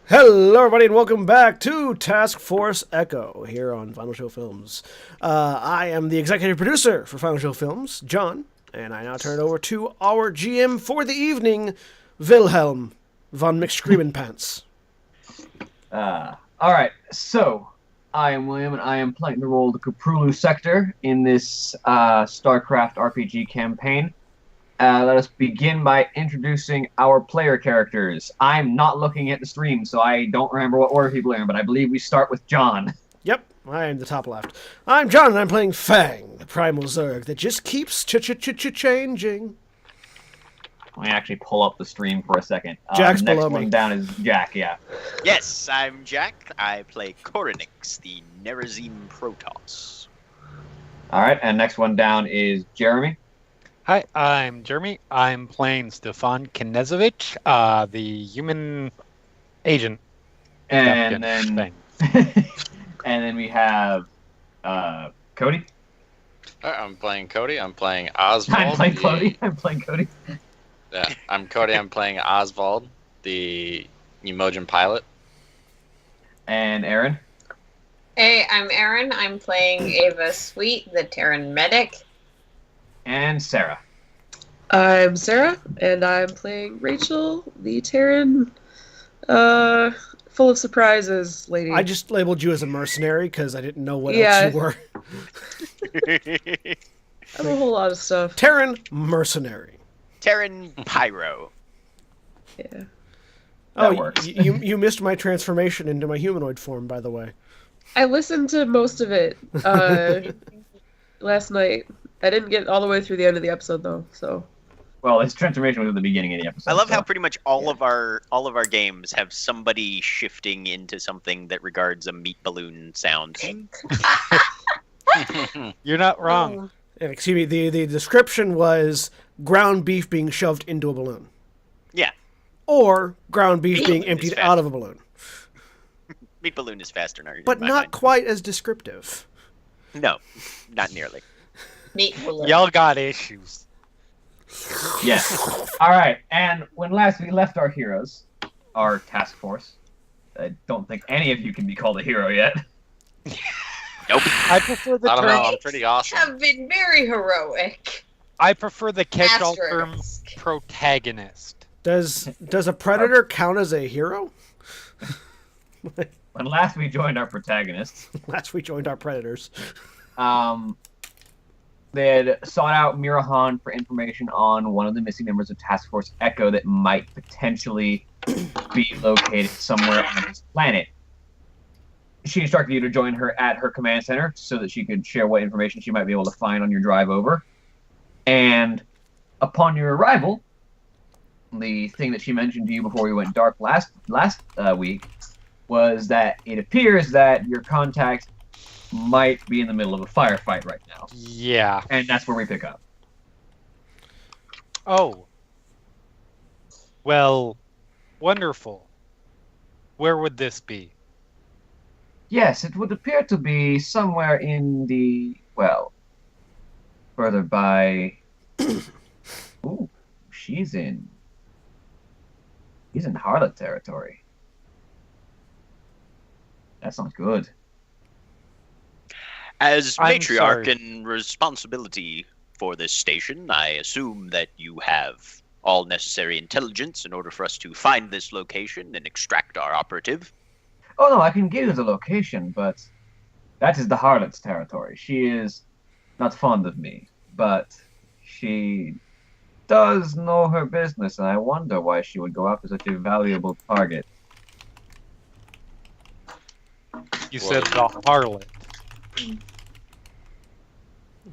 Hello, everybody, and welcome back to Taskforce Echo here on Final Show Films. I am the executive producer for Final Show Films, John, and I now turn it over to our GM for the evening, Wilhelm von McScreamin' All right, so I am William, and I am playing the role of the Kuprulu sector in this StarCraft RPG campaign. Let us begin by introducing our player characters. I'm not looking at the stream, so I don't remember what order people are in, but I believe we start with John. Yep, I am the top left. I'm John, and I'm playing Fang, the primal Zerg that just keeps changing. Let me actually pull up the stream for a second. Jack's the next below one me. down is Jack, yeah. Yes, I'm Jack. I play Koronix, the Nerazine Protoss. All right, and next one down is Jeremy. Hi, I'm Jeremy. I'm playing Stefan Knezovich, the human agent. And Thing. and then we have Cody. I'm playing Cody. I'm playing Oswald. I'm playing Cody. Yeah, I'm Cody. I'm playing Oswald, the Emojin pilot. And Aaron. Hey, I'm Erin. I'm playing Ava Sweet, the Terran medic. And Sarah. I'm Sarah, and I'm playing Rachel, the Terran, full of surprises lady. I just labeled you as a mercenary because I didn't know what Yeah. else you were. I'm a whole lot of stuff. Terran mercenary. Terran Pyro. Yeah. That works. You missed my transformation into my humanoid form, by the way. I listened to most of it last night. I didn't get all the way through the end of the episode though, so. Well, his transformation was at the beginning of the episode. I love so. how pretty much all of our games have somebody shifting into something that regards a meat balloon sound. You're not wrong. And, excuse me, the description was ground beef being shoved into a balloon. Yeah, Or ground beef Meat being balloon emptied is out of a balloon. meat balloon is faster in But my not mind. quite as descriptive. No, not nearly. Meat balloon. Y'all got issues. Yes. All right. And when last we left our heroes, our task force, I don't think any of you can be called a hero yet. Nope. I prefer the I don't know. term. I'm pretty awesome. Have been very heroic. I prefer the catch-all term Asterisk. protagonist. Does a predator count as a hero? When last we joined our protagonists, Last we joined our predators. they had sought out Mirahan for information on one of the missing members of Taskforce Echo that might potentially be located somewhere on this planet. She instructed you to join her at her command center so that she could share what information she might be able to find on your drive over. And upon your arrival, the thing that she mentioned to you before we went dark last week was that it appears that your contact might be in the middle of a firefight right now. Yeah. And that's where we pick up. Oh. Well, wonderful. Where would this be? Yes, it would appear to be somewhere in the, well, further by... Ooh, she's in Harlot territory. That sounds good. As I'm matriarch sorry. and responsibility for this station, I assume that you have all necessary intelligence in order for us to find this location and extract our operative. Oh no, I can give you the location, but that is the Harlot's territory. She is not fond of me, but she does know her business, and I wonder why she would go after such a valuable target. You said the harlot.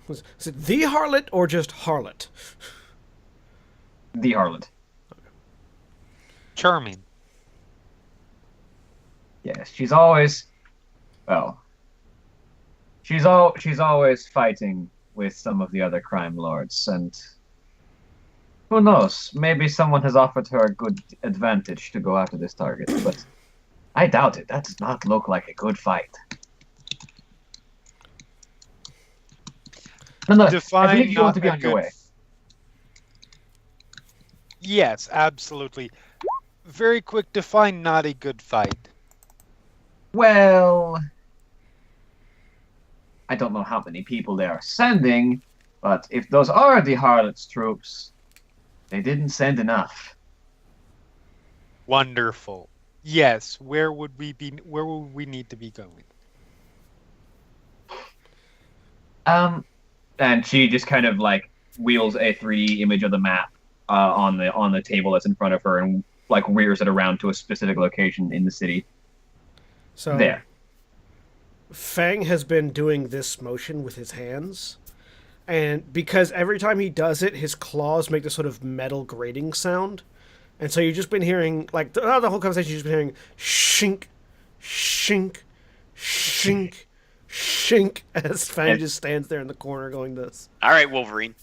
Is it the harlot or just harlot? The Harlot. Charming. Yes, she's always, well, she's always fighting with some of the other crime lords, and who knows, maybe someone has offered her a good advantage to go after this target, but I doubt it. That does not look like a good fight. No, I Define believe you want to be not on your a way. good- Yes, absolutely. very quick to find not a good fight. Well, I don't know how many people they are sending, but if those are the Harlot's troops, they didn't send enough. Wonderful. Yes, where would we need to be going? And she just kind of like wheels a 3D image of the map on the table that's in front of her and like rears it around to a specific location in the city. So There. Fang has been doing this motion with his hands, and because every time he does it, his claws make this sort of metal grating sound, and so you've just been hearing like the whole conversation. You've just been hearing shink, shink, shink, shink as Fang just stands there in the corner going this. All right, Wolverine.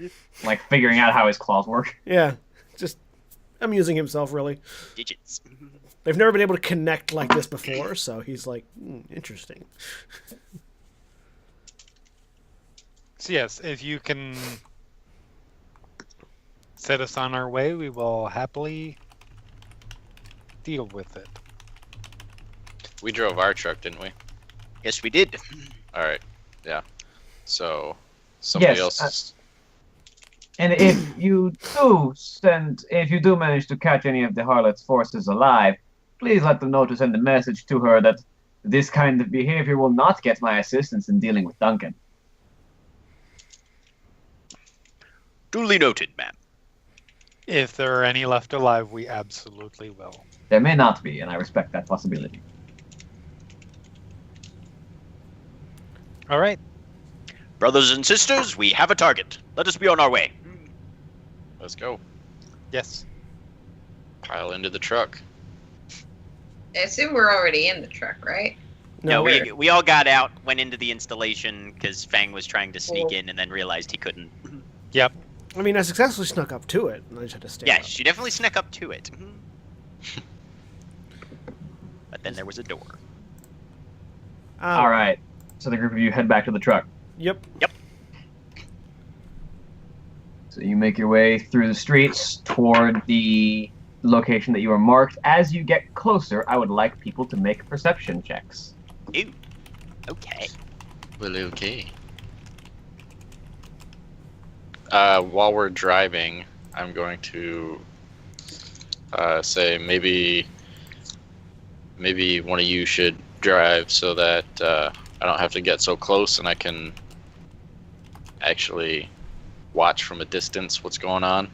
Like figuring out how his claws work. Yeah, just amusing himself really. Digits. They've never been able to connect like this before, so he's like, interesting. So yes, if you can set us on our way, we will happily deal with it. We drove our truck, didn't we? Yes, we did. All right. Yeah. So somebody Yes, else. And if you do manage to catch any of the Harlot's forces alive, please let them know to send a message to her that this kind of behavior will not get my assistance in dealing with Duncan. Duly noted, ma'am. If there are any left alive, we absolutely will. There may not be, and I respect that possibility. All right. Brothers and sisters, we have a target. Let us be on our way. Let's go. Yes. Pile into the truck. I assume we're already in the truck, right? No, we all got out, went into the installation because Fang was trying to sneak in and then realized he couldn't. Yep. I mean, I successfully snuck up to it, and I just had to stand Yeah, up. she definitely snuck up to it. But then there was a door. All right. So the group of you head back to the truck. Yep. So you make your way through the streets toward the location that you are marked. As you get closer, I would like people to make perception checks. Ooh. Okay. Well, okay. While we're driving, I'm going to say maybe one of you should drive so that I don't have to get so close and I can actually watch from a distance what's going on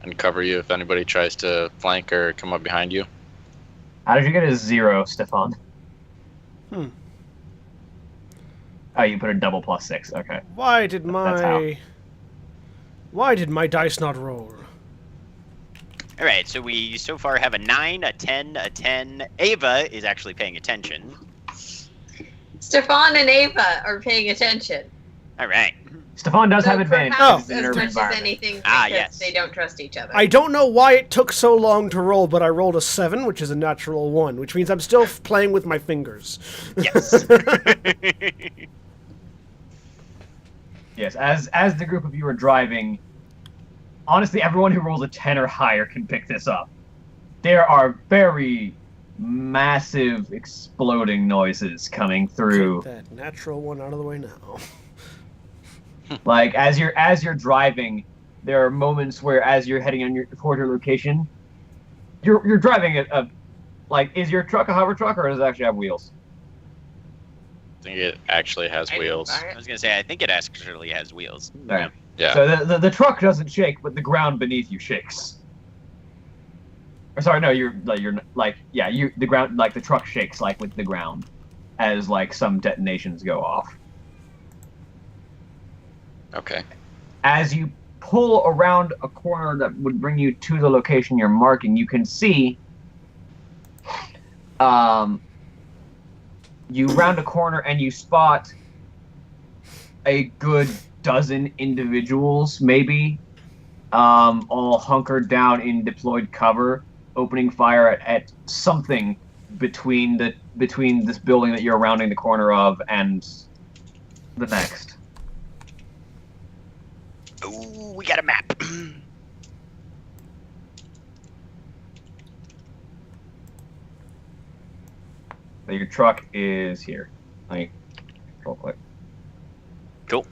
and cover you if anybody tries to flank or come up behind you. How did you get a 0, Stefan? Hmm. Oh, you put a double +6. Okay. Why did That's how. my dice not roll? All right, so we so far have a 9, a 10, a 10. Ava is actually paying attention. Stefan and Ava are paying attention. All right. Stefan does have So advantage. perhaps because it's an as urban much as environment. anything because Ah, yes. they don't trust each other. I don't know why it took so long to roll, but I rolled a 7, which is a natural 1, which means I'm still playing with my fingers. Yes. Yes, as the group of you are driving, honestly, everyone who rolls a 10 or higher can pick this up. There are very massive exploding noises coming through. Get that natural 1 out of the way now. Like as you're driving, there are moments where as you're heading toward your location, you're driving a like, is your truck a hover truck or does it actually have wheels? I think it actually has wheels. I was gonna say I think it actually has wheels. Right. Yeah. So the truck doesn't shake, but the ground beneath you shakes. Or sorry, no, the ground, like the truck shakes like with the ground as like some detonations go off. Okay. As you pull around a corner that would bring you to the location you're marking, you can see you round a corner and you spot a good dozen individuals, maybe, all hunkered down in deployed cover, opening fire at something between this building that you're rounding the corner of and the next. Ooh, we got a map. So your truck is here. Let me real quick. Cool.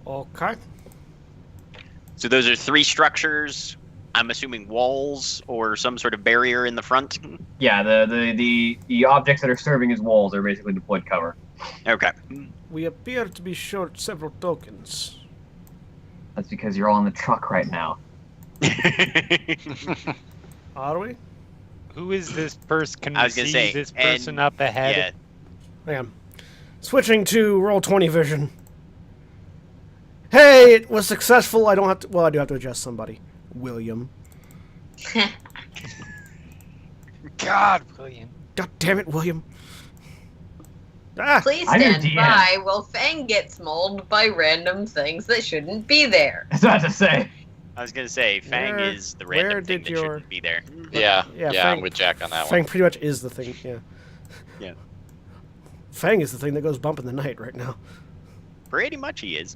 Okay. So those are 3 structures. I'm assuming walls or some sort of barrier in the front. Yeah, the objects that are serving as walls are basically deployed cover. Okay. We appear to be short several tokens. That's because you're all in the truck right now. Are we? Who is this person? Can I we was gonna see say, this person and- up ahead? Yeah. Hang on. Switching to roll 20 vision. Hey, it was successful. I don't have to. Well, I do have to adjust somebody. William. God, William. God damn it, William. Ah, Please I'm your stand DM. by while Fang gets mauled by random things that shouldn't be there. That's what I have to say. I was gonna say, Fang Where- is the where random thing did that your- shouldn't be there. Yeah, Yeah, yeah, Fang- I'm with Jack on that Fang one. pretty much is the thing. Yeah. Yeah. Fang is the thing that goes bump in the night right now. Pretty much he is.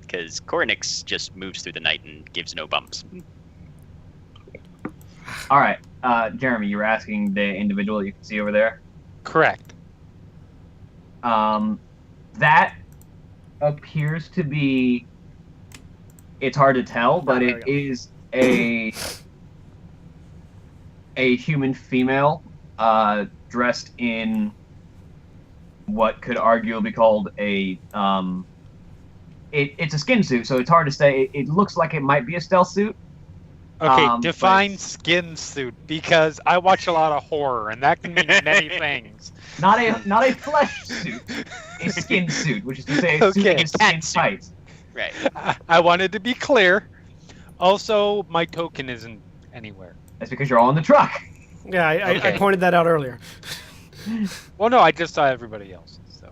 Because Koronix just moves through the night and gives no bumps. All right, Jeremy, you were asking the individual that you can see over there. Correct. That appears to be. It's hard to tell, but there it we is a human female, dressed in what could arguably be called a It's a skin suit, so it's hard to say. It looks like it might be a stealth suit. Okay, but define it's- skin suit, because I watch a lot of horror, and that can mean many things. Not a flesh suit, a skin suit, which is to say a suit Okay. with skin Cat suit. tight. Right. I wanted to be clear. Also, my token isn't anywhere. That's because you're all in the truck. Yeah, I Okay. pointed that out earlier. Well, no, I just saw everybody else. So,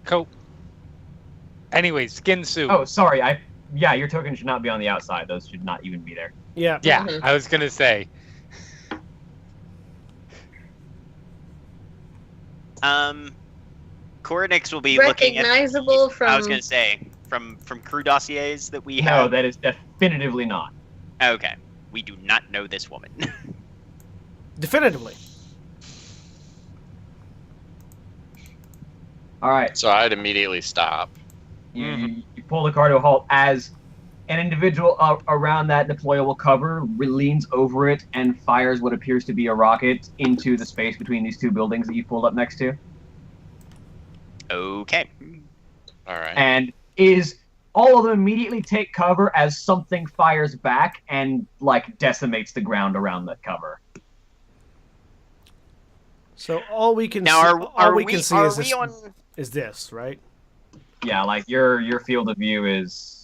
cool. Anyway, skin suit. Oh, sorry. Yeah, your token should not be on the outside. Those should not even be there. Yeah. Yeah, Mhm. I was gonna say. Koronix will be looking at. Recognizable from. I was gonna say from crew dossiers that we No, have. that is definitively not. Okay, we do not know this woman. Definitively. All right. So I'd immediately stop. You pull the car to a halt as an individual around that deployable cover leans over it and fires what appears to be a rocket into the space between these two buildings that you pulled up next to. Okay. All right. And all of them immediately take cover as something fires back and like decimates the ground around that cover. So all we can Now, see, all are we we can see are is we this, on? is this, right? Yeah, like your field of view is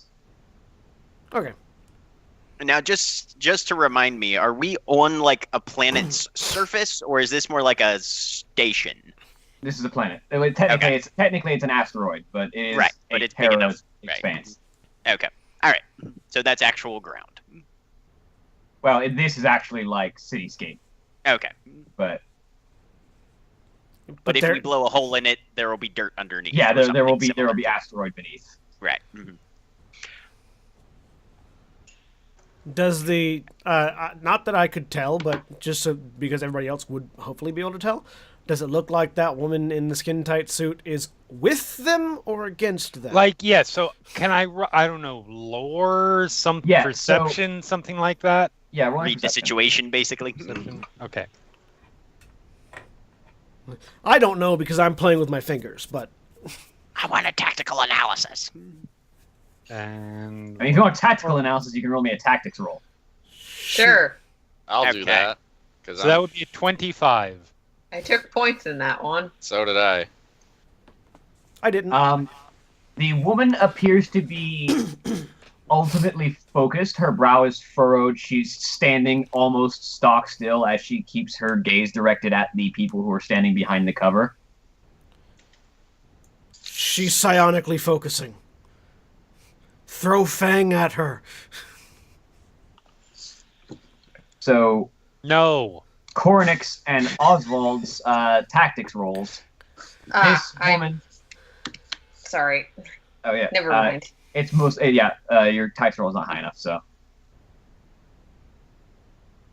Okay. Now, just to remind me, are we on like a planet's surface, or is this more like a station? this is a planet. Technically it's an asteroid, but it is Right, but a it's big enough. terra Right. expanse. Okay. All right. So that's actual ground. Well, this is actually like cityscape, Okay. but But if there- we blow a hole in it, there will be dirt underneath. yeah, or there will something be similar. asteroid beneath. Right. Mhm. Does the not that I could tell, but just so, because everybody else would hopefully be able to tell, does it look like that woman in the skin tight suit is with them or against them? Like, yeah. So, can I don't know, lore, some Yeah, perception, something like that? Yeah, roll Read the perception. situation, basically. Perception? Okay. I don't know because I'm playing with my fingers, but I want a tactical analysis. And I mean, if you want tactical analysis, you can roll me a tactics roll. Sure. I'll Okay. do that. Because so that would be a 25. I took points in that one. so did I. I didn't. The woman appears to be ultimately focused. Her brow is furrowed. She's standing almost stock still as she keeps her gaze directed at the people who are standing behind the cover. She's psionically focusing. Throw Fang at her. So No. Koronix and Oswald's tactics rolls. This woman. Sorry. Oh yeah. Never mind. It's most your tactics roll is not high enough, so.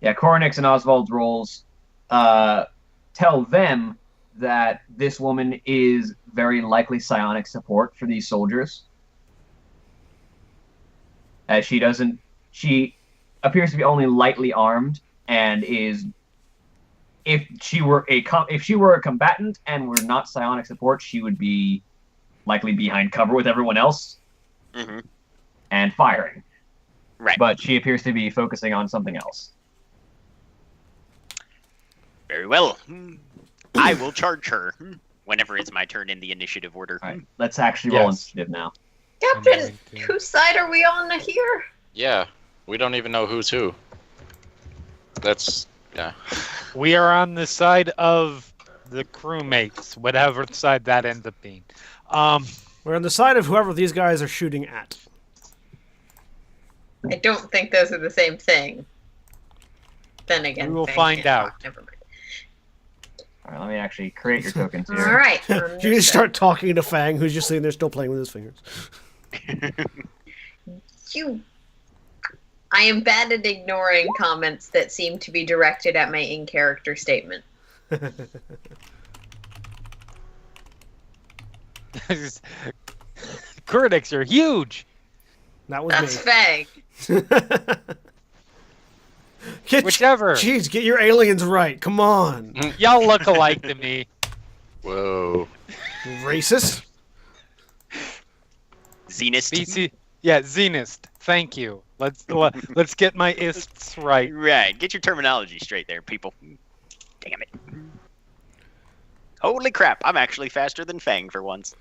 Yeah, Koronix and Oswald's rolls tell them that this woman is very likely psionic support for these soldiers. As she appears to be only lightly armed and is, if she were a combatant and were not psionic support, she would be likely behind cover with everyone else and firing. Right. But she appears to be focusing on something else. Very well. I will charge her whenever it's my turn in the initiative order. All right, let's actually roll Yes. initiative now. Captain, whose side are we on here? Yeah, we don't even know who's who. Yeah. We are on the side of the crewmates, whatever side that ends up being. We're on the side of whoever these guys are shooting at. I don't think those are the same thing. Then again, We will Fang find can't out. talk, never mind. All right, let me actually create your tokens here. All right. You just start talking to Fang, who's just sitting there still playing with his fingers. I am bad at ignoring comments that seem to be directed at my in-character statement. Critics are huge. That was That's Fang. me. Whichever. Jeez, get your aliens right. Come on. Y'all look alike to me. Whoa. Racist. Zenist. BC, yeah, Zenist. Thank you. Let's get my ists right. Right. Get your terminology straight there, people. Damn it. Holy crap, I'm actually faster than Fang for once.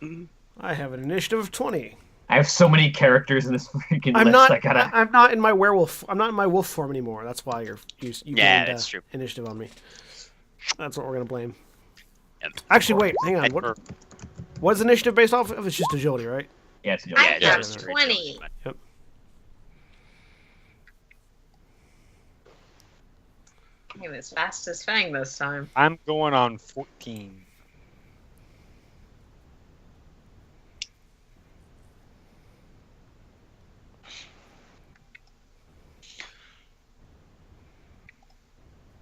I have an initiative of 20. I have so many characters in this freaking I'm list. not. I gotta. I'm not in my werewolf. I'm not in my wolf form anymore. That's why you Yeah, gained, that's true. initiative on me. That's what we're gonna blame. Yep. Actually, wait. Hang on. What's initiative based off of? It's just agility, right? Yeah, it's a joke. I Yeah, got just 20. Yep. I'm as fast as Fang this time. I'm going on 14.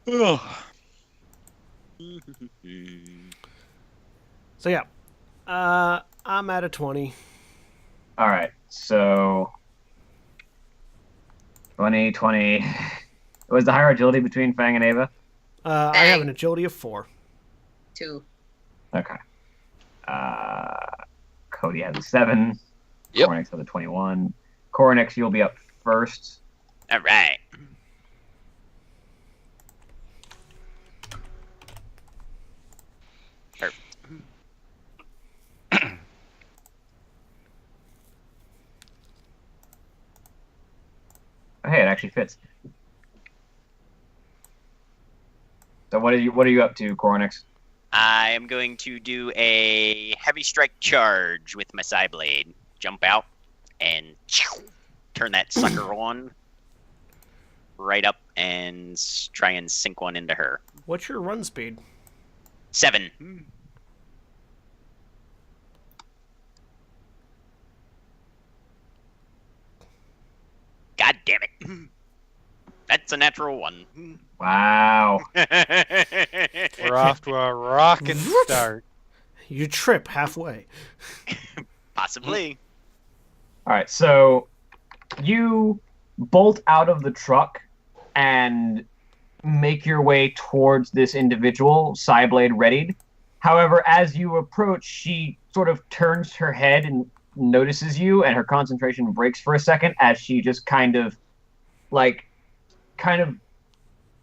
Ugh. So yeah, I'm at a 20. All right, so 20. Was the higher agility between Fang and Ava? I have an agility of 4. 2. Okay. Cody has a 7. Yep. Cornix has a 21. Cornix, you'll be up first. All right. Oh, hey, it actually fits. So what are you up to, Cornix? I am going to do a heavy strike charge with my side blade. Jump out and turn that sucker on right up and try and sink one into her. What's your run speed? 7. God damn it. That's a natural 1. Wow. We're off to a rockin' start. You trip halfway. Possibly. All right, so you bolt out of the truck and make your way towards this individual, Psyblade readied. However, as you approach, she sort of turns her head and notices you, and her concentration breaks for a second as she just kind of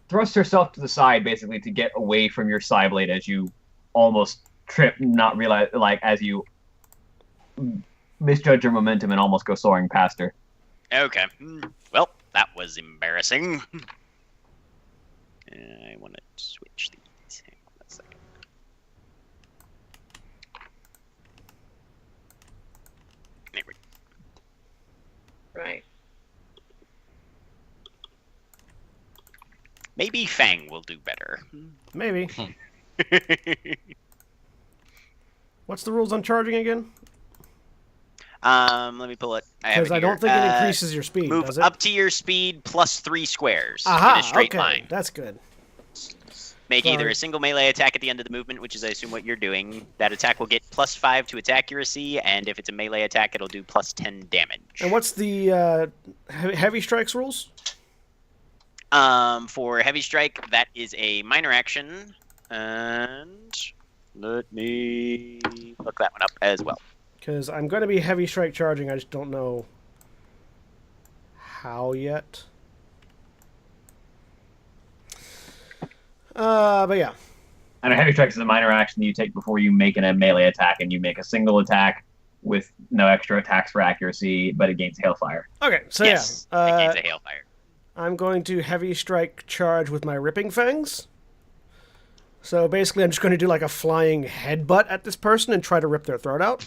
thrusts herself to the side, basically, to get away from your Psyblade as you almost trip, not realize, as you misjudge your momentum and almost go soaring past her. Okay. Well, that was embarrassing. I want to switch these. Hang on a second. There we go. Right. Maybe Fang will do better. Maybe. What's the rules on charging again? Let me pull it. Because I don't think it increases your speed, Move does it? up to your speed plus 3 squares Aha, in a straight okay. line. That's good. Make either Sorry. a single melee attack at the end of the movement, which is, I assume, what you're doing. That attack will get +5 to its accuracy, and if it's a melee attack, it'll do +10 damage. And what's the heavy strikes rules? For heavy strike, that is a minor action, and let me look that one up as well. Because I'm going to be heavy strike charging. I just don't know how yet. But yeah. And a heavy strike is a minor action that you take before you make a melee attack, and you make a single attack with no extra attacks for accuracy, but it gains hailfire. Okay, so Yes, it yeah. gains a hailfire. I'm going to heavy strike charge with my ripping fangs. So basically, I'm just going to do like a flying headbutt at this person and try to rip their throat out.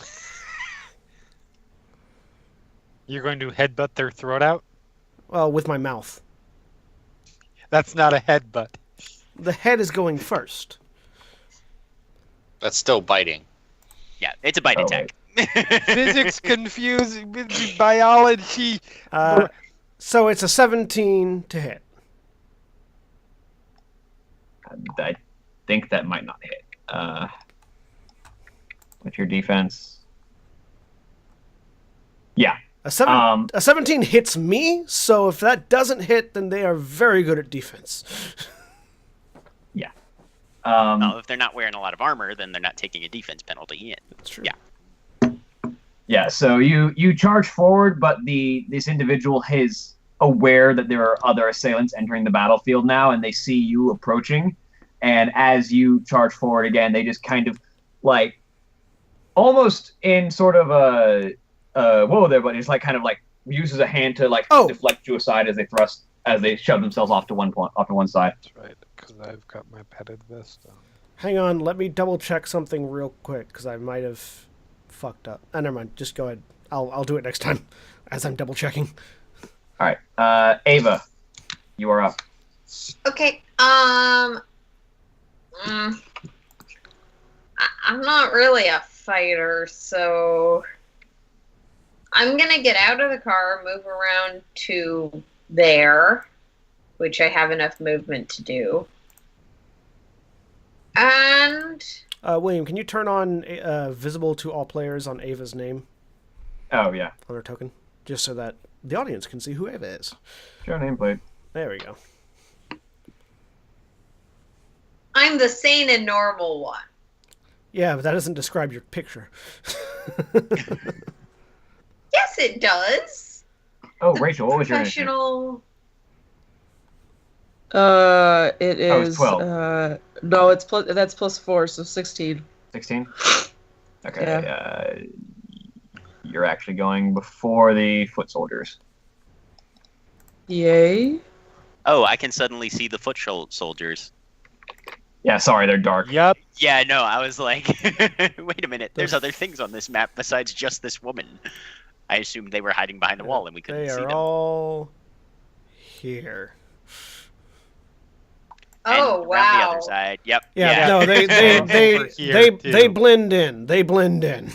You're going to headbutt their throat out? Well, with my mouth. That's not a headbutt. The head is going first. That's still biting. Yeah, it's a bite attack. Physics confusing with the biology. So it's a 17 to hit. I think that might not hit. What's your defense? Yeah. A 17 hits me, so if that doesn't hit, then they are very good at defense. Yeah. Well, if they're not wearing a lot of armor, then they're not taking a defense penalty in. That's true. Yeah. Yeah, so you charge forward, but this individual is aware that there are other assailants entering the battlefield now, and they see you approaching. And as you charge forward again, they just kind of like almost in sort of a whoa there, but it's like kind of like uses a hand to like deflect you aside as they shove themselves off to one side. That's right, because I've got my padded vest on. Hang on, let me double check something real quick, because I might have fucked up. Never mind, just go ahead. I'll do it next time, as I'm double checking. All right, Ava, you are up. Okay. I'm not really a fighter, so I'm gonna get out of the car, move around to there, which I have enough movement to do. And William, can you turn on visible to all players on Ava's name Oh yeah, on her token, just so that the audience can see who Ava is? show nameplate. There we go. I'm the sane and normal one. Yeah, but that doesn't describe your picture. Yes, it does. Oh, Rachel, what was your name? Professional. It Oh, it's is 12. no, it's that's +4, so 16. 16? Okay, you're actually going before the foot soldiers. Yay. Oh, I can suddenly see the foot soldiers. Yeah, sorry, they're dark. Yep. Yeah, no, I was like, wait a minute. There's other things on this map besides just this woman. I assumed they were hiding behind the wall and we couldn't They see are them. all here. And Oh, around wow. the other side. Yep. Yeah, no, they Over here, too. blend in. They blend in.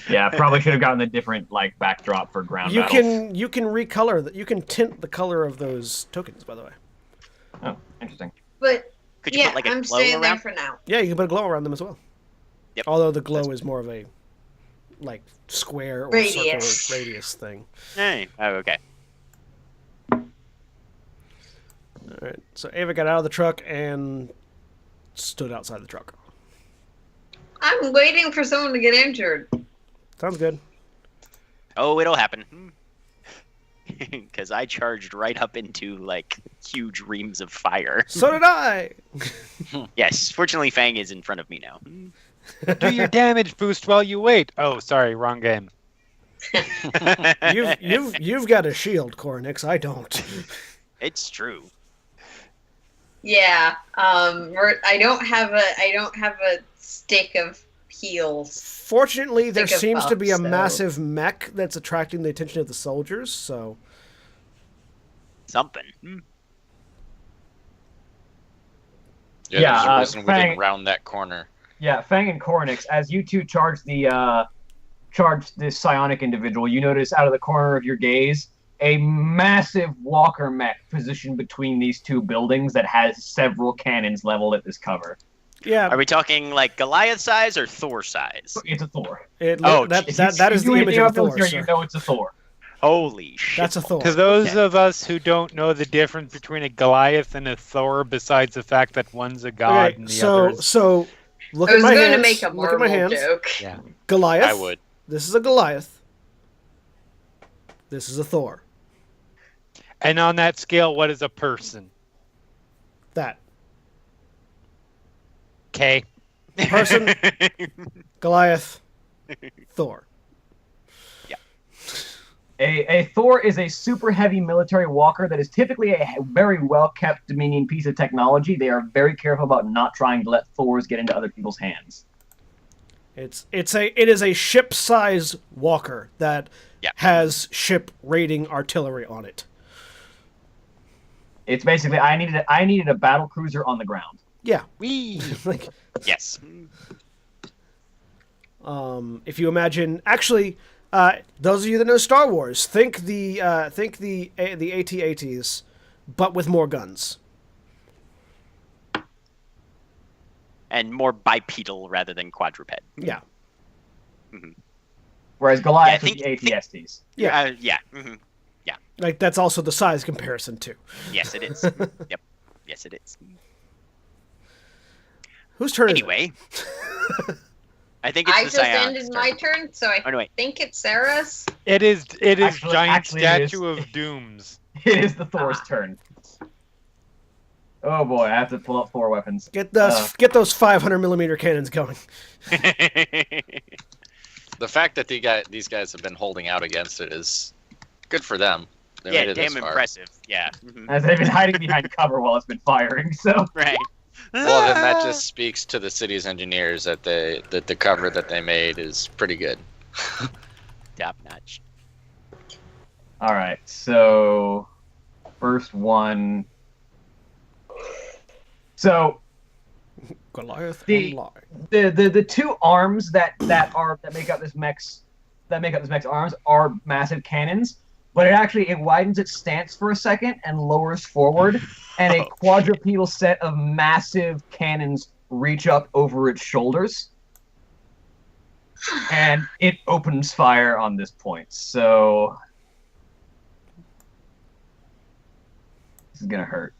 Yeah, probably should have gotten a different like backdrop for ground You battles. can recolor that. You can tint the color of those tokens, by the way. Oh, interesting. But Could you yeah, put like a I'm glow staying there around? for now. Yeah, you can put a glow around them as well. Yep. Although the glow is more of a like square or Radius. circle radius thing. Hey. Oh, okay. All right. So Ava got out of the truck and stood outside the truck. I'm waiting for someone to get injured. Sounds good. Oh, it'll happen. Because I charged right up into like huge reams of fire. So did I. Yes, fortunately Fang is in front of me now. Do your damage boost while you wait. Oh, sorry, wrong game. You've got a shield, Cornix. I don't. It's true. Yeah. I don't have a stick of heals. Fortunately, there Stick of seems to be a buffs, though. massive mech that's attracting the attention of the soldiers. So Something. Yeah, Yeah, there's a reason we Fang- didn't round that corner. Yeah, Fang and Cornix, as you two charge this psionic individual, you notice out of the corner of your gaze a massive walker mech positioned between these two buildings that has several cannons leveled at this cover. Yeah. Are we talking like Goliath size or Thor size? It's a Thor. Oh, that jeez. is the image of a Thor, You sir. know it's a Thor. Holy shit. That's a Thor. To those Okay. of us who don't know the difference between a Goliath and a Thor, besides the fact that one's a god Okay, and the so other's... so look I at was my going hands. to make a Look at my Marvel hands. joke. Yeah. Goliath. I would. This is a Goliath. This is a Thor. And on that scale, what is a person? That Okay. person, Goliath, Thor. A Thor is a super heavy military walker that is typically a very well kept Dominion piece of technology. They are very careful about not trying to let Thors get into other people's hands. It is a ship size walker that Yeah. has ship rating artillery on it. It's basically I needed a battle cruiser on the ground. Yeah. Wee. Like Yes. if you imagine, actually, those of you that know Star Wars, think the AT-ATs, but with more guns. And more bipedal rather than quadruped. Yeah. Whereas Goliath Yeah, is the ATSTs. Yeah. Yeah. Mhm. Like that's also the size comparison too. Yes, it is. Yep. Yes, it is. Whose turn is Anyway. I think it's I the just Psionic's ended turn. my turn, so I Oh, no, wait. think it's Sarah's. It is giant Actually, it is. statue of dooms. It is the Thor's turn. Oh boy, I have to pull up Thor weapons. Get those 500 millimeter cannons going. The fact that these guys have been holding out against it is good for them. They Yeah, made it damn this far. impressive. Yeah. Mhm. As they've been hiding behind cover while it's been firing, so Right. Well, then that just speaks to the city's engineers that the cover that they made is pretty good. Top notch. alright, so first one. So Goliath The- online. the two arms that make up this mech's arms are massive cannons, but it widens its stance for a second and lowers forward, and a quadrupedal set of massive cannons reach up over its shoulders, and it opens fire on this point. So this is gonna hurt.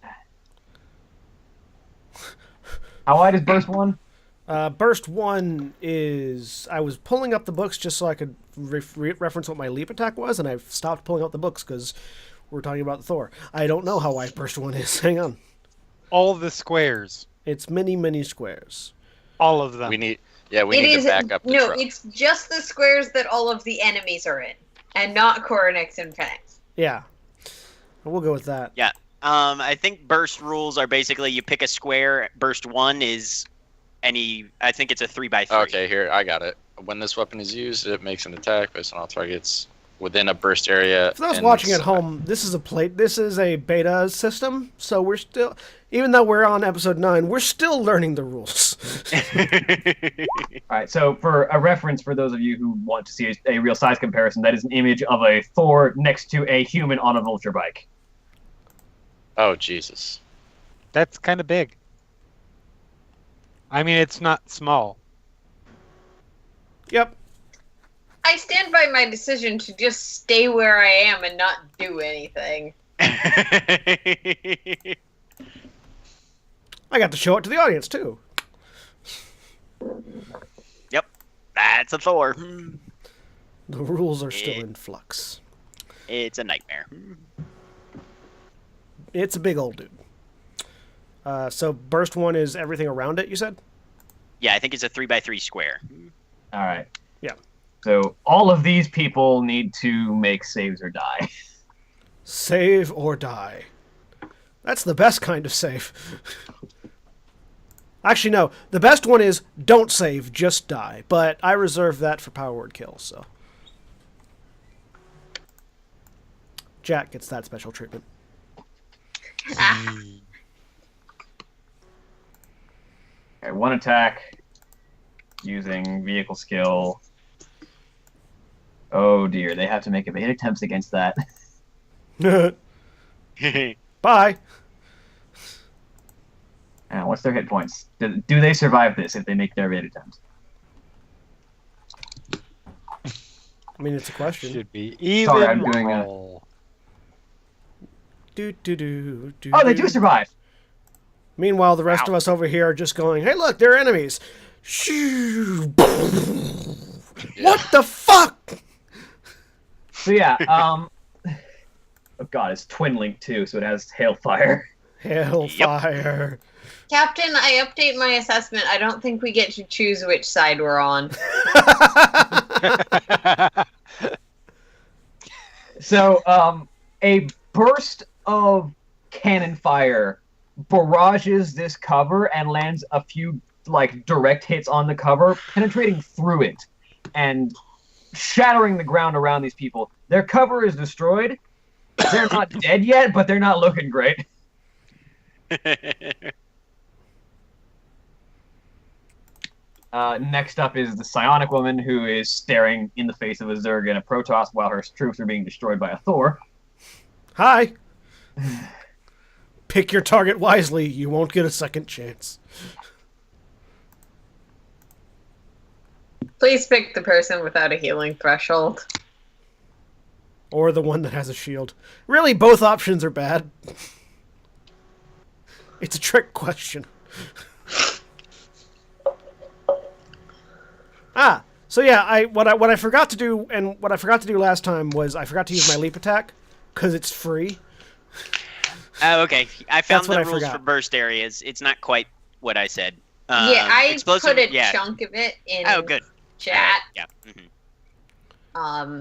How wide is burst one? Burst 1 is... I was pulling up the books just so I could reference what my leap attack was, and I've stopped pulling up the books because we're talking about Thor. I don't know how wide Burst 1 is. Hang on. All the squares. It's many, many squares. All of them. We need It to is back up the no, truck. it's just the squares that all of the enemies are in, and not Coronex and Fenix. Yeah. We'll go with that. Yeah. I think burst rules are basically you pick a square. Burst 1 is I think it's a 3x3. Okay, here, I got it. When this weapon is used, it makes an attack based on all targets within a burst area. For those and watching at home, this is a beta system, so we're still, even though we're on episode 9, we're still learning the rules. All right, so for a reference for those of you who want to see a real size comparison, that is an image of a Thor next to a human on a vulture bike. Oh, Jesus. That's kind of big. I mean, it's not small. Yep. I stand by my decision to just stay where I am and not do anything. I got to show it to the audience, too. Yep. That's a Thor. The rules are still in flux. It's a nightmare. It's a big old dude. So burst 1 is everything around it, you said? Yeah, I think it's a 3x3 square. All right. Yeah. So all of these people need to make saves or die. Save or die. That's the best kind of save. Actually, no. The best one is don't save, just die. But I reserve that for power word kills, so. Jack gets that special treatment. Okay, one attack using vehicle skill. Oh dear, they have to make evade attempts against that. Bye. What's their hit points? Do they survive this if they make their raid attempt? I mean, it's a question. Should be even Sorry, I'm doing a- roll. Oh, they do survive. Meanwhile, the rest Wow. of us over here are just going, hey, look, they're enemies. Shoo. What the fuck? So yeah, oh god, it's twin link too, so it has hailfire. Hellfire. Captain, I update my assessment. I don't think we get to choose which side we're on. So, a burst of cannon fire barrages this cover and lands a few like direct hits on the cover, penetrating through it and shattering the ground around these people. Their cover is destroyed. They're not dead yet, but they're not looking great. Next up is the psionic woman, who is staring in the face of a Zerg and a Protoss while her troops are being destroyed by a Thor. Hi. Pick your target wisely. You won't get a second chance. Please pick the person without a healing threshold. Or the one that has a shield. Really, both options are bad. It's a trick question. So yeah, what I forgot to do, and what I forgot to do last time was I forgot to use my leap attack, because it's free. Oh, okay. I found That's what the I rules forgot. for burst areas. It's not quite what I said. Yeah, I explosive, put a yeah. chunk of it in Oh, good. chat. Yeah. Mm-hmm.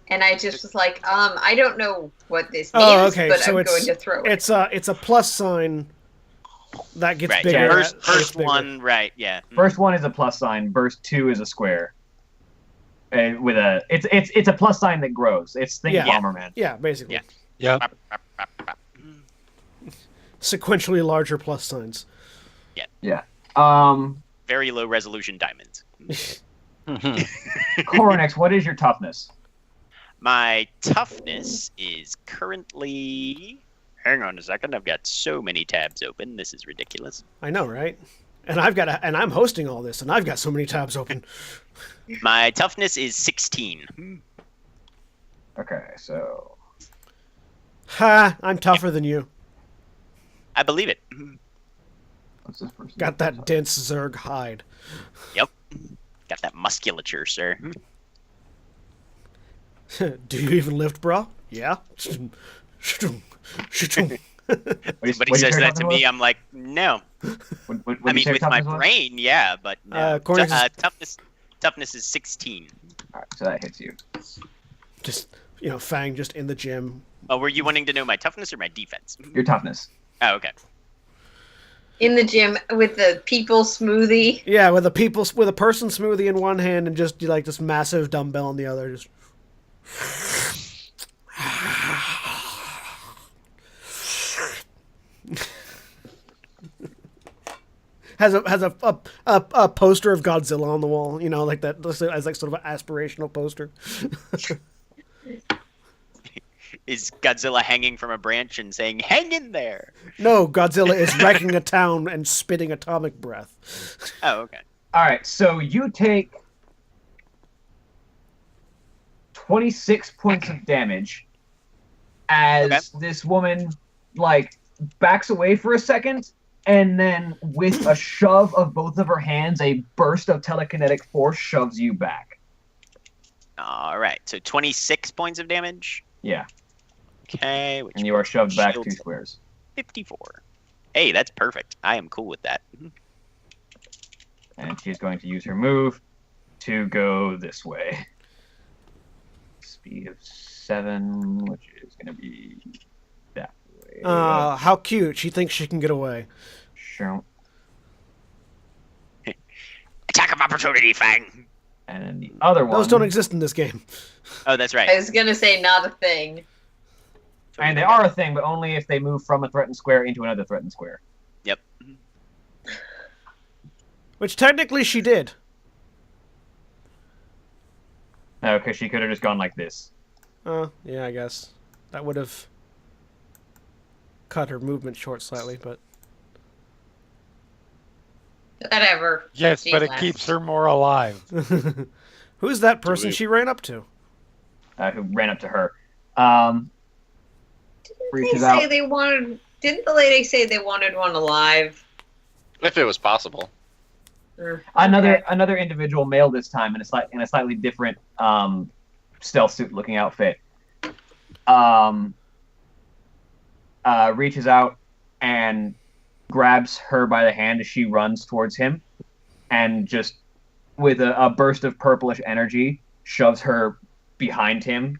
And I just was like, I don't know what this means, Oh, okay. but So I'm going to throw it. it's a plus sign that gets Right. bigger. Yeah. as- First gets bigger. one. Right. Yeah. Burst 1 is a plus sign. Burst 2 is a square. With a it's a plus sign that grows. It's think Yeah. Bomberman. Yeah, basically. Yeah. Yep. Bop, bop, bop, bop. Sequentially larger plus signs. Yeah. Very low resolution diamonds. Coronex, what is your toughness? My toughness is currently. Hang on a second. I've got so many tabs open. This is ridiculous. I know, right? And I'm hosting all this, and I've got so many tabs open. My toughness is 16. Okay, so Ha! I'm tougher than you. I believe it. what's this person? Got that dense Zerg hide. Yep. Got that musculature, sir. Do you even lift, bro? Yeah. What Somebody says that to me, I'm like, no. I mean, with my brain. brain, yeah, but no. Cornix is- Toughness is 16. Alright, so that hits you. Just, Fang just in the gym. Oh, were you wanting to know my toughness or my defense? Your toughness. Oh, okay. In the gym with the people smoothie. Yeah, with a person smoothie in one hand and just like this massive dumbbell in the other. Just has a poster of Godzilla on the wall. Like that as like sort of an aspirational poster. Is Godzilla hanging from a branch and saying, hang in there? No, Godzilla is wrecking a town and spitting atomic breath. Oh, okay. Alright, so you take 26 points of damage as this woman backs away for a second, and then with a shove of both of her hands, a burst of telekinetic force shoves you back. All right. So 26 points of damage. Yeah, Okay. Which and you are shoved back 2 shields squares. 54. Hey, that's perfect. I am cool with that. And she's going to use her move to go this way. Speed of 7, which is going to be that way. How cute. She thinks she can get away. Sure. Attack of opportunity, Fang. And then the other one. Those don't exist in this game. Oh, that's right. I was going to say not a thing. And they are a thing, but only if they move from a threatened square into another threatened square. Yep. Which technically she did. No, because she could have just gone like this. Yeah, I guess. That would have cut her movement short slightly, but Whatever. Yes, She but it left. keeps her more alive. who's that person we- she ran up to? Who ran up to her. Didn't Reaches they say out. they wanted? Didn't the lady say they wanted one alive? If it was possible. Another individual, male this time, in a slightly different stealth suit looking outfit, reaches out and grabs her by the hand as she runs towards him, and just with a burst of purplish energy shoves her behind him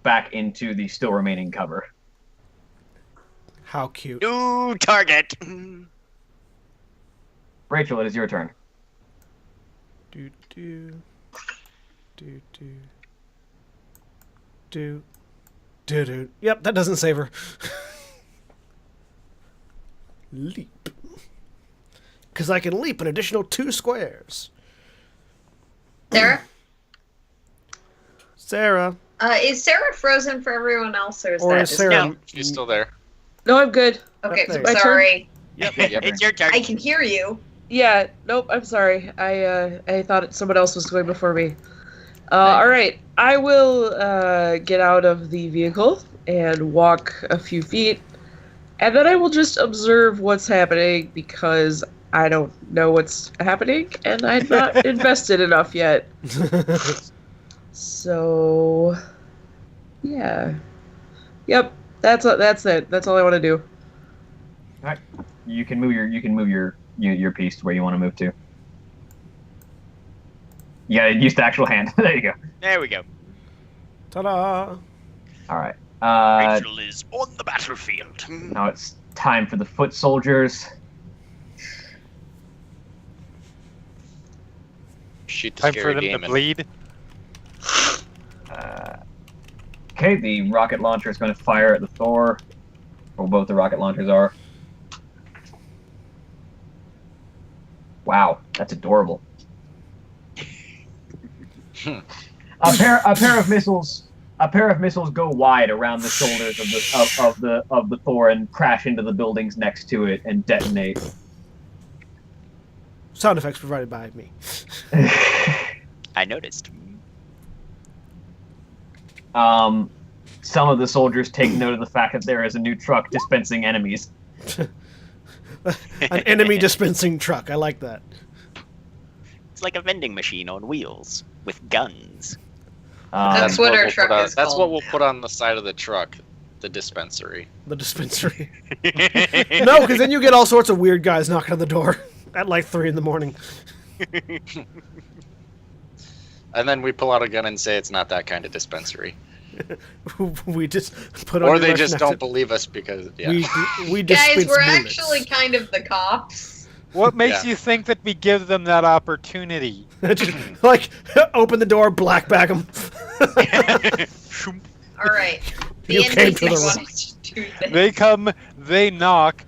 back into the still remaining cover. How cute. New target. Rachel, it is your turn. Do do do do do do do. Yep, that doesn't save her. Leap. Because I can leap an additional 2 squares. Sarah, Sarah. is Sarah frozen for everyone else, or is Or that is just Sarah. me? She's still there. No, I'm good. Okay, There you go. sorry. Yep. It's your turn. I can hear you. Yeah, nope, I'm sorry. I thought someone else was going before me. Alright, I will get out of the vehicle and walk a few feet, and then I will just observe what's happening because I don't know what's happening, and I'm not invested enough yet. So, yeah. Yep, that's it. That's all I want to do. You can move your piece to where you want to move to. You gotta use the actual hand. There you go. There we go. Ta-da! All right. Rachel is on the battlefield. Now it's time for the foot soldiers. Shoot the Time for scary them to demon. bleed. Okay, the rocket launcher is going to fire at the Thor. Or both the rocket launchers are. Wow, that's adorable. a pair of missiles go wide around the shoulders of the Thor and crash into the buildings next to it and detonate. Sound effects provided by me. I noticed. Some of the soldiers take note of the fact that there is a new truck dispensing enemies. An enemy dispensing truck. I like that. It's like a vending machine on wheels with guns. That's what our we'll truck put on, is That's called. what we'll put on the side of the truck. The dispensary. The dispensary. No, because then you get all sorts of weird guys knocking on the door at like 3 in the morning. And then we pull out a gun and say it's not that kind of dispensary. We just put on Or your they Russian just don't accent. believe us because, yeah. We Guys, dispense we're bullets. actually kind of the cops. What makes Yeah. you think that we give them that opportunity? Like, open the door, black bag them. All right. The You came to the NPC wrong- wanted to do this. They come, they knock.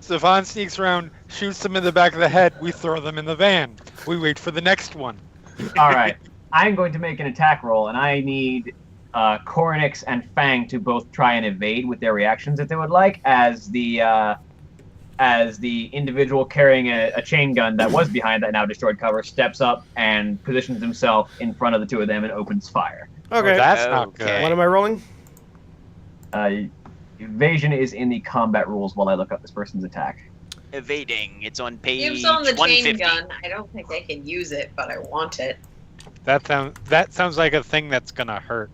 Savon sneaks around, shoots them in the back of the head. We throw them in the van. We wait for the next one. All right, I'm going to make an attack roll, and I need Coronix and Fang to both try and evade with their reactions if they would like, as the individual carrying a chain gun that was behind that now destroyed cover steps up and positions himself in front of the two of them and opens fire. Okay. Oh, that's not Okay. good. What am I rolling? Evasion is in the combat rules while I look up this person's attack. Evading. It's on page Gives on the chain 150. gun. I don't think I can use it, but I want it. That sounds like a thing that's gonna hurt.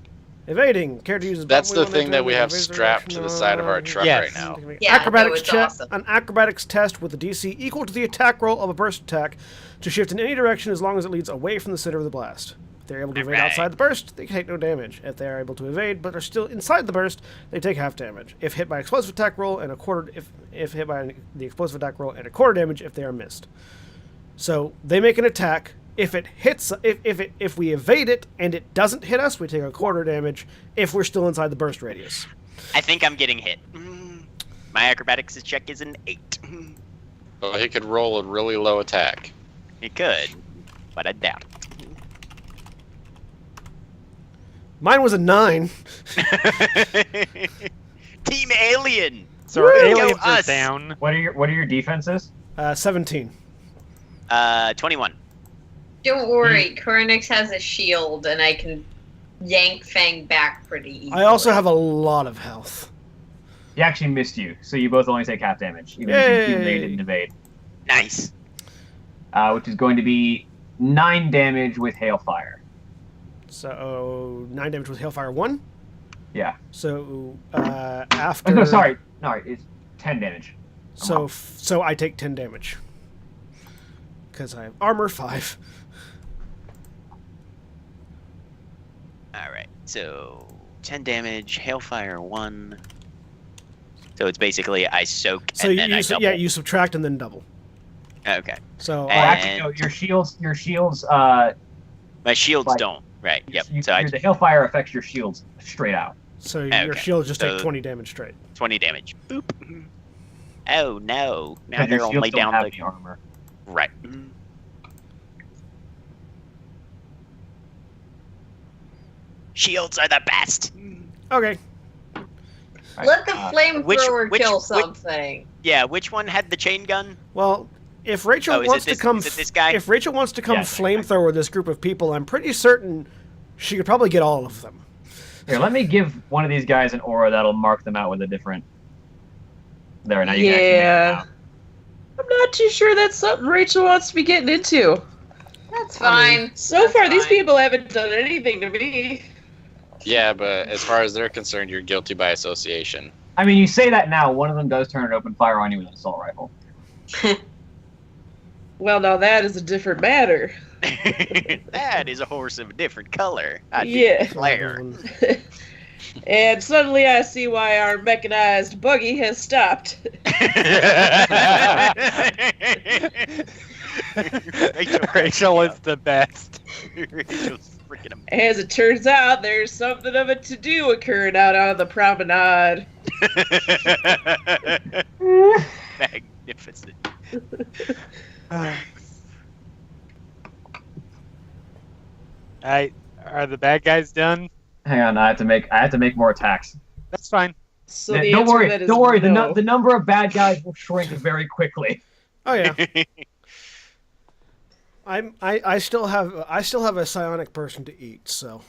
Evading. Character uses That's button the wheel thing that we have evades strapped to the side of our direction. truck Yes. right now. Yeah, Acrobatics no, it's check. awesome. An acrobatics test with a DC equal to the attack roll of a burst attack to shift in any direction as long as it leads away from the center of the blast. If they're able to evade Alright. outside the burst, they take no damage. If they are able to evade but are still inside the burst, they take half damage. If hit by explosive attack roll and a quarter, if hit by the explosive attack roll and a quarter damage if they are missed. So they make an attack. If it hits, if we evade it and it doesn't hit us, we take a quarter damage. If we're still inside the burst radius. I think I'm getting hit. My acrobatics check is an 8. Well, he could roll a really low attack. It could, but I doubt it. Mine was a 9. Team Alien. So our Woo! aliens Go are us. down. What are your defenses? 17. 21. Don't worry, Koronix has a shield, and I can yank Fang back pretty easily. I also have a lot of health. He actually missed you, so you both only take half damage, even Yay! though you didn't evade. Nice. Which is going to be 9 damage with Hailfire. So 9 damage with Hailfire 1. Yeah. So after. No, sorry. No, it's 10 damage. So I take 10 damage because I have armor 5. All right. So 10 damage, Hailfire 1. So it's basically I soak So and then I double. you subtract and then double. Okay. So And- Actually, no, your shields. My shields Like- don't. Right. Yep. You, So I the Hailfire affects your shields straight out. so Okay, your shield just take so- 20 damage straight. 20 damage. Boop. Oh no! Now Because your they're shields only don't down have to the armor. right. Shields are the best. Okay. Let the which- flamethrower which- kill which- something. Yeah. Which one had the chain gun? Well, if Rachel Oh, is wants it this, to come, is it this guy? if Rachel wants to come Yes. flamethrower this group of people, I'm pretty certain she could probably get all of them. Here, let me give one of these guys an aura that'll mark them out with a different. There, now you can actually make Yeah. them out. I'm not too sure that's something Rachel wants to be getting into. That's I mean, fine. So That's far, these fine. people haven't done anything to me. Yeah, but as far as they're concerned, you're guilty by association. I mean, you say that now. One of them does turn an open fire on you with an assault rifle. Well, now that is a different matter. That is a horse of a different color. I Yeah. declare. And suddenly I see why our mechanized buggy has stopped. Rachel is the best. Rachel's freaking amazing. As it turns out, there's something of a to-do occurring out on the promenade. Magnificent. Are the bad guys done? Hang on, I have to make more attacks. That's fine. So Yeah, the don't answer to worry, that is don't worry. no. The number of bad guys will shrink very quickly. Oh yeah. I still have a psionic person to eat, so.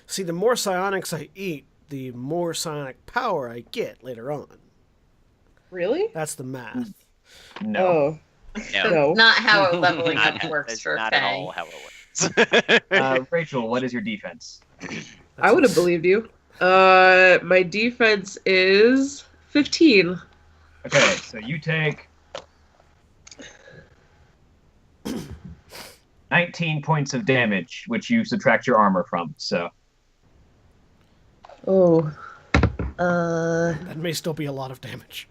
See, the more psionics I eat, the more psionic power I get later on. Really? That's the math. No. Oh. No. No. Not how leveling Not, up works that's for not at Fang. all how it works. Rachel, what is your defense? I would have believed you. My defense is 15. Okay, so you take 19 points of damage, which you subtract your armor from. So Oh. That may still be a lot of damage.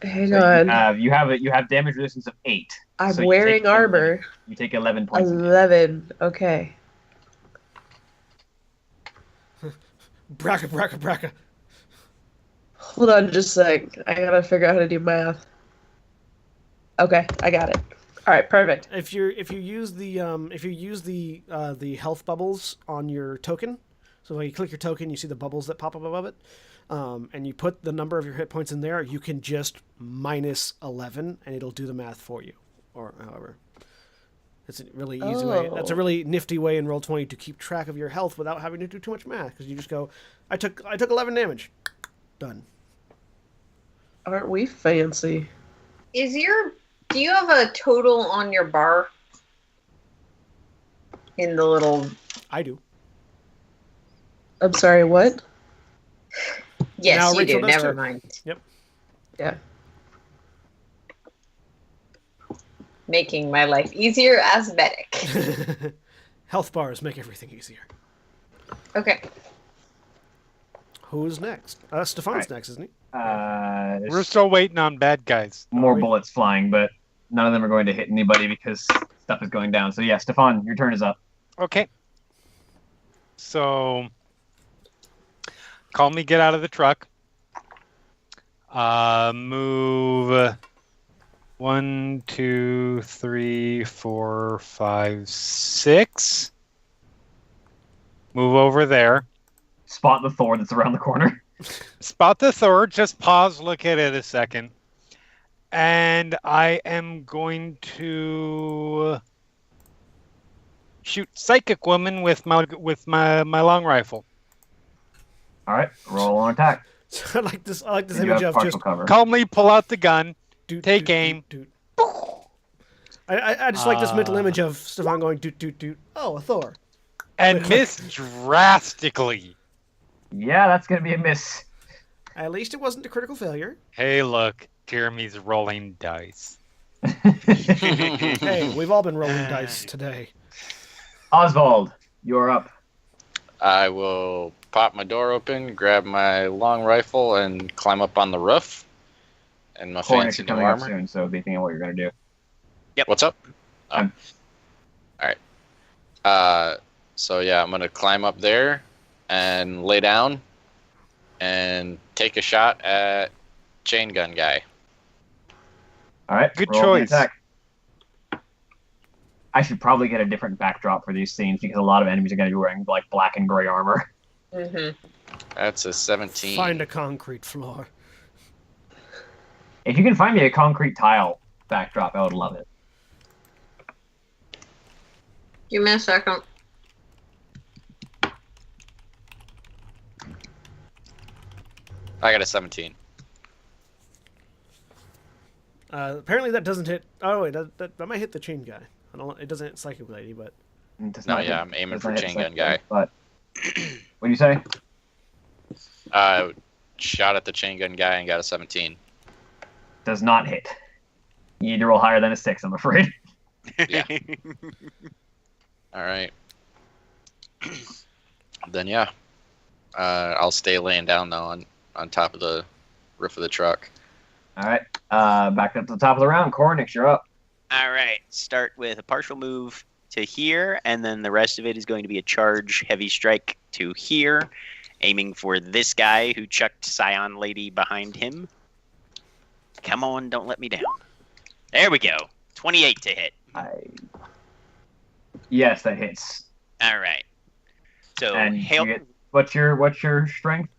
Hang so on. you have damage resistance of 8. I'm so you wearing take armor. You take 11 points. of damage. 11. Okay. Braca, braca, braca. Hold on just a sec. I gotta figure out how to do math. Okay, I got it. Alright, perfect. If you use the health bubbles on your token, so when you click your token, you see the bubbles that pop up above it, and you put the number of your hit points in there, you can just minus 11, and it'll do the math for you, or however. It's a really easy way. That's a really nifty way in Roll20 to keep track of your health without having to do too much math, because you just go, I took 11 damage, done. Aren't we fancy? Do you have a total on your bar? In the little... I do. I'm sorry, what? Yes, Now you Rachel do. does Never too. mind. Yeah. Making my life easier as medic. Health bars make everything easier. Okay. Who's next? Stefan's Alright. next, isn't he? There's We're still waiting on bad guys. more we? bullets flying, but none of them are going to hit anybody because stuff is going down. So yeah, Stefan, your turn is up. Okay. So, call me get out of the truck. Move 1, 2, 3, 4, 5, 6. Move over there. Spot the Thor that's around the corner. Spot the Thor. Just pause. Look at it a second. And I am going to shoot Psychic Woman with my long rifle. All right, roll on attack. I like this. I like this You image have of partial just cover. Calmly pull out the gun. Take doot, aim. doot, doot. I just like this mental image of Stefan going doot doot doot. Oh, a Thor. And miss drastically. Yeah, that's gonna be a miss. At least it wasn't a critical failure. Hey, look. Jeremy's rolling dice. Hey, we've all been rolling dice today. Oswald, you're up. I will pop my door open, grab my long rifle, and climb up on the roof. And my Cornish fancy is new coming up armor. soon, so be thinking what you're gonna do. What's up? Oh. Um, Alright. So yeah, I'm gonna climb up there and lay down and take a shot at chain gun guy. All right, Good roll the choice. attack. I should probably get a different backdrop for these scenes because a lot of enemies are gonna be wearing like black and gray armor. Mm-hmm. That's a 17. Find a concrete floor. If you can find me a concrete tile backdrop, I would love it. Give me a second. I got a 17. Apparently that doesn't hit. Oh wait, that might hit the chain guy. I don't. It doesn't hit Psychic Lady, but It does No, not yeah, hit- I'm aiming does for not hit chain gun second, guy. But what do you say? Shot at the chain gun guy and got a 17. Does not hit. You need to roll higher than a 6, I'm afraid. Yeah. All right. Then yeah, I'll stay laying down though on top of the roof of the truck. All right, back up to the top of the round. Cornix, you're up. All right. Start with a partial move to here, and then the rest of it is going to be a charge heavy strike to here, aiming for this guy who chucked Scion Lady behind him. Come on, don't let me down. There we go. 28 to hit. Yes, that hits. All right. So And you hail. get- what's your strength?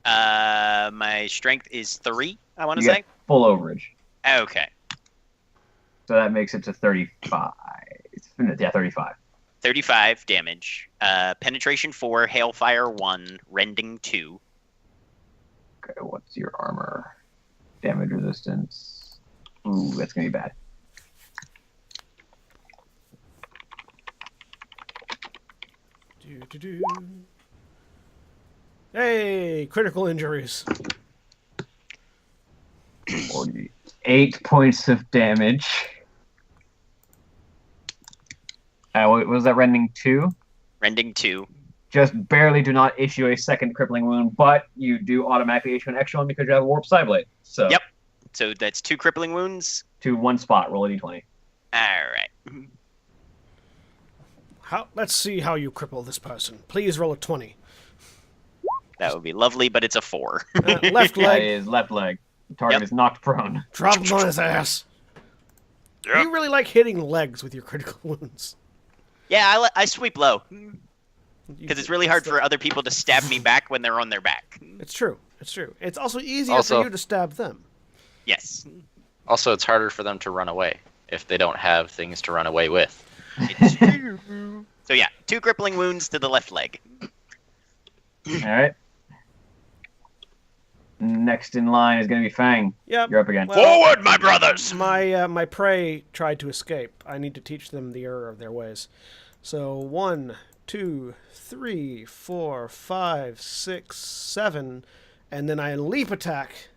My strength is 3. I want to You say. get full overage. Okay. So that makes it to 35. Yeah, 35. 35 damage. Penetration 4, hailfire 1, rending 2. Okay, what's your armor? Damage resistance. Ooh, that's gonna be bad. do. Hey, critical injuries. 48 points of damage. What was that rending 2? Rending 2. Just barely do not issue a second crippling wound, but you do automatically issue an extra one because you have a warp sideblade. So Yep. So that's 2 crippling wounds. to one spot, roll a d20. All right. Let's see how you cripple this person. Please roll a 20. That would be lovely, but it's a 4. Left That leg, is left leg. The target Yep. is knocked prone. drop him on his ass. Yep. You really like hitting legs with your critical wounds. Yeah, I sweep low. You- Because it's really hard for other people to stab me back when they're on their back. It's true. It's true. It's also easier Also- for you to stab them. Yes. Also, it's harder for them to run away if they don't have things to run away with. It's true. So yeah, 2 crippling wounds to the left leg. All right. Next in line is going to be Fang. Yep. You're up again. Well, Forward, my brothers! my prey tried to escape. I need to teach them the error of their ways. So 1, 2, 3, 4, 5, 6, 7, and then I leap attack,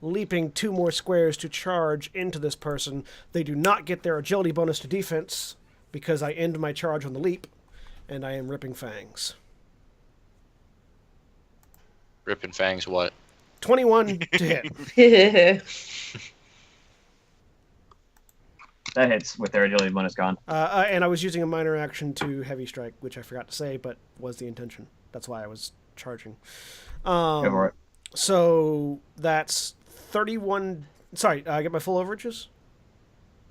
leaping 2 more squares to charge into this person. They do not get their agility bonus to defense because I end my charge on the leap, and I am ripping fangs. Ripping fangs, what? 21 to hit. That hits with their agility bonus gone. And I was using a minor action to heavy strike, which I forgot to say, but was the intention. That's why I was charging. Go for it. So that's 31. Sorry, I get my full overages?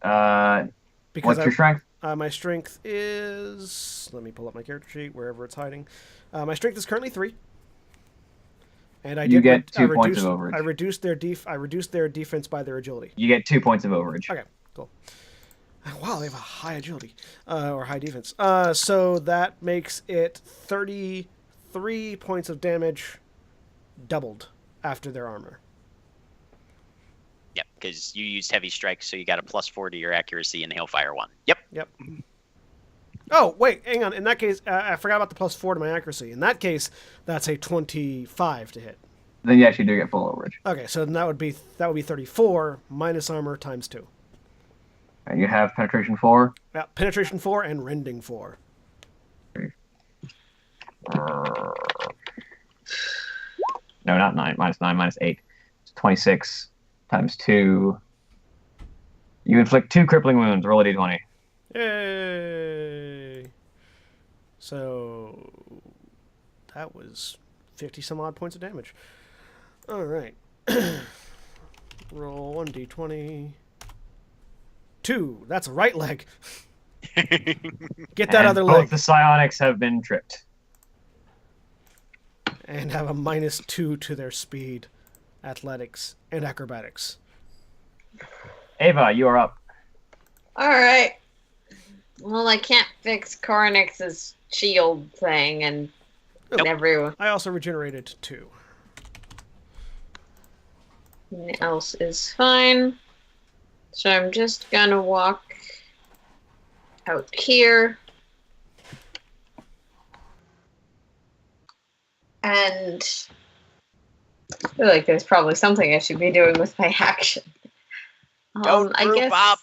Because What's your strength? my strength is... Let me pull up my character sheet, wherever it's hiding. My strength is currently 3. And I You did get 2 points of overage. I reduced their defense by their agility. You get 2 points of overage. Okay, cool. Wow, they have a high agility. Or high defense. So that makes it 33 points of damage doubled after their armor. Yep, because you used heavy strike, so you got a +4 to your accuracy in Hailfire 1. Yep. Oh, wait, hang on. In that case, I forgot about the +4 to my accuracy. In that case, that's a 25 to hit. Then you actually do get full overage. Okay, so then that would be 34 minus armor times 2. And you have penetration 4. Yeah, penetration 4 and rending 4. No, not 9. -9, -8. It's 26 times 2. You inflict 2 crippling wounds. Roll a d20. Yay! So that was 50 some odd points of damage. All right. Roll 1d20. 2. That's a right leg. Get that And other both leg. the psionics have been tripped. And have a -2 to their speed, athletics, and acrobatics. Ava, you are up. All right. Well, I can't fix Cornix's shield thing, and Nope. everyone I also regenerated 2. else is fine. So I'm just gonna walk out here. And I feel like there's probably something I should be doing with my action. Don't I group guess up.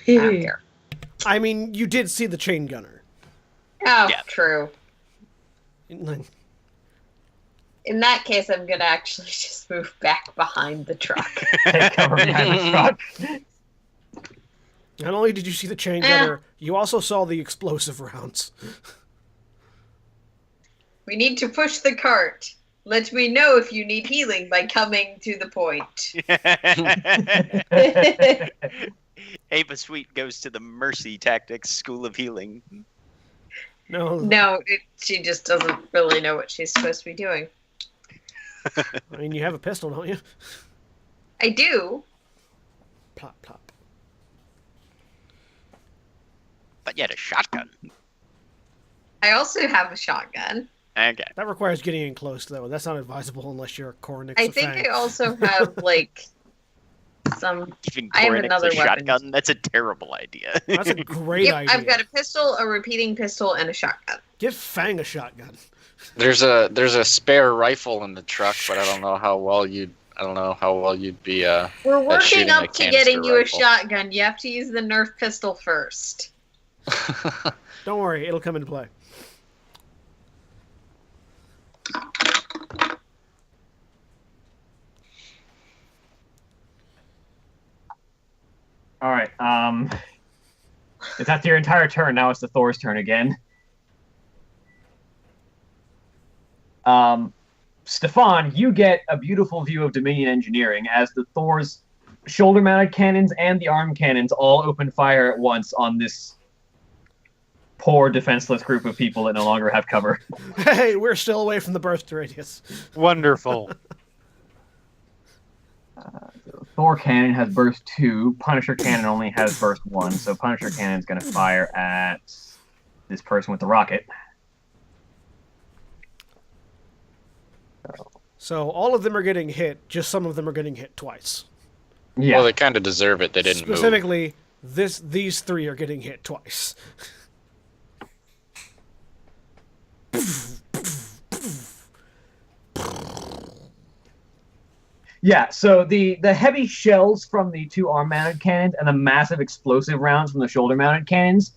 out here. I mean, you did see the chain gunner. Oh, Yeah. true. In that case, I'm gonna actually just move back behind the truck. Take cover behind the truck. Not only did you see the chain gunner, you also saw the explosive rounds. We need to push the cart. Let me know if you need healing by coming to the point. Ava Sweet goes to the Mercy Tactics School of Healing. No, No, she just doesn't really know what she's supposed to be doing. I mean, you have a pistol, don't you? I do. Plop, plop. But yet a shotgun. I also have a shotgun. Okay. That requires getting in close, though. That's not advisable unless you're a Cornix. I think I also have, like, some... Giving I have Cornix another a weapon. shotgun? That's a terrible idea. That's a great Yep, idea. I've got a pistol, a repeating pistol, and a shotgun. Give Fang a shotgun. There's a spare rifle in the truck, but I don't know how well you'd be. We're working shooting up a to canister getting you rifle. a shotgun. You have to use the Nerf pistol first. Don't worry, it'll come into play. All right. If that's your entire turn, now it's the Thor's turn again. Stefan, you get a beautiful view of Dominion Engineering as the Thor's shoulder-mounted cannons and the arm cannons all open fire at once on this poor defenseless group of people that no longer have cover. Hey, we're still away from the burst radius. Wonderful. Thor cannon has burst 2. Punisher cannon only has burst 1. So Punisher cannon is going to fire at this person with the rocket. So all of them are getting hit, just some of them are getting hit twice. Yeah. Well, they kind of deserve it. They didn't move. Specifically, these 3 are getting hit twice. Yeah, so the heavy shells from the 2 arm-mounted cannons and the massive explosive rounds from the shoulder-mounted cannons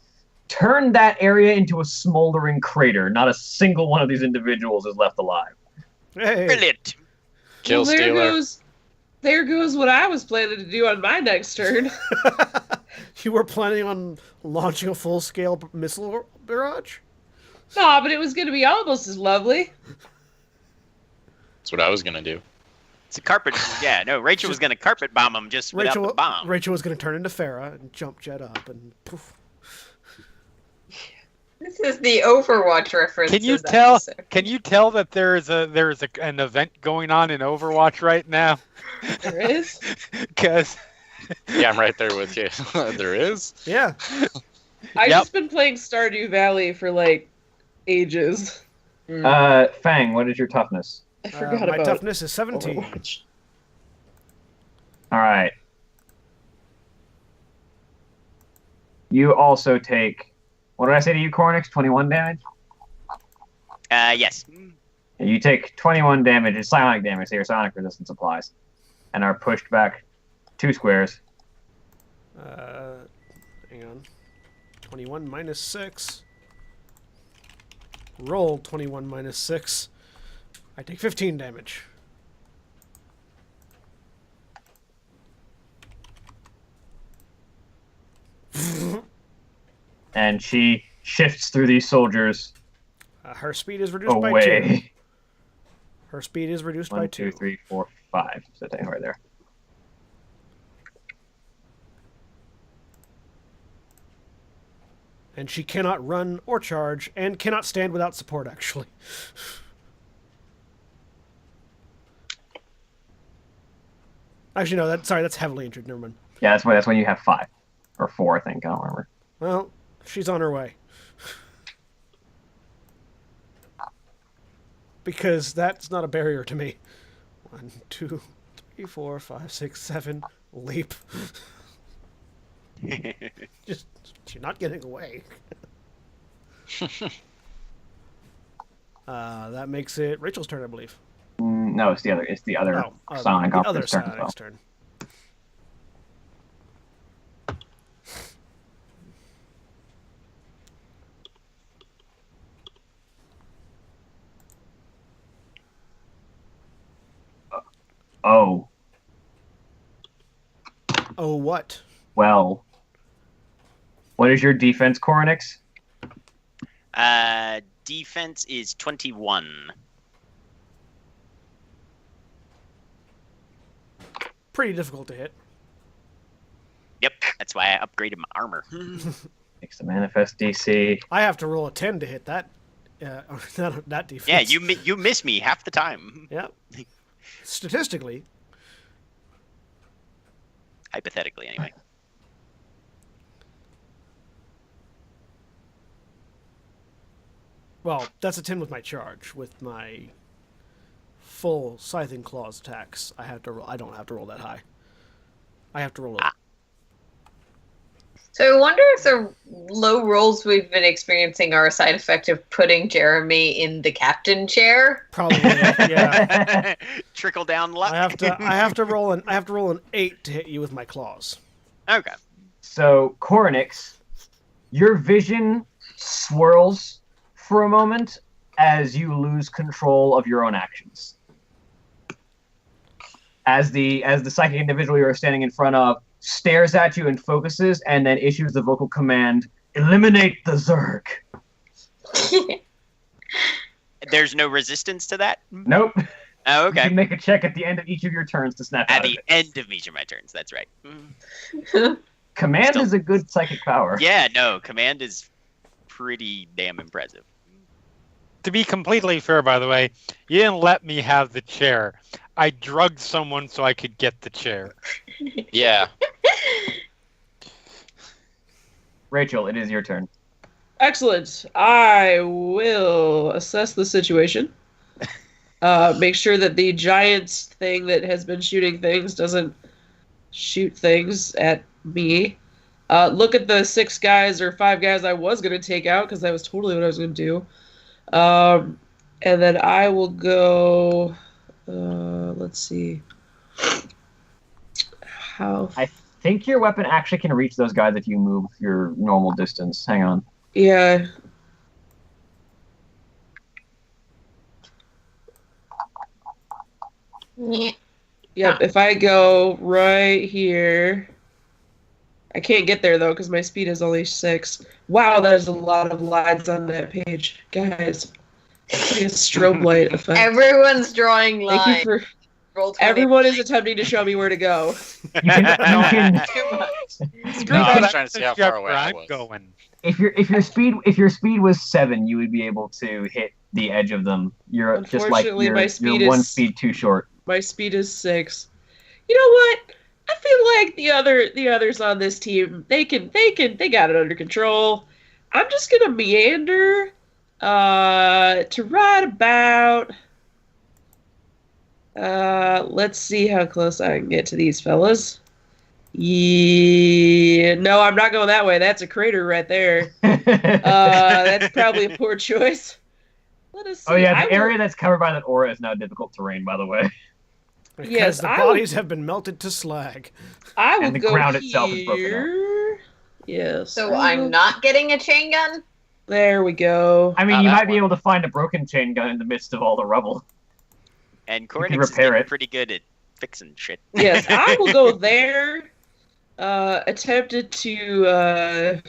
turned that area into a smoldering crater. Not a single one of these individuals is left alive. Hey, Brilliant. Kill Well, Stealer. there goes what I was planning to do on my next turn. you were planning on launching a full-scale missile barrage? No, but it was going to be almost as lovely. That's what I was gonna do. It's a carpet. Yeah, no, Rachel was going to carpet bomb him just without the bomb. Rachel was going to turn into Farah and jump jet up and poof. This is the Overwatch reference. Can you tell? Can you tell that there's an event going on in Overwatch right now? There is? Because Yeah, I'm right there with you. There is. Yeah. I've just been playing Stardew Valley for like ages. Fang, what is your toughness? I forgot my about toughness is 17. Overwatch. All right. You also take. What did I say to you, Cornix? 21 damage. Yes. You take 21 damage. It's psionic damage, so your psionic resistance applies, and are pushed back 2 squares. Hang on. 21 minus 6. Roll 21 minus 6. I take 15 damage. And she shifts through these soldiers Her speed is reduced by 2. away. Her speed is reduced by 1, 2. 2, 3, 4, 5. So take right there. And she cannot run or charge, and cannot stand without support, actually. Actually, no, that's heavily injured. Never mind. Yeah, that's when you have 5. Or 4, I think. I don't remember. Well, she's on her way. Because that's not a barrier to me. 1, 2, 3, 4, 5, 6, 7. Leap. Just, she's not getting away. That makes it Rachel's turn, I believe. No, it's the other. It's the other Sonic the other Opera's turn as well. Sonic's turn. Oh, Oh, what? well. What is your defense, Cornix? Defense is 21. Pretty difficult to hit. Yep, that's why I upgraded my armor. Makes the manifest DC. I have to roll a 10 to hit that. That defense. Yeah, you miss me half the time. Yeah. Statistically. Hypothetically, anyway. Well, that's a 10 with my charge. With my full Scything Claws attacks, I don't have to roll that high. I have to roll a So I wonder if the low rolls we've been experiencing are a side effect of putting Jeremy in the captain chair. Probably, yeah. Trickle down luck. I have to roll an 8 to hit you with my claws. Okay. So, Cornix, your vision swirls for a moment as you lose control of your own actions. As the psychic individual you're standing in front of stares at you and focuses, and then issues the vocal command, "Eliminate the Zerg." There's no resistance to that? Nope. Oh, You okay. can make a check at the end of each of your turns to snap At out of the it. end of each of my turns, that's right. Command Still- is a good psychic power. Yeah, no, command is pretty damn impressive. to be completely fair, by the way, you didn't let me have the chair. I drugged someone so I could get the chair. Yeah. Rachel, it is your turn. Excellent. I will assess the situation. Make sure that the giant thing that has been shooting things doesn't shoot things at me. Look at the 6 guys or 5 guys I was going to take out, because that was totally what I was going to do. And then I will go... let's see. How... I think your weapon actually can reach those guys if you move your normal distance. Hang on. Yeah. Yeah. Yep, if I go right here... I can't get there, though, because my speed is only 6. Wow, that is a lot of lines on that page. Guys, A strobe light effect. Everyone's drawing Thank lines. you for. Roll 20. Everyone is attempting to show me where to go. You can Too much. Screw No, I that, was trying to see how figure out far away where I I'm was. going. if your speed was 7, you would be able to hit the edge of them. You're just like Unfortunately, my speed you're one is- speed too short. My speed is 6. You know what? I feel like the others on this team, they got it under control. I'm just gonna meander to right about let's see how close I can get to these fellas. Yeah, no, I'm not going that way. That's a crater right there. That's probably a poor choice. Let us see. Oh yeah, I the will- area that's covered by that aura is now difficult terrain, by the way. Because Yes, the I will- bodies have been melted to slag. I will And the go ground here. itself is broken up. Yes. So I will- I'm not getting a chain gun? There we go. I mean, Oh, you that might be one. able to find a broken chain gun in the midst of all the rubble. And can Korinix is repair getting it. pretty good at fixing shit. Yes, I will go there. Attempted to,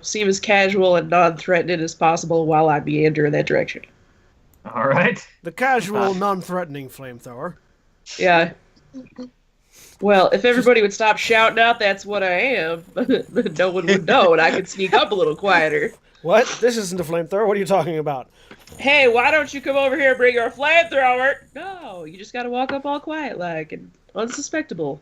seem as casual and non-threatening as possible while I meander in that direction. All right. The casual, non-threatening flamethrower. Yeah. Well, if everybody would stop shouting out, that's what I am. No one would know, and I could sneak up a little quieter. What? This isn't a flamethrower. What are you talking about? Hey, why don't you come over here and bring your flamethrower? No, you just gotta walk up all quiet like and unsuspectable.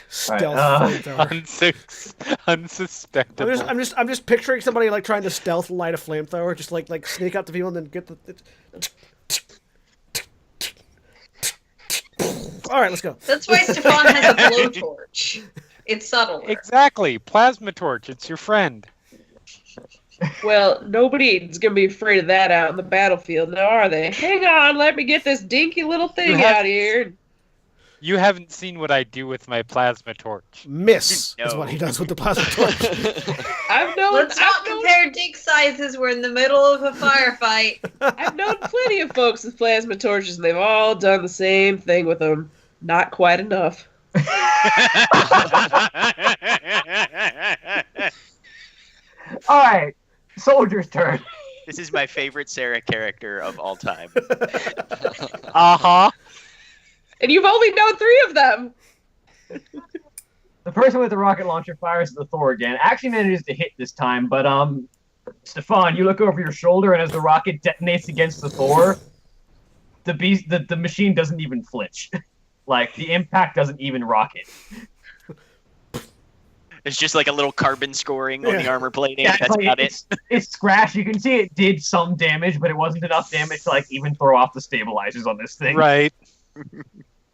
Stealth Alright, flamethrower. Unsuspectable. I'm just picturing somebody like trying to stealth light a flamethrower, just like sneak up to people and then get the. All right, let's go. That's why Stefan has a blowtorch. It's subtle. Exactly. Plasma torch. It's your friend. Well, nobody's gonna be afraid of that out in the battlefield, now are they? Hang on, let me get this dinky little thing You have- out here. You haven't seen what I do with my plasma torch. Miss is No. what he does with the plasma torch. Let's not compare dick sizes. We're in the middle of a firefight. I've known plenty of folks with plasma torches, and they've all done the same thing with them. Not quite enough. All right. Soldier's turn. This is my favorite Sarah character of all time. Uh-huh. And you've only known 3 of them. The person with the rocket launcher fires at the Thor again. Actually manages to hit this time, but Stefan, you look over your shoulder, and as the rocket detonates against the Thor, the machine doesn't even flinch. Like the impact doesn't even rock it. It's just like a little carbon scoring on the Yeah. armor plating. Yeah, That's about it. It's scratched. You can see it did some damage, but it wasn't enough damage to like even throw off the stabilizers on this thing. Right.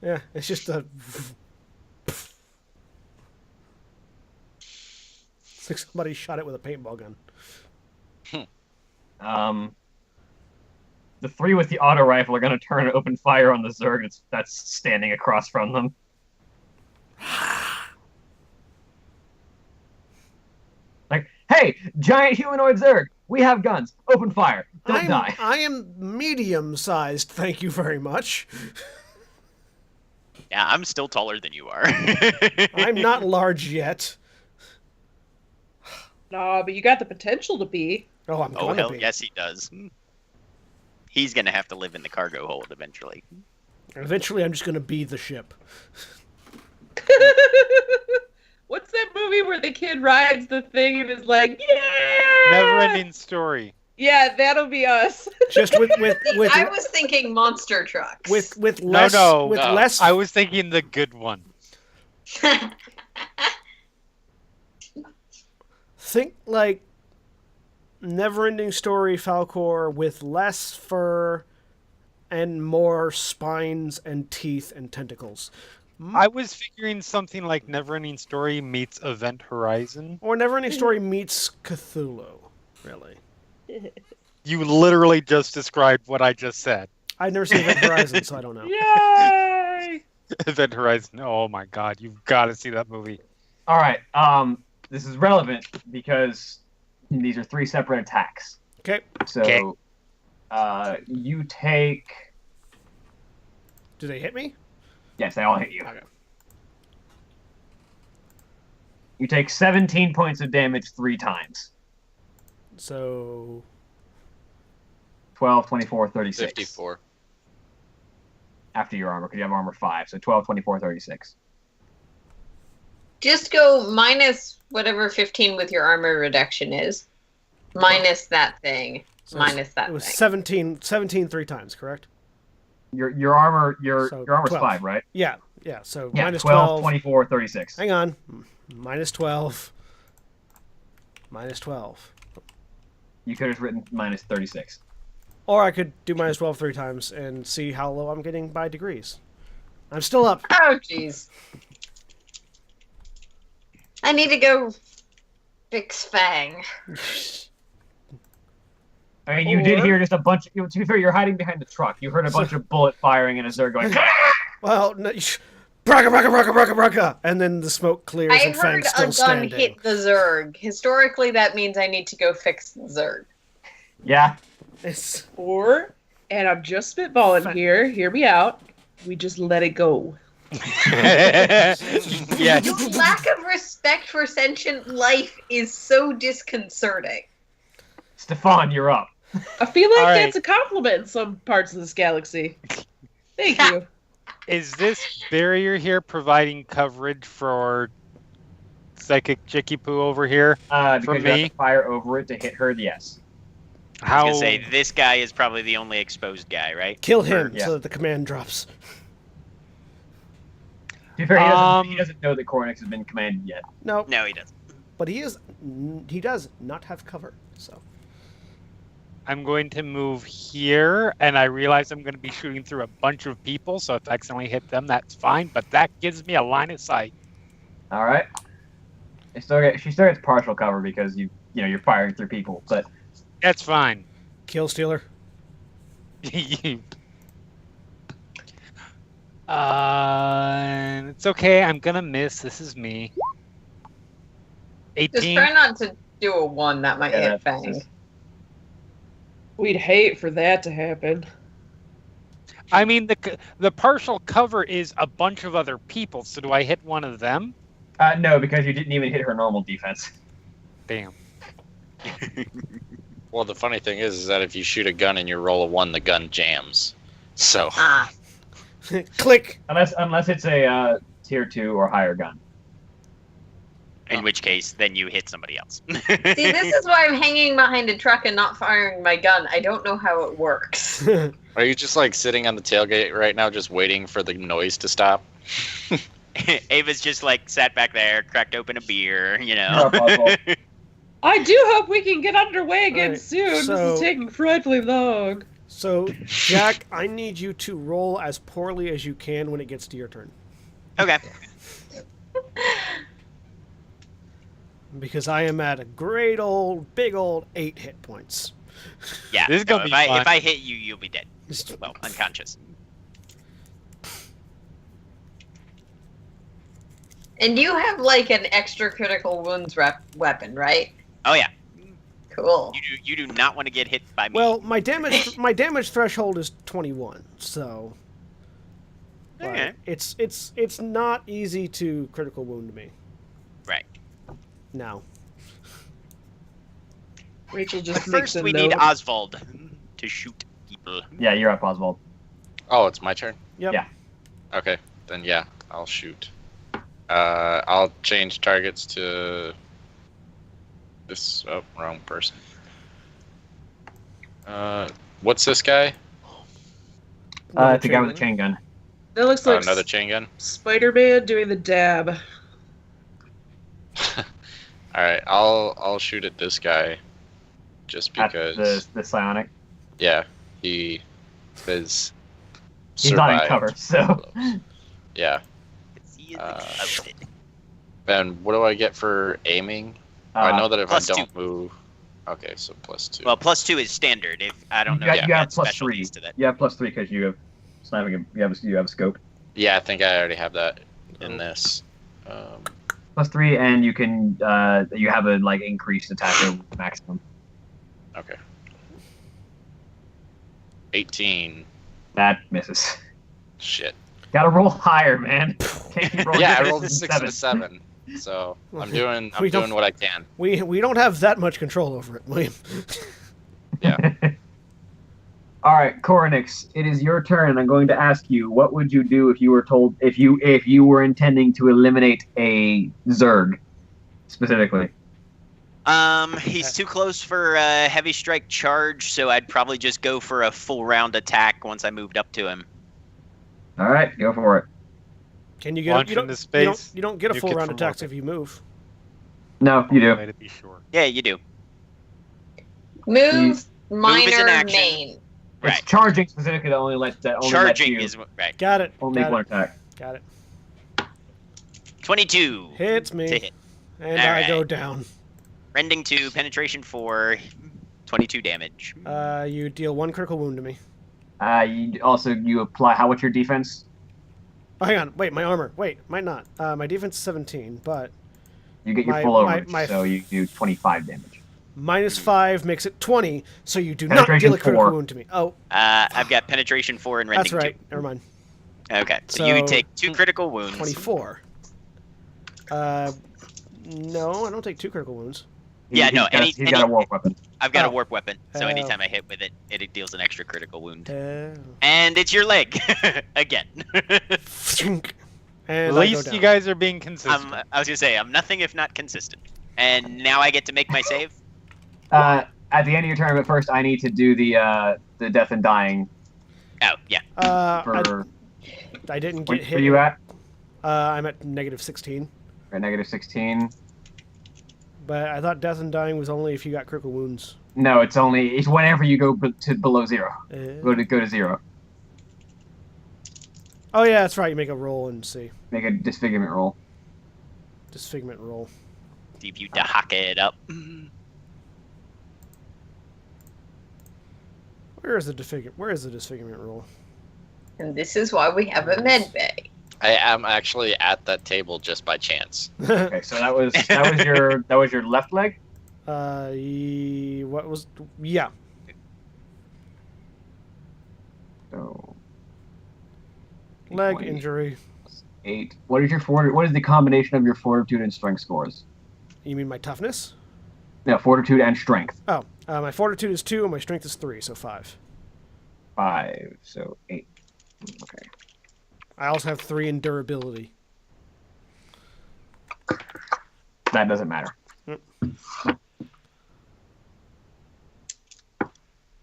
Yeah, it's just a. It's like somebody shot it with a paintball gun. The 3 with the auto rifle are going to turn and open fire on the Zerg that's standing across from them. Like, hey, giant humanoid Zerg, we have guns. Open fire. Don't die. I am medium-sized, thank you very much. Yeah, I'm still taller than you are. I'm not large yet. No, but you got the potential to be. Oh, I'm Oh, gonna hell be. yes, he does. He's going to have to live in the cargo hold eventually. Eventually, I'm just gonna be the ship. What's that movie where the kid rides the thing and is like, yeah! Never-ending story. Yeah, that'll be us. Just with I was thinking monster trucks. with No, less no. with No. less. I was thinking the good one. Think like Never-ending Story Falcor with less fur and more spines and teeth and tentacles. I was figuring something like Never-ending Story meets Event Horizon. Or Never-ending Story meets Cthulhu, really. You literally just described what I just said. I've never seen Event Horizon, so I don't know. Yay! Event Horizon. Oh my god, you've got to see that movie. All right. This is relevant because these are 3 separate attacks. Okay. So, you take. Do they hit me? Yes, they all hit you. Okay. You take 17 points of damage 3 times. So 12, 24, 36. 54. After your armor, because you have armor 5. So 12, 24, 36. Just go minus whatever 15 with your armor reduction is. Minus that thing. So Minus that It was thing. 17 3 times, correct? Your armor's So 5, 12. right? Yeah. So Yeah, minus 12, 12. 24, 36. Hang on. Minus 12. Minus 12. You could have written minus 36. Or I could do minus 12 3 times and see how low I'm getting by degrees. I'm still up. Oh, jeez. I need to go fix Fang. I mean, you did Or- hear just a bunch of... To be fair, you're hiding behind the truck. You heard a bunch of bullet firing and a Zerg going... Well, no, braka, braka, braka, braka, braka, and then the smoke clears I and heard Fang's a still gun standing. hit the Zerg. Historically, that means I need to go fix the Zerg. Yeah. It's Or, and I'm just spitballing here, hear me out, we just let it go. Yes. Your lack of respect for sentient life is so disconcerting. Stefan, you're up. I feel like All right. that's a compliment in some parts of this galaxy. Thank you. Is this barrier here providing coverage for Psychic Chicky Poo over here? Because For you have me? to fire over it to hit her, yes. I How? was gonna say this guy is probably the only exposed guy, right? kill him Yeah. so that the command drops. To be fair, Um, he doesn't know that Cornix has been commanded yet. No, No, he doesn't. but he does not have cover. So I'm going to move here, and I realize I'm going to be shooting through a bunch of people, so if I accidentally hit them, that's fine, but that gives me a line of sight. All right. She still gets partial cover because you're firing through people, but That's fine. kill stealer. It's okay, I'm going to miss. This is me. Just 18. try not to do a 1. That might Yeah, hit that's- Fang. We'd hate for that to happen. I mean, the partial cover is a bunch of other people, so do I hit one of them? no, because you didn't even hit her normal defense. Damn. Well, the funny thing is that if you shoot a gun and you roll a 1, the gun jams. So, Ah. Click. Unless it's a tier 2 or higher gun. In which case, then you hit somebody else. See, this is why I'm hanging behind a truck and not firing my gun. I don't know how it works. are you just like sitting on the tailgate right now, just waiting for the noise to stop? Ava's just like sat back there, cracked open a beer, you know. You're up, Oswald. I do hope we can get underway again Alright, soon. so- This is taking frightfully long. So Jack, I need you to roll as poorly as you can when it gets to your turn, Okay. because I am at a great old, big old 8 hit points. Yeah. This is gonna no, be if fun. I hit you, you'll be dead. Well, unconscious. And you have like an extra critical wounds weapon, right? Oh yeah. Cool. You do not want to get hit by me. Well, my damage threshold is 21, so but Okay. it's not easy to critical wound me. Right. No. Rachel But just makes first, a we note. need Oswald to shoot people. Yeah, you're up, Oswald. Oh, it's my turn? Yep. Yeah. Okay, then yeah, I'll shoot. I'll change targets to this. Oh, wrong person. What's this guy? It's a guy with a chain gun. That looks Oh, like another chain gun. Spider-Man doing the dab. All right, I'll shoot at this guy, just At because. the psionic. Yeah, he is. He's not in survived. cover, so. Yeah. He is exploded. And what do I get for aiming? Uh, I know that if I plus don't 2. move. Okay, so +2. Well, +2 is standard. If I don't know, you if got, you you got have plus 3. specialties to that. You have plus 3 because you have sniping. You have a scope. Yeah, I think I already have that Oh. in this. Plus 3, and you can you have a like increased attack over maximum. Okay. 18. That misses. Shit. Gotta roll higher, man. Can't keep rolling Yeah, I sixes rolled a and 6 and a 7. So I'm doing what I can. We don't have that much control over it, William. Yeah. All right, Coronix, it is your turn, and I'm going to ask you, what would you do if you were told if you were intending to eliminate a Zerg specifically? He's too close for a heavy strike charge, so I'd probably just go for a full round attack once I moved up to him. All right, go for it. Can you get Launch you don't, into space. You don't get a Nuke full it round from attacks orbit. if you move. No, you do. Way to be sure. Yeah, you do. Move is an minor action. main. It's Right. charging specifically that only lets Charging you is right. Got it. only make got one it. attack. Got it. 22 Hits me, to hit. and All I go right. down. Rending 2, penetration 4, 22 damage. You deal 1 critical wound to me. You apply. What's your defense? Oh, hang on. Wait, my armor. Wait, might not. My defense is 17, but You get your My- full my- overage, my- so you do 25 damage. -5 makes it 20, so you do not deal Penetration a critical 4. wound to me. Oh, I've got penetration 4 and rending that's right. 2. Never mind. Okay, so you So- take 2 critical wounds. 24. No, I don't take 2 critical wounds. Yeah, no, He's got a warp weapon. I've got Oh. a warp weapon, so Oh. anytime I hit with it, it deals an extra critical wound. Oh. And it's your leg again. And At I least go down. you guys are being consistent. I was gonna say I'm nothing if not consistent. And now I get to make my save. At the end of your turn, but first I need to do the death and dying. Oh yeah. For I didn't where get hit. are you at? I'm at -16. Or -16. But I thought death and dying was only if you got critical wounds. No, it's whenever you go to below 0. Go to 0. Oh yeah, that's right. You make a roll and see. Make a disfigurement roll. Disfigurement roll. See if you hack it up. Where is the disfigurement roll? And this is why we have a med bay. I am actually at that table just by chance. Okay, so that was your left leg. What was? Yeah. So Leg 20, injury. 8. What is the combination of your fortitude and strength scores? You mean my toughness? No, fortitude and strength. Oh, my fortitude is 2 and my strength is 3, so 5. 5, so 8. Okay. I also have 3 in durability. That doesn't matter.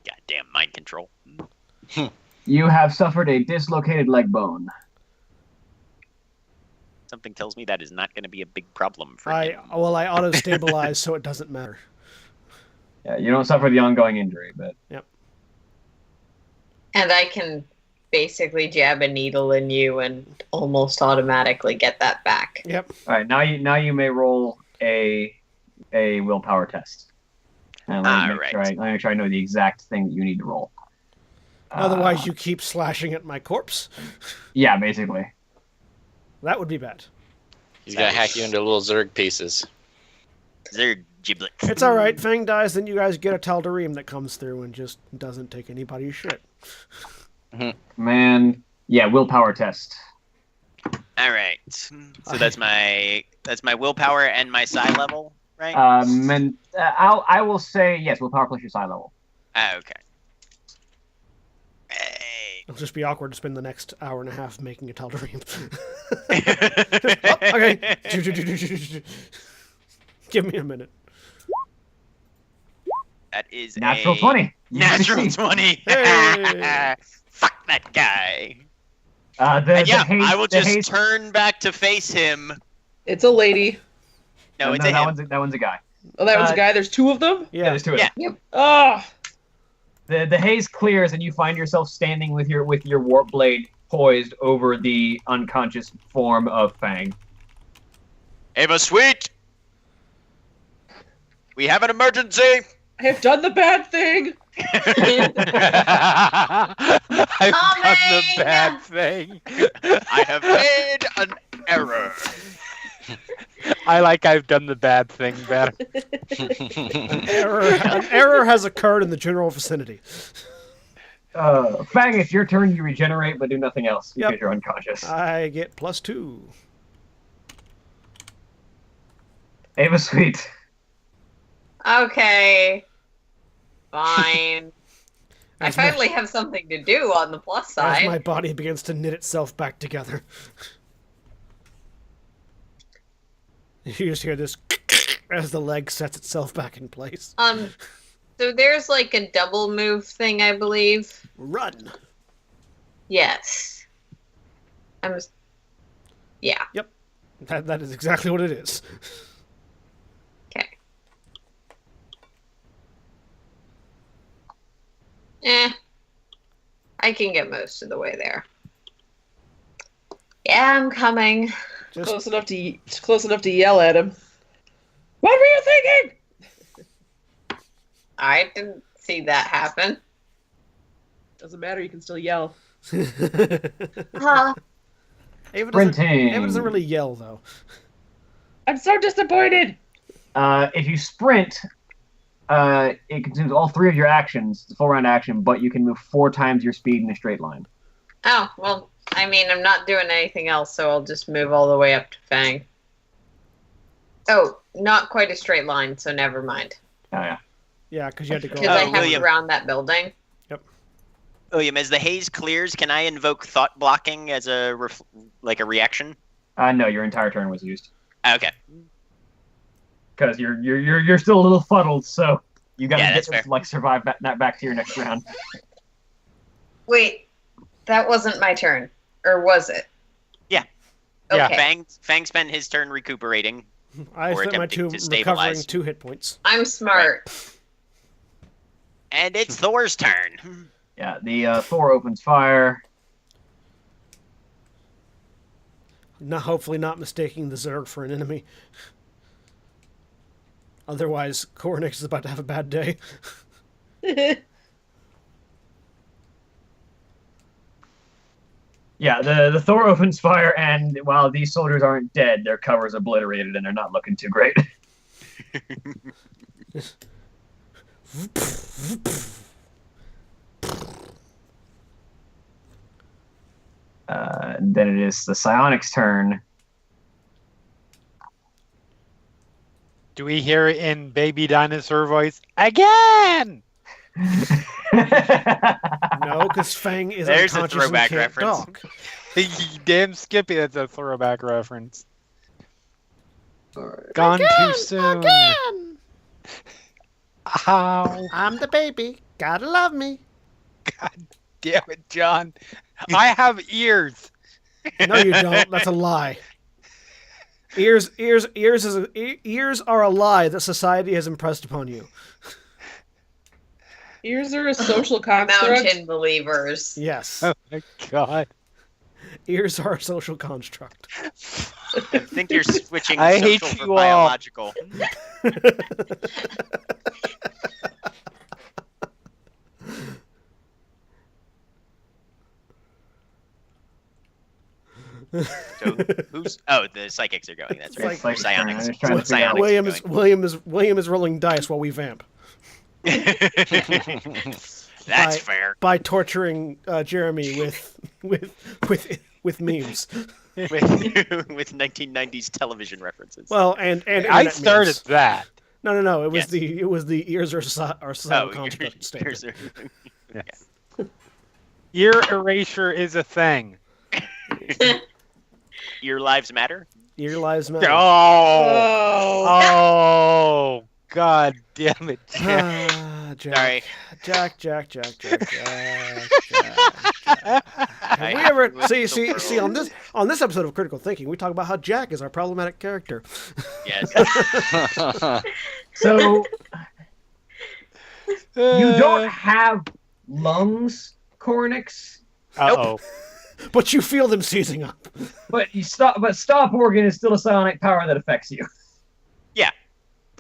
Goddamn mind control. You have suffered a dislocated leg bone. Something tells me that is not going to be a big problem for I him. auto stabilize, so it doesn't matter. Yeah, you don't suffer the ongoing injury, but And I can basically jab a needle in you and almost automatically get that back. Yep. all right. Now you may roll a willpower test. And let me make sure I know the exact thing that you need to roll. Otherwise, you keep slashing at my corpse. Yeah, basically. That would be bad. He's gonna hack you into little Zerg pieces. Zerg giblets. It's all right. Fang dies, then you guys get a Tal'Darim that comes through and just doesn't take anybody's shit. Man, yeah, willpower test. All right. So that's my willpower and my psi level, right? I will say yes. Willpower plus your psi level. Okay. Hey. It'll just be awkward to spend the next hour and a half making a Tal'Darim. Okay. Give me a minute. That is Natural a 20. You Natural succeed. 20. Hey. Fuck that guy. The Yeah, haze- I will the just haze- turn back to face him. It's a lady. No, it's a that him. one's a guy. Oh, that was a guy. There's 2 of them? Yeah, Yeah. there's 2 of Yeah. them. Oh, The haze clears and you find yourself standing with your warp blade poised over the unconscious form of Fang. Ava Sweet! We have an emergency! I have done the bad thing. I've done the bad thing. I have made an error. I've done the bad thing better. An error has occurred in the general vicinity. Fang, it's your turn. You regenerate, but do nothing else because Yep. you're unconscious. I get +2. Ava Sweet. Okay. Fine. I finally have something to do on the plus As side. my body begins to knit itself back together. You just hear this as the leg sets itself back in place. So there's like a double move thing, I believe. Run. Yes. Yeah. Yep. That is exactly what it is. Okay. I can get most of the way there. Yeah, I'm coming. Just Close enough to yell at him. What were you thinking? I didn't see that happen. Doesn't matter. You can still yell. Huh. Ava Sprinting. doesn't really yell though. I'm so disappointed. If you sprint, it consumes all 3 of your actions, the full round action, but you can move 4 times your speed in a straight line. Oh, well, I mean, I'm not doing anything else, so I'll just move all the way up to Fang. Oh, not quite a straight line, so never mind. Oh, yeah. Yeah, because you had to go. Because I have William. to round that building. William, as the haze clears, can I invoke thought blocking as a reaction? No, your entire turn was used. Okay. Because you're still a little fuddled, so you gotta Yeah, get that's to, survive that back to your next round. Wait, that wasn't my turn. Or was it? Yeah. Yeah. Okay. Fang spent his turn recuperating. I Or spent my attempting 2 to recovering stabilize. 2 hit points. I'm smart. And it's Thor's turn. Yeah, the Thor opens fire. Hopefully not mistaking the Zerg for an enemy. Otherwise, Koronix is about to have a bad day. Yeah, the Thor opens fire, and while these soldiers aren't dead, their cover's obliterated, and they're not looking too great. And then it is the Psionic's turn. Do we hear it in baby dinosaur voice again? No, because Fang is There's a unconscious and throwback can't reference. talk. Damn Skippy, that's a throwback reference. Gone too soon. Ow. I'm the baby. Gotta love me. God damn it, John. I have ears. No, you don't. That's a lie. Ears are a lie that society has impressed upon you. Ears are a social construct. Mountain believers. Yes. Oh my god. Ears are a social construct. I think you're switching I social hate for you all. biological. So who's? Oh, the psychics are going. That's right. Psychics. Psionics. I'm just trying to figure out- Psionics are William is rolling dice while we vamp going. That's fair. by torturing Jeremy with memes. With 1990s television references. Well, and I internet started memes. that. No. It was Yes. the ears are societal construct statement. Yes. Ear erasure is a thing. Your lives matter. Ear lives matter. Oh. Oh. Oh. God damn it, Jack. Ah, Jack. Sorry. Jack. Have we I ever ruined see the on world. this episode of Critical Thinking, we talk about how Jack is our problematic character. Yes. So you don't have lungs, Koronix, Uh-oh. But you feel them seizing up. but stop organ is still a psionic power that affects you.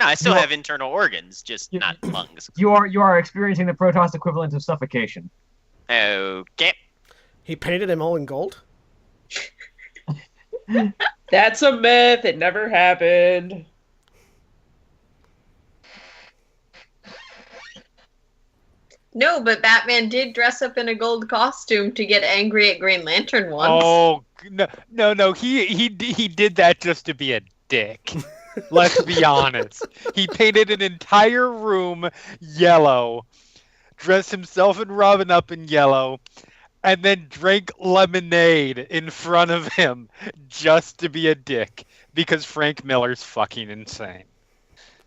No, I still You- have internal organs, just You- not lungs. You are experiencing the Protoss equivalent of suffocation. Okay. He painted him all in gold. That's a myth. It never happened. No, but Batman did dress up in a gold costume to get angry at Green Lantern once. Oh no! He did that just to be a dick. Let's be honest. He painted an entire room yellow dressed himself and Robin up in yellow, and then drank lemonade in front of him just to be a dick because Frank Miller's fucking insane.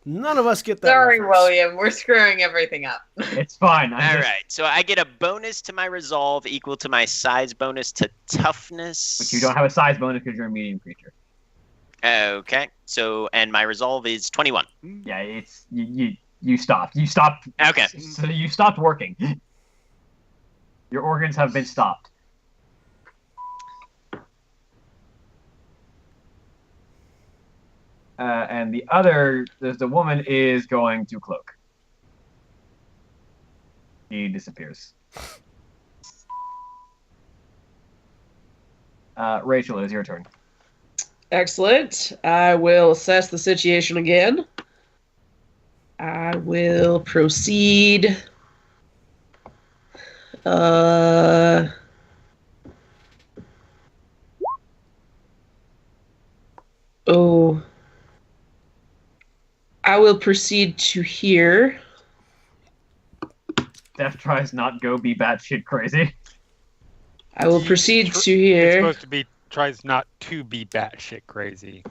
None of us get that. Sorry, reference. William. We're screwing everything up. It's fine. All right, so I get a bonus to my resolve equal to my size bonus to toughness. But you don't have a size bonus because you're a medium creature. Okay, so and my resolve is 21. Yeah, it's you stopped. You stopped. Okay. So you stopped working. Your organs have been stopped. And the woman is going to cloak. He disappears. Rachel, it is your turn. Excellent. I will assess the situation again. I will proceed. I will proceed to here. Death tries not go be batshit crazy. I will proceed to It's here. supposed to be tries not to be batshit crazy.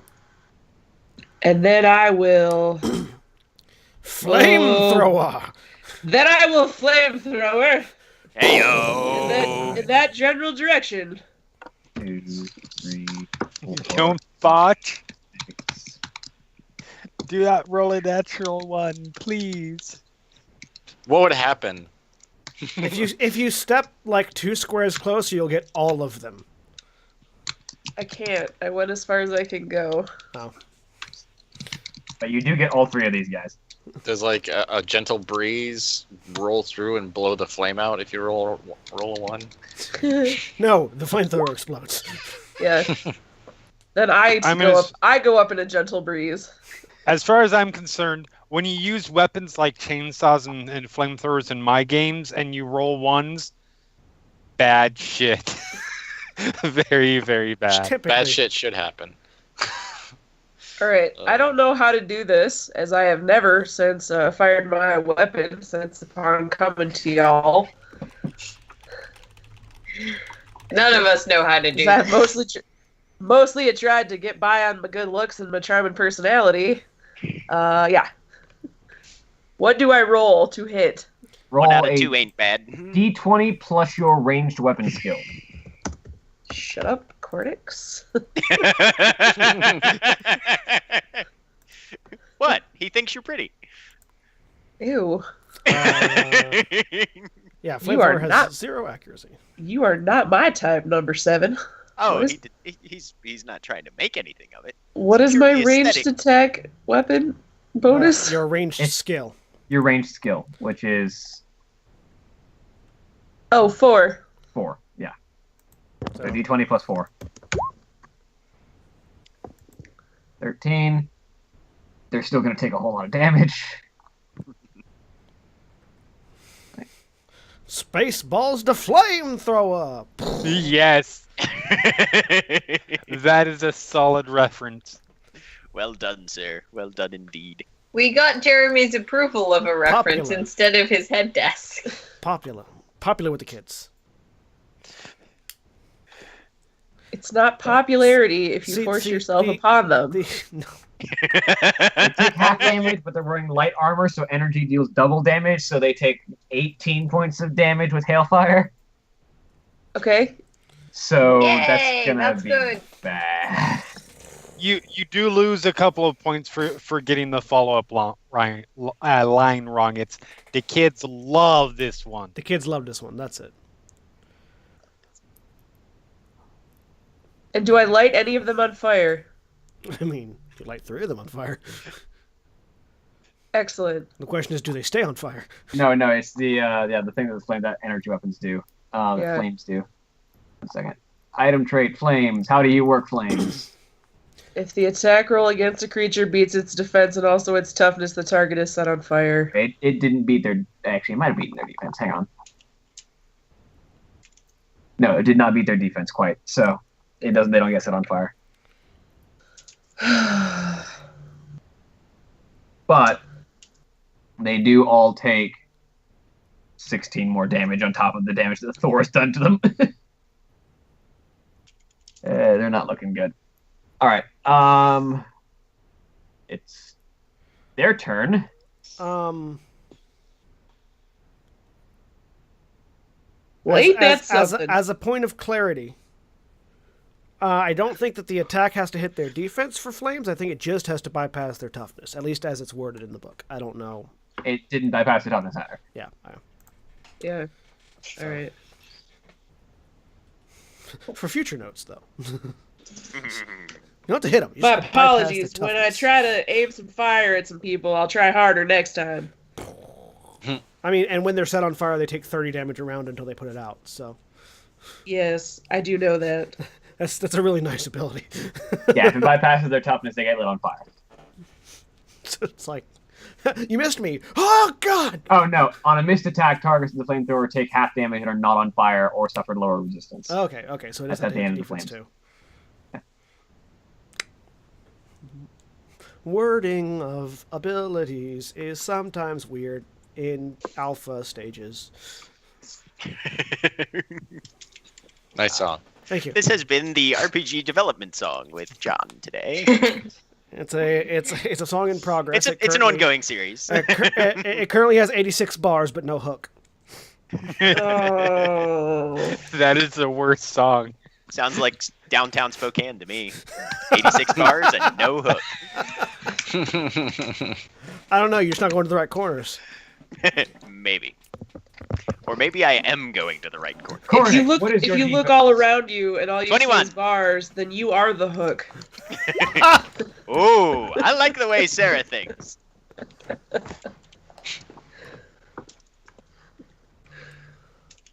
And then I will. Flamethrower. Then I will flamethrower Heyo. in that general direction. 2, 3, 4, Don't botch. 6. Do not roll a natural one, please. What would happen? If you step like 2 squares closer, you'll get all of them. I can't. I went as far as I can go. Oh. But you do get all 3 of these guys. Does like a gentle breeze roll through and blow the flame out if you roll a 1? No, the flamethrower explodes. Yeah. Then I go up in a gentle breeze. As far as I'm concerned, when you use weapons like chainsaws and flamethrowers in my games and you roll 1s, bad shit. Very, very bad. Typically. Bad shit should happen. Alright, I don't know how to do this, as I have never since fired my weapon since upon coming to y'all. None of us know how to do I that. mostly I tried to get by on my good looks and my charming personality. Yeah. What do I roll to hit? Roll 1 out a of 2 ain't bad. D20 plus your ranged weapon skill. Shut up, Cortex. What? He thinks you're pretty. Ew. Yeah, You are flamethrower has not- 0 accuracy. You are not my type, number 7. Oh, What is- he's not trying to make anything of it. What is my Purely ranged aesthetic. attack weapon bonus? Your ranged It's- skill. Your ranged skill, which is Oh, 4. 4. Yeah. So, So D20 plus 4. 13. They're still going to take a whole lot of damage. Spaceballs to flamethrower. Yes. That is a solid reference. Well done, sir. Well done indeed. We got Jeremy's approval of a reference Popular. instead of his head desk. Popular with the kids. It's not popularity if you See- force see, yourself the- upon them. No. They take half damage, but they're wearing light armor, so energy deals double damage, so they take 18 points of damage with Hailfire. Okay. So Yay, that's gonna that's be good. bad. You do lose a couple of points for getting the follow-up line wrong. It's the kids love this one. The kids love this one. That's it. And do I light any of them on fire? I mean, you light 3 of them on fire. Excellent. The question is, do they stay on fire? No, it's the thing that the flame that energy weapons do. Yeah. Flames do. 1 second. Item trait flames. How do you work flames? If the attack roll against a creature beats its defense and also its toughness, the target is set on fire. It didn't beat their. Actually, it might have beaten their defense. Hang on. No, it did not beat their defense quite. So it doesn't. They don't get set on fire. But they do all take 16 more damage on top of the damage that Thor has done to them. They're not looking good. All right. It's their turn. Wait, that's something. As a point of clarity, I don't think that the attack has to hit their defense for flames. I think it just has to bypass their toughness, at least as it's worded in the book. I don't know. It didn't bypass it on the center. Yeah. Yeah. All right. For future notes, though. You don't have to hit them. My apologies. When I try to aim some fire at some people, I'll try harder next time. I mean, and when they're set on fire, they take 30 damage a round until they put it out. So Yes, I do know that. that's a really nice ability. Yeah, if it bypasses their toughness, they get lit on fire. So it's like, you missed me. Oh, God! Oh, no. On a missed attack, targets of the flamethrower take half damage and are not on fire or suffer lower resistance. Okay, so it That's doesn't at the take end of the defense, flames. too. Wording of abilities is sometimes weird in alpha stages. Nice song. Thank you. This has been the RPG development song with John today. It's a song in progress. It's an ongoing series. It currently has 86 bars, but no hook. Oh. That is the worst song. Sounds like downtown Spokane to me. 86 bars and no hook. I don't know. You're just not going to the right corners. Maybe. Or maybe I am going to the right corner. If you look, what is your defense? all around you and all you 21. see is bars, then you are the hook. Ooh, I like the way Sarah thinks.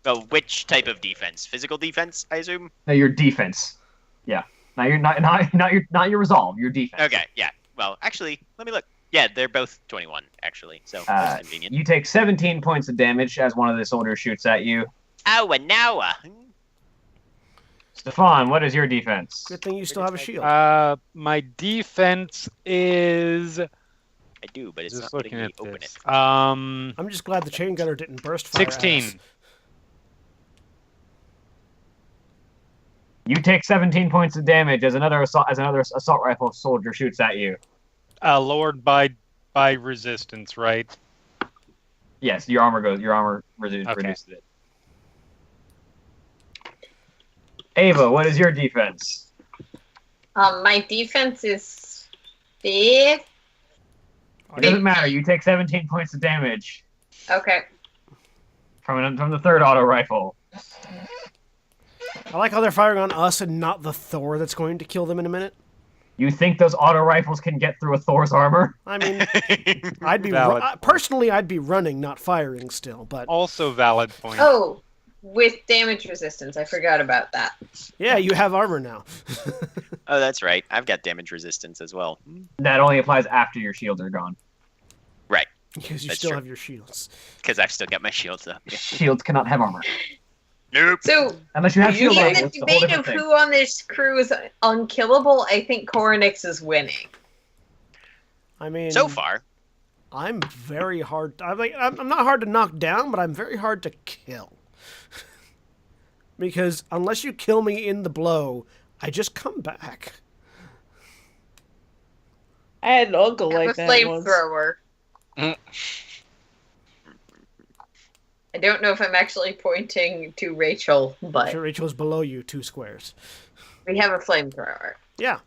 Well, which type of defense? Physical defense, I assume? No, your defense. Yeah. Not your resolve, your defense. Okay, yeah. Well, actually, let me look. Yeah, they're both 21, actually, so that's convenient. You take 17 points of damage as one of the soldiers shoots at you. Owa nowa. Stefan, what is your defense? Good thing you still have a shield. My defense is. I do, but it's Just not letting looking me at open this. it. I'm just glad the chain gunner didn't burst fire. 16. You take 17 points of damage as another assault rifle soldier shoots at you. Lowered by resistance, right? Yes, your armor reduces it. Ava, what is your defense? My defense is 5. It doesn't matter. You take 17 points of damage Okay. from the third auto rifle. I like how they're firing on us and not the Thor that's going to kill them in a minute. You think those auto rifles can get through a Thor's armor? I mean, I'd be Valid. personally, I'd be running, not firing still. But Also valid point. Oh, with damage resistance. I forgot about that. yeah, you have armor now. Oh, that's right. I've got damage resistance as well. That only applies after your shields are gone. Right, Because you That's still true. have your shields. because I've still got my shields up. Shields cannot have armor. Nope. So, Unless you have shield in armor. the It's a whole debate different of thing. who on this crew is unkillable, I think Coronix is winning. I mean, So far, I'm very hard. I'm not hard to knock down, but I'm very hard to kill. Because unless you kill me in the blow, I just come back. I had an uncle I'm like a that once. flamethrower. Mm. I don't know if I'm actually pointing to Rachel, but Sure, Rachel is below you 2 squares. we have a flamethrower. Yeah,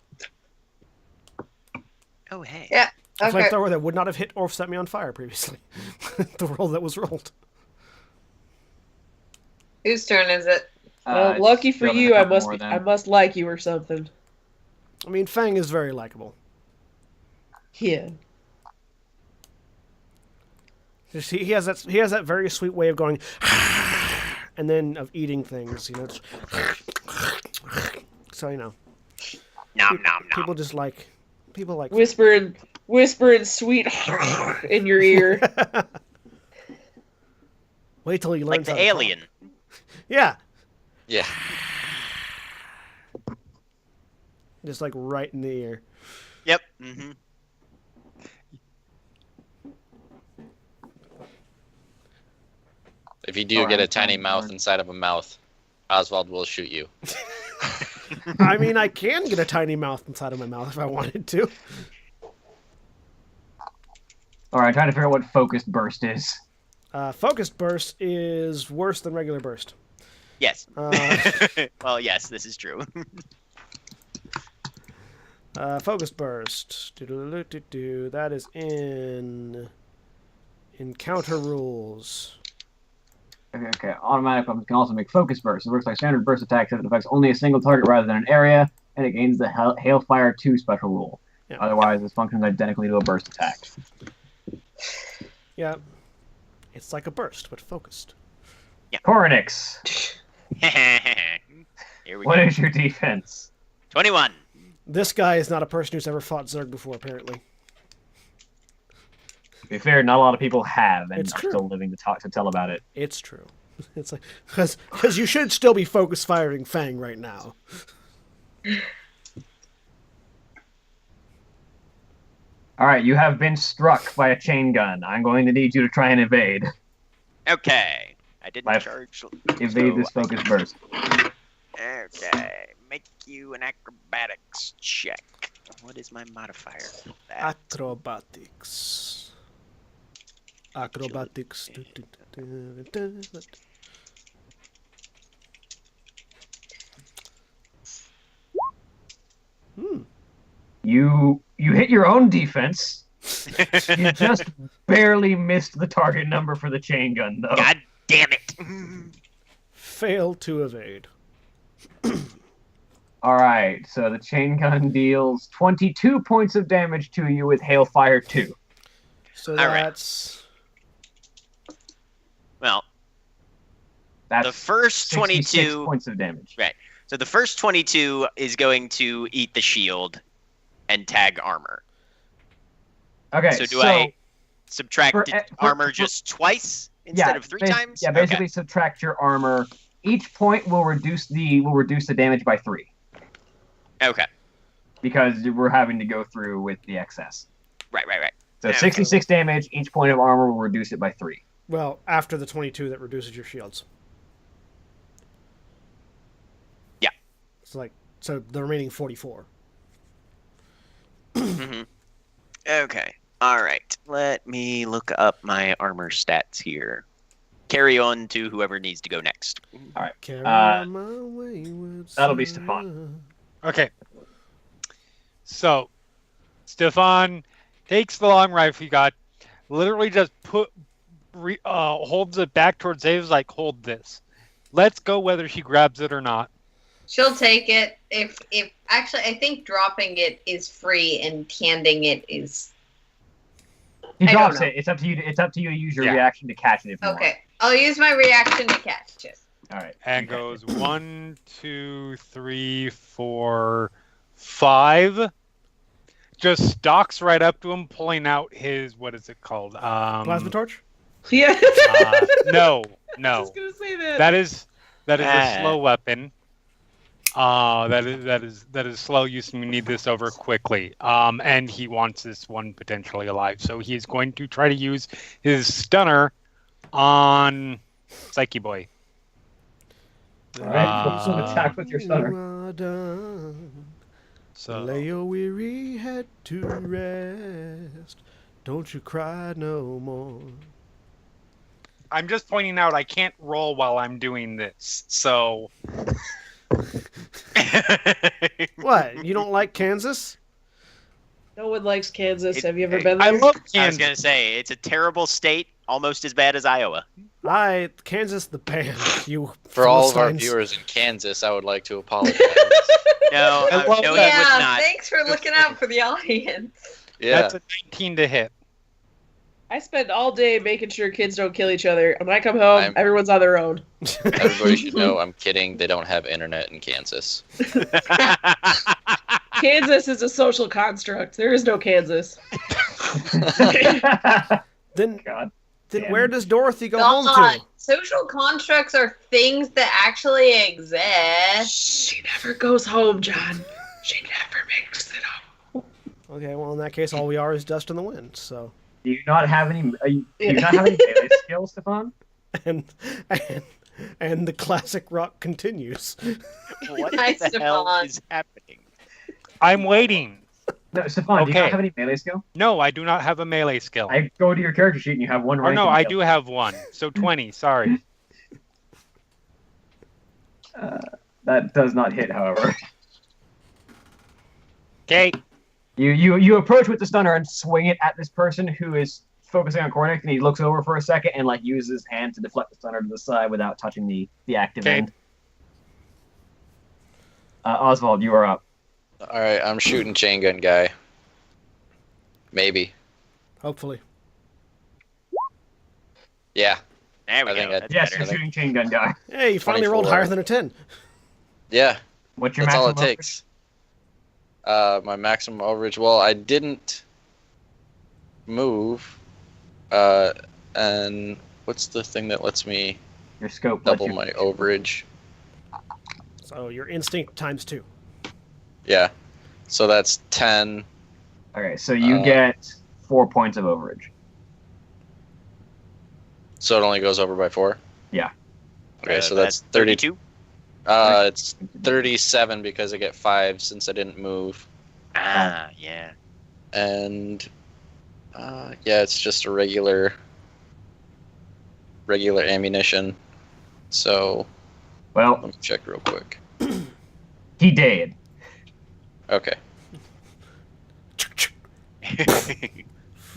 oh hey. Yeah. a Okay. flamethrower that would not have hit or set me on fire previously. The roll that was rolled. Whose turn is it? Well, lucky for still you, a I couple must more be, then. I must like you or something. I mean, Fang is very likable. Yeah. Just, he has that very sweet way of going, and then of eating things. You know, it's so you know. Nom nom nom. People just like Whispering sweet in your ear. Wait till he learns Like the how to talk. alien. Yeah, Yeah. just like right in the ear. Yep. Mm-hmm. If you do Alright, get a I'm tiny fine, mouth fine. inside of a mouth, Oswald will shoot you. I mean, I can get a tiny mouth inside of my mouth if I wanted to. Alright, trying to figure out what focused burst is. Focused burst is worse than regular burst. Yes. Uh, Well, yes, this is true. Focused burst. Doo-doo-doo-doo-doo. That is in encounter rules. Okay. Automatic weapons can also make focus bursts. It works like standard burst attacks if it affects only a single target rather than an area, and it gains the Hailfire 2 special rule. Yeah. Otherwise, this functions identically to a burst attack. Yeah. It's like a burst, but focused. Coronix, Here we what go. is your defense? 21. This guy is not a person who's ever fought Zerg before, apparently. To be fair, not a lot of people have, and It's are true. still living to tell about it. It's true. It's like because you should still be focus firing Fang right now. Alright, you have been struck by a chain gun. I'm going to need you to try and evade. Okay. I didn't Life. charge. Evade so- this focus burst. Okay. Make you an acrobatics check. What is my modifier? That. Acrobatics. Acrobatics. You hit your own defense. You just barely missed the target number for the chain gun, though. God damn it. Fail to evade. Alright, so the chain gun deals 22 points of damage to you with Hailfire 2. So All right. that's Well, That's the first 66 22. points of damage. Right. So the first 22 is going to eat the shield and tag armor. Okay, So do I subtract for- the for- armor for- just twice instead of 3 times? Yeah, Okay. basically subtract your armor. Each point will reduce the damage by 3 Okay. because we're having to go through with the excess. Right. So Okay. 66 damage. Each point of armor will reduce it by 3. well after the 22 that reduces your shields. Yeah. It's like so the remaining 44. hmm Okay. All right. Let me look up my armor stats here. Carry on to whoever needs to go next. Carry Uh, on my wayward that'll be son. Stefan. Okay. So, Stefan takes the long rifle he got, literally just holds it back towards Aves like, hold this. Let's go whether she grabs it or not. She'll take it. If actually, I think dropping it is free and handing it is He I don't drops know. it. It's up to you. It's up to you to use your Yeah. reaction to catch it if you want. okay. I'll use my reaction to catch it. All right. And goes 1, 2, 3, 4, 5. Just stalks right up to him, pulling out his, what is it called? Plasma torch? Yeah. No. I was gonna say that. That is a Ah. slow weapon. That is slow use, and we need this over quickly. And he wants this one potentially alive, so he's going to try to use his stunner on Psyche Boy. All right. So attack with your stunner. You are done. So Lay your weary head to rest. Don't you cry no more. I'm just pointing out I can't roll while I'm doing this. So What? You don't like Kansas? No one likes Kansas. It- Have you ever been I there? love I was Kansas. gonna say it's a terrible state, almost as bad as Iowa. Kansas the band. You For all of our Philistines. viewers in Kansas, I would like to apologize. No, I love no, that. he was Yeah, not. thanks for looking out for the audience. Yeah. That's a 19 to hit. I spend all day making sure kids don't kill each other. And when I come home, I'm- everyone's on their own. Everybody should know I'm kidding. They don't have internet in Kansas. Kansas is a social construct. There is no Kansas. Then God. then damn where it. does Dorothy go home God, to? social constructs are things that actually exist. She never goes home, John. She never makes it home. Okay, well in that case, all we are is dust in the wind. So Do you not have any? Do you not have any melee skills, Stefan? and and the classic rock continues. What Nice, the hell Stefan. is happening? I'm waiting. No, Stefan, do you Okay. not have any melee skill? No, I do not have a melee skill. I go to your character sheet and you have one Or rank. no, in I skill. do have one. So 20, sorry. That does not hit, however. Okay. You approach with the stunner and swing it at this person who is focusing on Cornix, and he looks over for a second and like uses his hand to deflect the stunner to the side without touching the active Okay. end. Oswald, you are up. All right, I'm shooting chain gun guy. Maybe. Hopefully. Yeah. There we I think go. I- That's Yes, better. you're shooting chain gun guy. Hey, you finally rolled 24. higher than a 10. Yeah. What's your That's all it maximum takes. My maximum overage. Well, I didn't move. And what's the thing that lets me Your scope. lets double you- my overage? So your instinct times 2. Yeah. So that's 10. Okay, so you Uh, get 4 points of overage. So it only goes over by 4? Yeah. Okay, so that's 32. 32. It's 37 because I get 5 since I didn't move. Ah, yeah. And yeah, it's just a regular ammunition. So Well, let me check real quick. he did. Okay.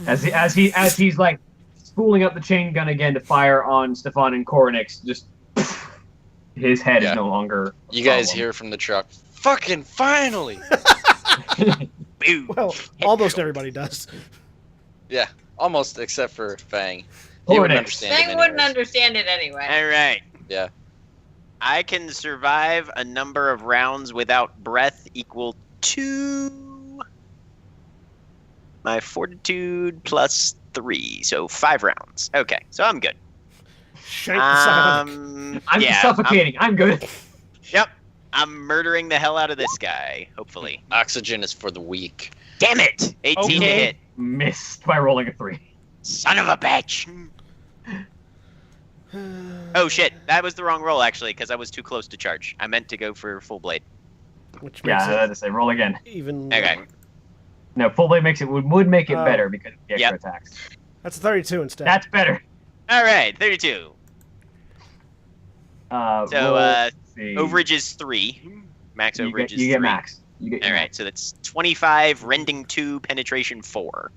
As he's like spooling up the chain gun again to fire on Stefan and Koronix, just his head Yeah. is no longer. a You guys problem. hear from the truck. Fucking finally! Boo. Well, almost everybody does. Yeah, almost except for Fang. He wouldn't Koronix. understand Fang it wouldn't anyways. understand it anyway. All right. Yeah. I can survive a number of rounds without breath equal to my fortitude plus 3, so 5 rounds. Okay, so I'm good. Shank the silent. I'm yeah, suffocating. I'm good. Yep, I'm murdering the hell out of this guy. Hopefully. Oxygen is for the weak. Damn it! 18 to Okay. hit. Missed by rolling a 3. Son of a bitch. Oh shit, that was the wrong roll actually, because I was too close to charge. I meant to go for full blade. Which Yeah, makes I had to say roll again. it even. Okay. No, full blade makes it would make it Oh. better because of the extra Yep. attacks. That's 32 instead. That's better. All right, 32. So, Roll, let's see. Overage is 3. Max You overage get, is you 3. get max. You get All your right, so that's 25, rending 2, penetration 4.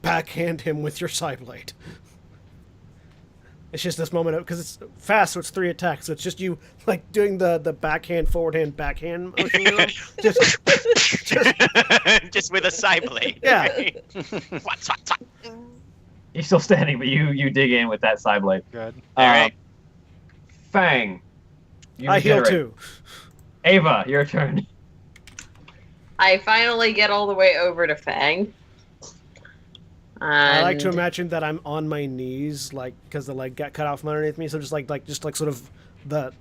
Backhand him with your side blade. It's just this moment because it's fast, so it's 3 attacks. So it's just you like doing the backhand, forward hand, backhand motion. You know? just Just with a side blade. Yeah. Swat, swat, swat. You're still standing, but you dig in with that side blade. Good. All right. Fang. You I heal regenerate. too. Ava, your turn. I finally get all the way over to Fang. I like to And- imagine that I'm on my knees, like because the leg got cut off from underneath me. So just like sort of the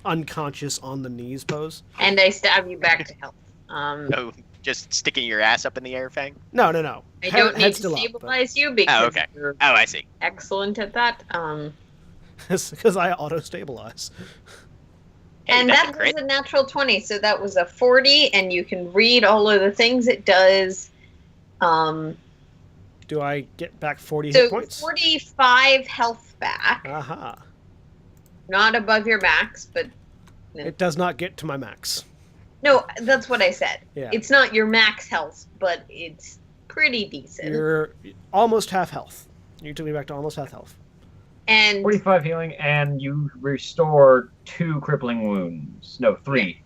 unconscious on the knees pose. and I stab you back to health. Oh, just sticking your ass up in the air, Fang? No. I don't need Head's to still up, but- stabilize you because okay. you're Oh, I see. excellent at that. because I auto stabilize. Hey, And that's that a crit. was a natural 20, so that was a 40, and you can read all of the things it does. Do I get back 40 So hit points? 45 health back. Aha! Not above your max, but It does not get to my max. no, that's what I said. Yeah. It's not your max health, but it's pretty decent. You're almost half health. You took me back to almost half health. And 45 healing, and you restore 2 crippling wounds. No, 3.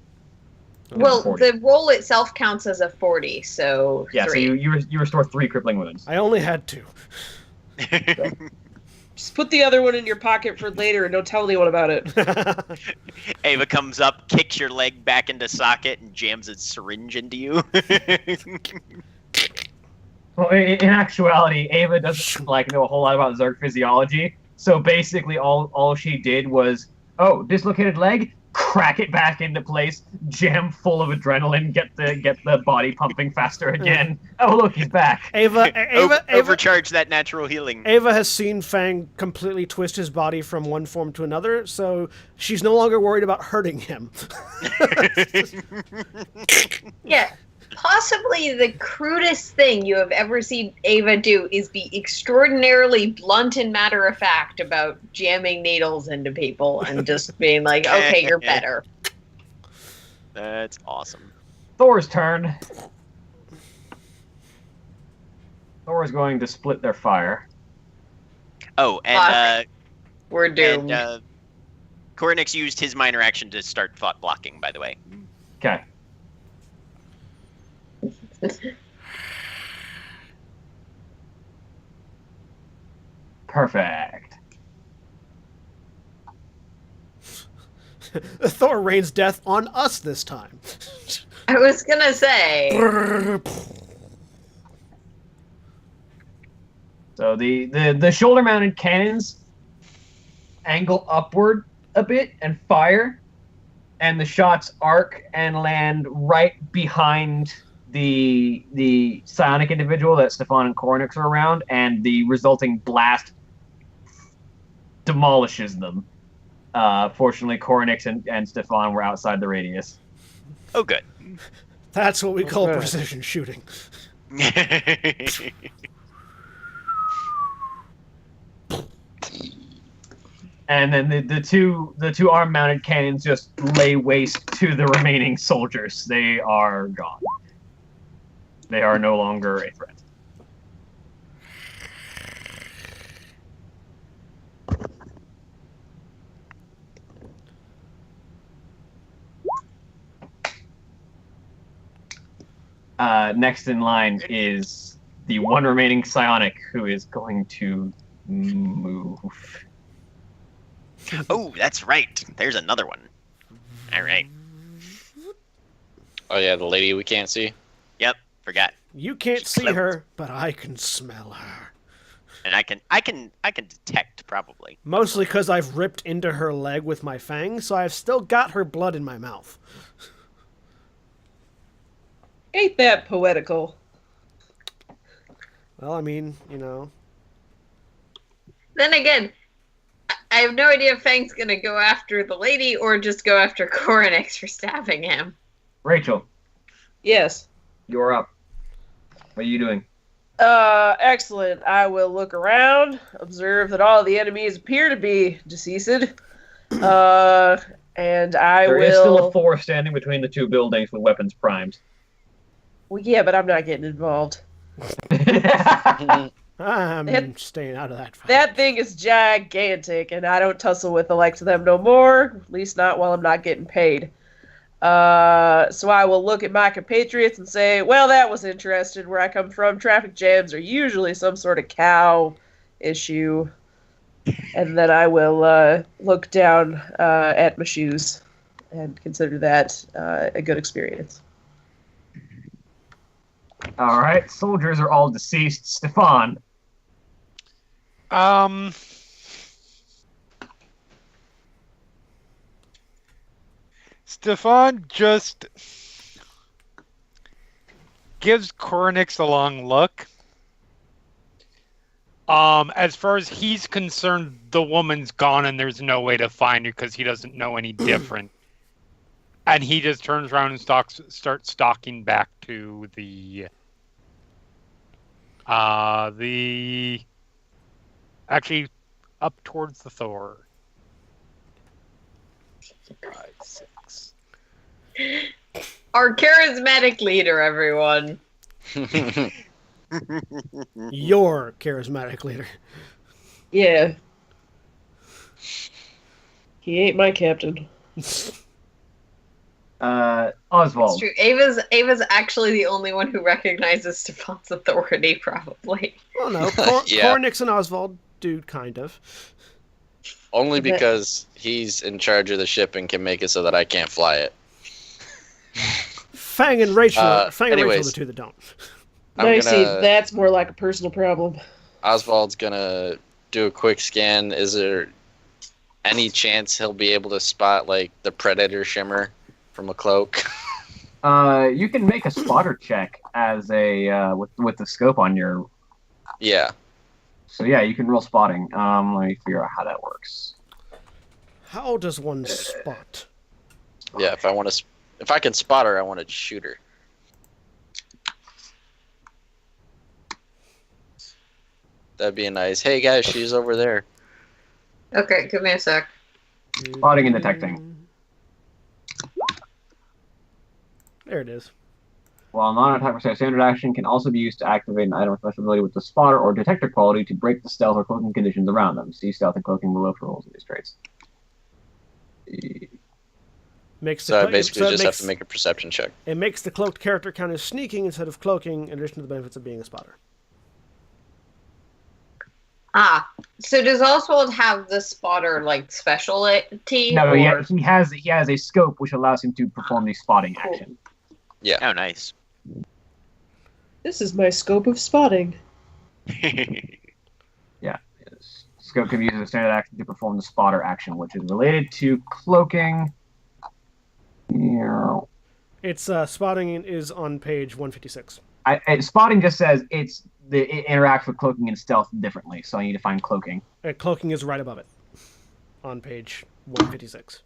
well, 40. the roll itself counts as a 40, so Yeah, 3. so you restore 3 crippling wounds. I only had 2. Just put the other one in your pocket for later and don't tell anyone about it. Ava comes up, kicks your leg back into socket, and jams a syringe into you. Well, in actuality, Ava doesn't know a whole lot about Zerg physiology. So basically, all she did was, oh, dislocated leg, crack it back into place, jam full of adrenaline, get the body pumping faster again. Oh, look, he's back. Ava Overcharge that natural healing. Ava has seen Fang completely twist his body from one form to another, so she's no longer worried about hurting him. Yeah. Possibly the crudest thing you have ever seen Ava do is be extraordinarily blunt and matter-of-fact about jamming needles into people and just being like, okay, you're better. That's awesome. Thor's turn. Thor is going to split their fire. Oh, and We're doomed. Koronix used his minor action to start thought blocking, by the way. Okay. Perfect. Thor rains death on us this time. I was gonna say. So the shoulder-mounted cannons angle upward a bit and fire, and the shots arc and land right behind the psionic individual that Stefan and Koronix are around, and the resulting blast demolishes them. Fortunately, Koronix and Stefan were outside the radius. Oh, good. That's what we call Okay. precision shooting. And then the two arm-mounted cannons just lay waste to the remaining soldiers. They are gone. They are no longer a threat. Next in line is the one remaining psionic who is going to move. Oh, that's right. There's another one. All right. Oh yeah, the lady we can't see. Yep. Forgot. You can't see Clever. her, but I can smell her. And I can detect probably. Mostly because I've ripped into her leg with my fangs, so I've still got her blood in my mouth. Ain't that poetical? Well, I mean, you know. Then again, I have no idea if Fang's gonna go after the lady or just go after Koronix for stabbing him. Rachel, Yes. you're up. What are you doing? Excellent. I will look around, observe that all the enemies appear to be deceased. And I There will. is still a 4 standing between the two buildings with weapons primed. Well, yeah, but I'm not getting involved. I'm It- staying out of that fight. That thing is gigantic, and I don't tussle with the likes of them no more. At least not while I'm not getting paid. So I will look at my compatriots and say, well, that was interesting. Where I come from, traffic jams are usually some sort of cow issue. And then I will look down at my shoes and consider that a good experience. All right, soldiers are all deceased. Stefan, Stefan just gives Koronix a long look. As far as he's concerned, the woman's gone and there's no way to find her because he doesn't know any different. And he just turns around and starts stalking back to the actually up towards the Thor. 5, 6. Our charismatic leader, everyone. Your charismatic leader. Yeah. He ain't my captain. It's Oswald. true. Ava's actually the only one who recognizes Stefan's authority, probably. Well, no, Yeah. Koronix and Oswald do kind of. Only because he's in charge of the ship and can make it so that I can't fly it. Fang and Rachel, Fang and Rachel are anyways. the two that don't. I'm Now you see, gonna- that's more like a personal problem. Oswald's gonna do a quick scan. Is there any chance he'll be able to spot like the predator shimmer from a cloak? You can make a spotter check as a with the scope on your. Yeah. So yeah, you can roll spotting. Let me figure out how that works. How does one spot? Yeah. If I can spot her, I want to shoot her. That'd be a nice. Hey guys, she's over there. Okay, give me a sec. Spotting and detecting. There it is. While non-attack or standard action can also be used to activate an item or special ability with the spotter or detector quality to break the stealth or cloaking conditions around them. See stealth and cloaking below for rules of these traits. Makes So I the, basically so it just makes, have to make a perception check. It makes the cloaked character count as sneaking instead of cloaking, in addition to the benefits of being a spotter. Ah, so does Oswald have the spotter like specialty? No, or... he has a scope which allows him to perform the spotting action. Yeah. Oh, nice. This is my scope of spotting. Yeah, scope can be used as a standard action to perform the spotter action, which is related to cloaking. It's spotting is on page 156. Spotting just says it interacts with cloaking and stealth differently, so I need to find cloaking. Cloaking is right above it, on page 156.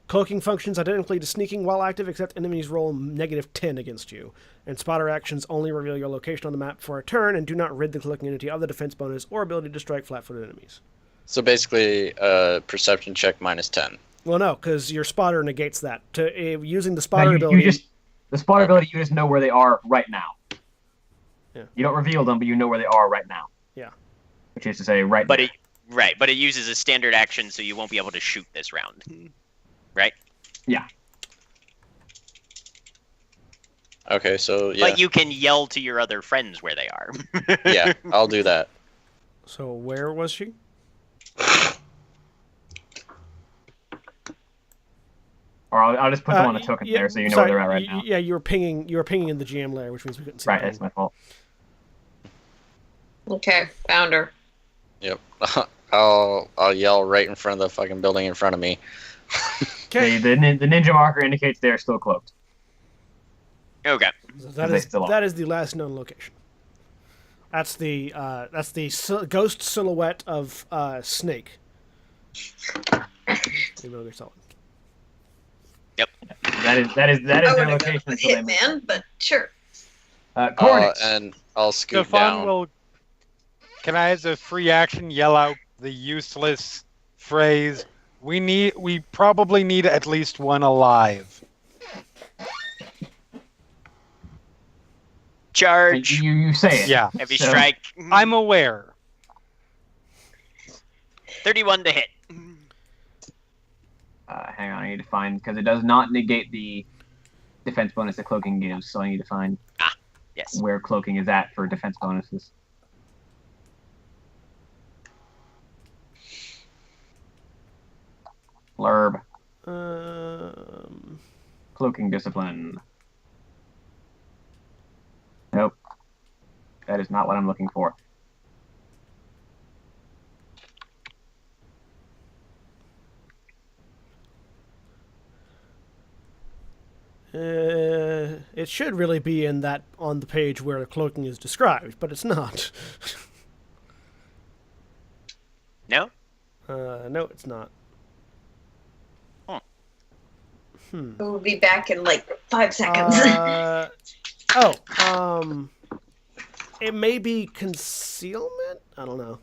Cloaking functions identically to sneaking while active, except enemies roll -10 against you. And spotter actions only reveal your location on the map for a turn and do not rid the cloaking entity of the defense bonus or ability to strike flat-footed enemies. So basically, perception check -10. Well, no, because your spotter negates that. Using the spotter ability... The spotter ability, you just know where they are right now. Yeah. You don't reveal them, but you know where they are right now. Yeah. Which is to say, right But now. but it uses a standard action, so you won't be able to shoot this round. Right? Yeah. Okay, so yeah. But you can yell to your other friends where they are. Yeah, I'll do that. So where was she? Or I'll just put them on a token there, so you know where they're at right now. Yeah, you were pinging in the GM layer, which means we couldn't see. Right, that's my fault. Okay, found her. Yep. I'll yell right in front of the fucking building in front of me. Okay. The ninja marker indicates they are still cloaked. Okay. That is the last known location. That's the ghost silhouette of Snake. Yep. That is I their would have location. gone with until they move. Hitman, but sure. Coordinates. And I'll scoot Stefan down. will. Can I, as a free action, yell out the useless phrase? We probably need at least one alive. Charge. You say it. Yeah, Heavy So- strike. I'm aware. 31 to hit. Hang on, I need to find, because it does not negate the defense bonus that cloaking gives, so I need to find Yes. where cloaking is at for defense bonuses. Blurb. Cloaking discipline. Nope. That is not what I'm looking for. It should really be in that on the page where the cloaking is described, but it's not. No? No, it's not. We'll be back in like 5 seconds. It may be concealment? I don't know.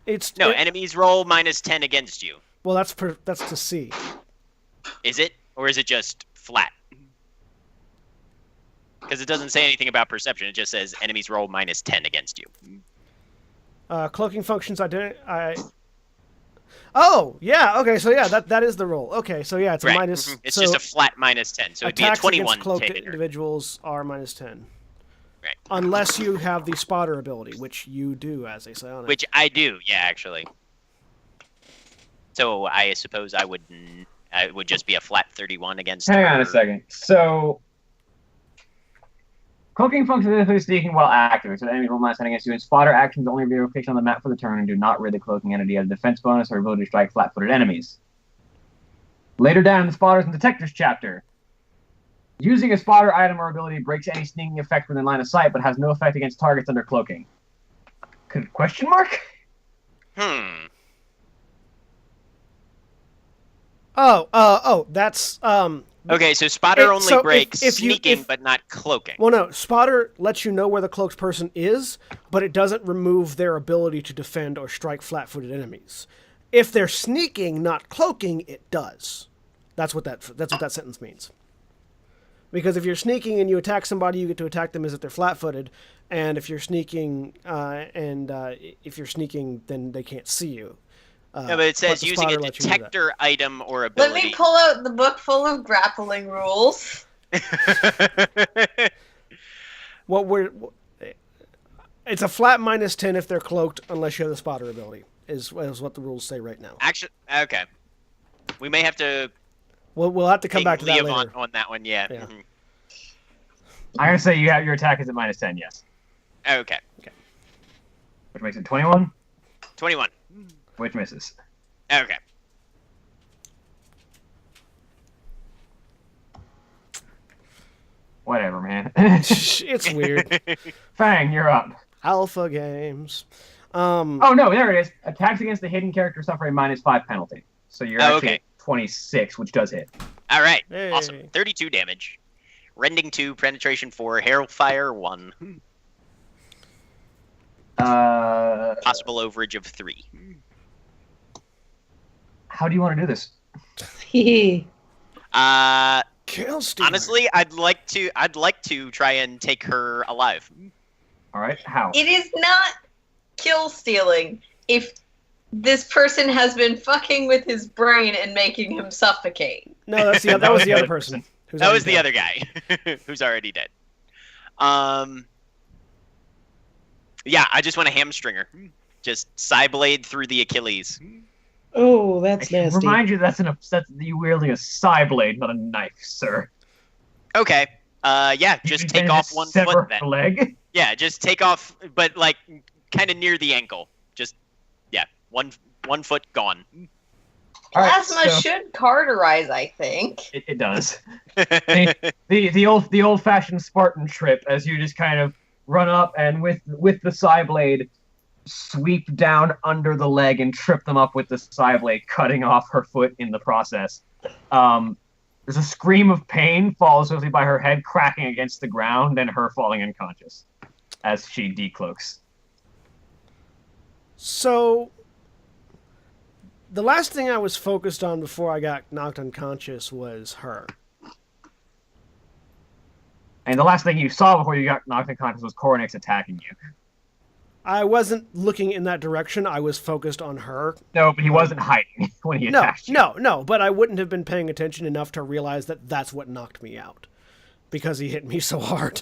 Enemies roll -10 against you. Well, that's to see. Is it? Or is it just flat? Because it doesn't say anything about perception. It just says enemies roll -10 against you. Cloaking functions Oh, yeah, okay, so yeah, that is the roll. Okay, so yeah, it's Right. a minus... Mhm. It's so just a flat -10, so it'd be a attacks 21 against cloaked to hit her. individuals are -10. Right. Unless you have the spotter ability, which you do as a psionic. Which I do, yeah, actually. So I suppose I would It would just be a flat 31 against. Hang on her. a second. So, cloaking functions as sneaking while active. So the enemy roll minus 10 against you. And spotter actions only reveal location on the map for the turn and do not rid the cloaking entity of defense bonus or ability to strike flat-footed enemies. Later down in the spotters and detectors chapter, using a spotter item or ability breaks any sneaking effect within line of sight, but has no effect against targets under cloaking. Question mark? That's Okay, so spotter only so breaks if you- sneaking, but not cloaking. Well, no, spotter lets you know where the cloaked person is, but it doesn't remove their ability to defend or strike flat-footed enemies. If they're sneaking, not cloaking, it does. That's what that sentence means. Because if you're sneaking and you attack somebody, you get to attack them as if they're flat-footed, and if you're sneaking, then they can't see you. No, but it says the using a spotter lets you do that. detector item or Let ability. me pull out the book full of grappling rules. It's a flat -10 if they're cloaked, unless you have the spotter ability. Is what the rules say right now. Actually, okay. We may have to We'll have to come take back to that Leah later. on that one, yeah. Yeah. Mhm. I'm going to say you have your attack is at minus 10, yes. Okay. Which makes it 21, 21. which misses. Okay. Whatever, man. It's weird. Fang, you're up. Alpha games. Oh, no, there it is. Attacks against the hidden character suffer a -5 penalty. So you're actually okay. at 26, which does hit. All right. Hey. Awesome. 32 damage. Rending 2, penetration 4, Hailfire 1. Possible overage of 3. How do you want to do this? Kill Stealer. Honestly, I'd like to try and take her alive. All right, how? It is not kill stealing if this person has been fucking with his brain and making him suffocate. No, that was the other person. who's That already was the dead. other guy who's already dead. Yeah, I just want a hamstringer. Just blade through the Achilles. Oh, that's I nasty. remind you that's you wielding a psi blade, not a knife, sir. Okay. Yeah, just You take intend off to 1 sever foot then. her leg. Yeah, just take off, but like kind of near the ankle. Just yeah, one foot gone. All right, Plasma so- should cauterize, I think. It does. The old fashioned Spartan trip, as you just kind of run up and with the psi blade sweep down under the leg and trip them up with the psi blade, cutting off her foot in the process. There's a scream of pain, followed swiftly by her head cracking against the ground and her falling unconscious as she decloaks. So, the last thing I was focused on before I got knocked unconscious was her. And the last thing you saw before you got knocked unconscious was Koronix attacking you. I wasn't looking in that direction. I was focused on her. No, but he wasn't hiding when he attacked you. No, but I wouldn't have been paying attention enough to realize that that's what knocked me out. Because he hit me so hard.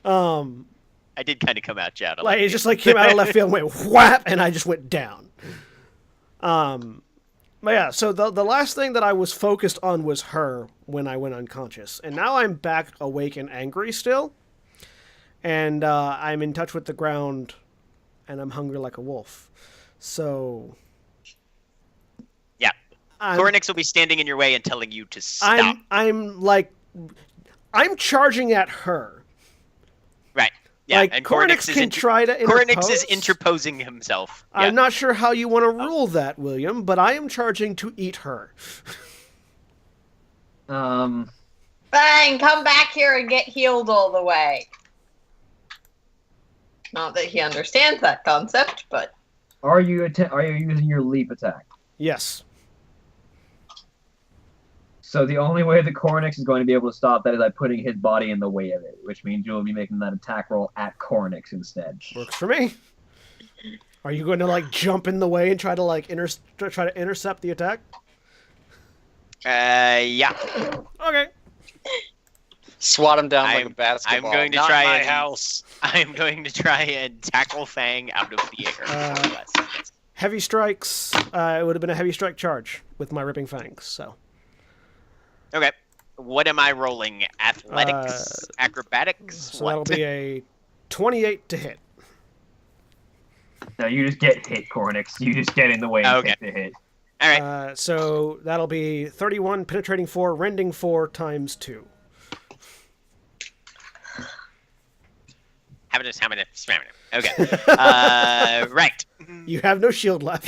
I did kind of come out, Chad. Like, it just like came out of left field and went whap, and I just went down. But yeah, so the last thing that I was focused on was her when I went unconscious. And now I'm back awake and angry still. And I'm in touch with the ground, and I'm hungry like a wolf. So... Yeah. Koronix will be standing in your way and telling you to stop. I'm charging at her. Right. Yeah, Like, and Koronix can try to interpose. Koronix is interposing himself. Yeah. I'm not sure how you want to rule that, William, but I am charging to eat her. Fang, come back here and get healed all the way. Not that he understands that concept, but... Are you using your leap attack? Yes. So the only way the Koronix is going to be able to stop that is by putting his body in the way of it, which means you'll be making that attack roll at Koronix instead. Works for me. Are you going to like jump in the way and try to intercept the attack? Yeah. Okay. Swat him down like I'm- a basketball. I'm going to Not try my and- house. I'm going to try and tackle Fang out of the air. Uh, Yes. heavy strikes, it would have been a heavy strike charge with my ripping fangs. So Okay. What am I rolling? Athletics, acrobatics. so What? that'll be a 28 to hit. No, you just get hit, Cornix. You just get in the way and Okay. take the hit. All right. So that'll be 31, penetrating 4, rending 4 times 2. How many? Okay. Right. You have no shield left.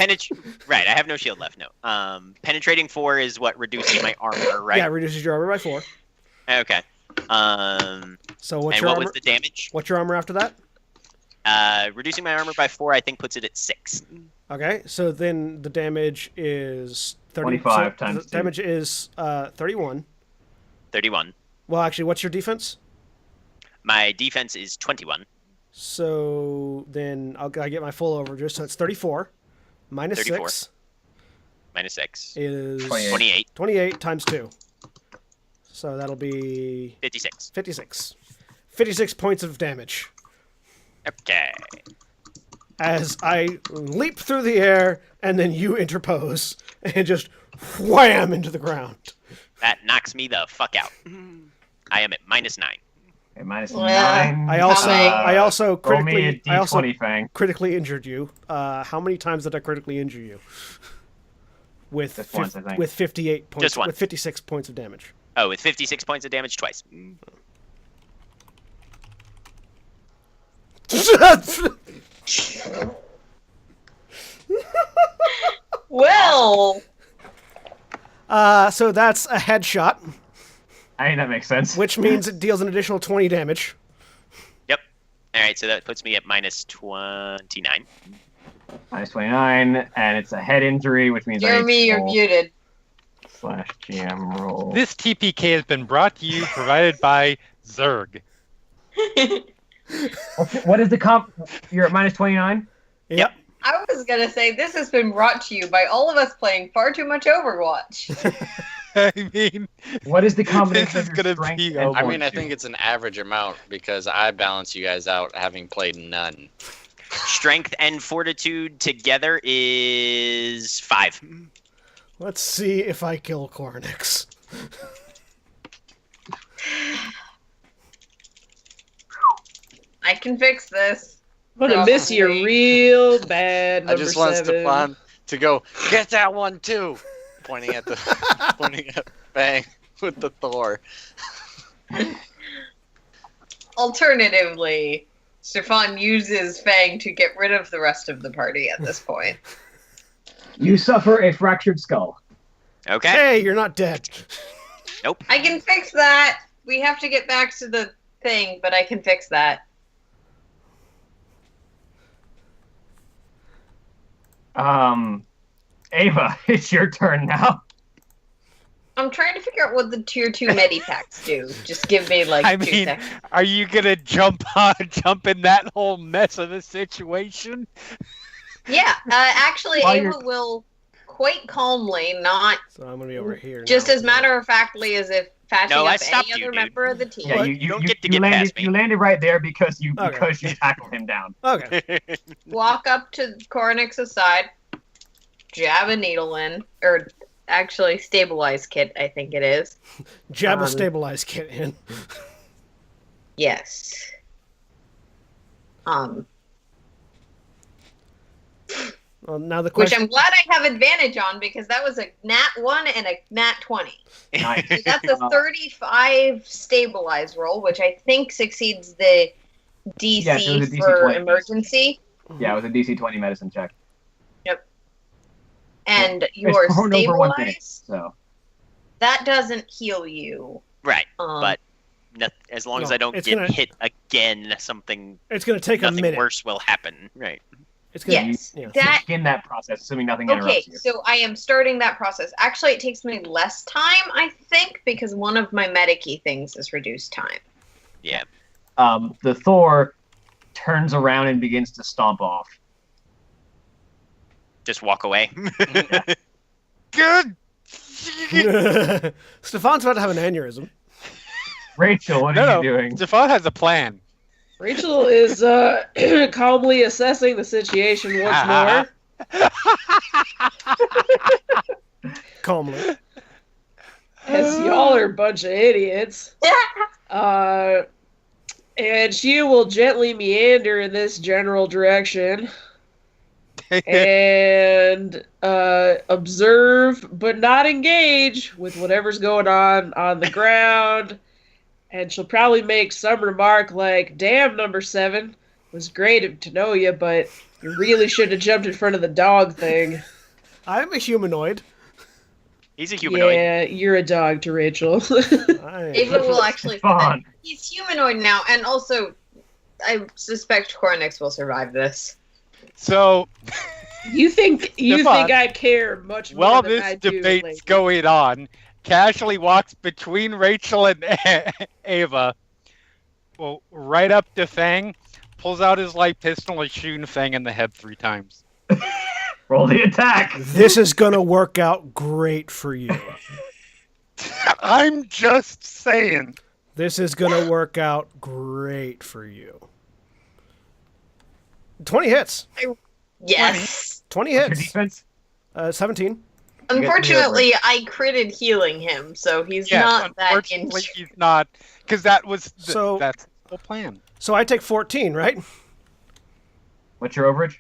Right. I have no shield left. No. Penetrating 4 is what reduces my armor, right? Yeah, reduces your armor by 4. Okay. So what's And your what armor? was the damage? What's your armor after that? Reducing my armor by 4, I think, puts it at 6. Okay, so then the damage is 25 so times the 2. damage is 31. 31. Well, actually, what's your defense? My defense is 21. So then I get my full overages. So it's 34 minus 34. 6 Minus 6. is 28. 28 times 2. So that'll be 56. 56. 56 points of damage Okay. as I leap through the air and then you interpose and just wham into the ground. That knocks me the fuck out. I am at -9. Okay, minus Well, 9. I also Roll me a I also D20, Fang. critically injured you. How many times did I critically injure you? With Just once, I think. with 58 points. Just once. With 56 points of damage. Oh, with 56 points of damage twice. Well, So that's a headshot, I think that makes sense. which means it deals an additional 20 damage. Yep. All right, so that puts me at -29. Minus 29, and it's a head injury, which means Jeremy, you're muted. /GM roll. This TPK has been brought to you, provided by Zerg. What is the comp? You're at minus 29? Yep. I was gonna say this has been brought to you by all of us playing far too much Overwatch. I mean, What is the combination This is of your gonna strength be and over. I mean, I fortitude? think it's an average amount because I balance you guys out having played none. Strength and fortitude together is 5. Let's see if I kill Cornix. I can fix this. I'm gonna miss you Probably. real bad. I just want Stefan to go get that one too, pointing at Bang with the Thor. Alternatively, Stefan uses Fang to get rid of the rest of the party at this point. You suffer a fractured skull. Okay. Hey, you're not dead. I can fix that. We have to get back to the thing, but I can fix that. Ava, it's your turn now. I'm trying to figure out what the tier 2 medipacks do. Just give me like I 2 mean, seconds. are you gonna jump in that whole mess of a situation? Yeah, actually, While Ava you're- will quite calmly, not So I'm gonna be over here. just now. as matter of factly as if patching No, I up stopped any you, other dude. member of the team. Yeah, What? you don't get to get landed, past me. You landed right there because you Okay. tackled him down. Okay. Walk up to Cornix's side, jab a needle in, or actually stabilize kit, I think it is. Jab a Um, stabilize kit in. Yes. Well, now the Which question. I'm glad I have advantage on because that was a nat 1 and a nat 20. Nice. So that's a 35 stabilize roll, which I think succeeds the DC Yes, it was a DC for 20. emergency. Yeah, it was a DC 20 medicine check. And your It's thrown over one thing, stabilize, so. that doesn't heal you. Right. Um, But as long as No, I don't it's get gonna- hit again, something It's gonna take a nothing minute. worse will happen. Right. It's gonna. yes, Yeah. that Begin that process, assuming nothing okay. interrupts you. So I am starting that process. Actually, it takes me less time, I think, because one of my medicy things is reduced time. Yeah. The Thor turns around and begins to stomp off. Just walk away. Good. Stefan's about to have an aneurysm. Rachel, what No, are no. you doing? Stefan has a plan. Rachel is calmly assessing the situation once more. Calmly. As y'all are a bunch of idiots. And she will gently meander in this general direction and observe but not engage with whatever's going on the ground. And she'll probably make some remark like, "Damn, number 7, it was great to know you, but you really should have jumped in front of the dog thing." I'm a humanoid. He's a humanoid. Yeah, you're a dog to Rachel. Ava will actually say that Fun. he's humanoid now, and also, I suspect Cornix will survive this. So, You think Stefan, I care much more while than I this do, debate's lady. going on, casually walks between Rachel and Ava, well, right up to Fang, pulls out his light pistol and shooting Fang in the head 3 times. Roll the attack. This is gonna work out great for you. I'm just saying. This is gonna work out great for you. 20 hits. Yes. 20 Your hits. defense. 17. Unfortunately, I critted healing him, so he's Yes, not that unfortunately, injured. he's not, because that was So- that's the whole plan. So I take 14, right? What's your overage?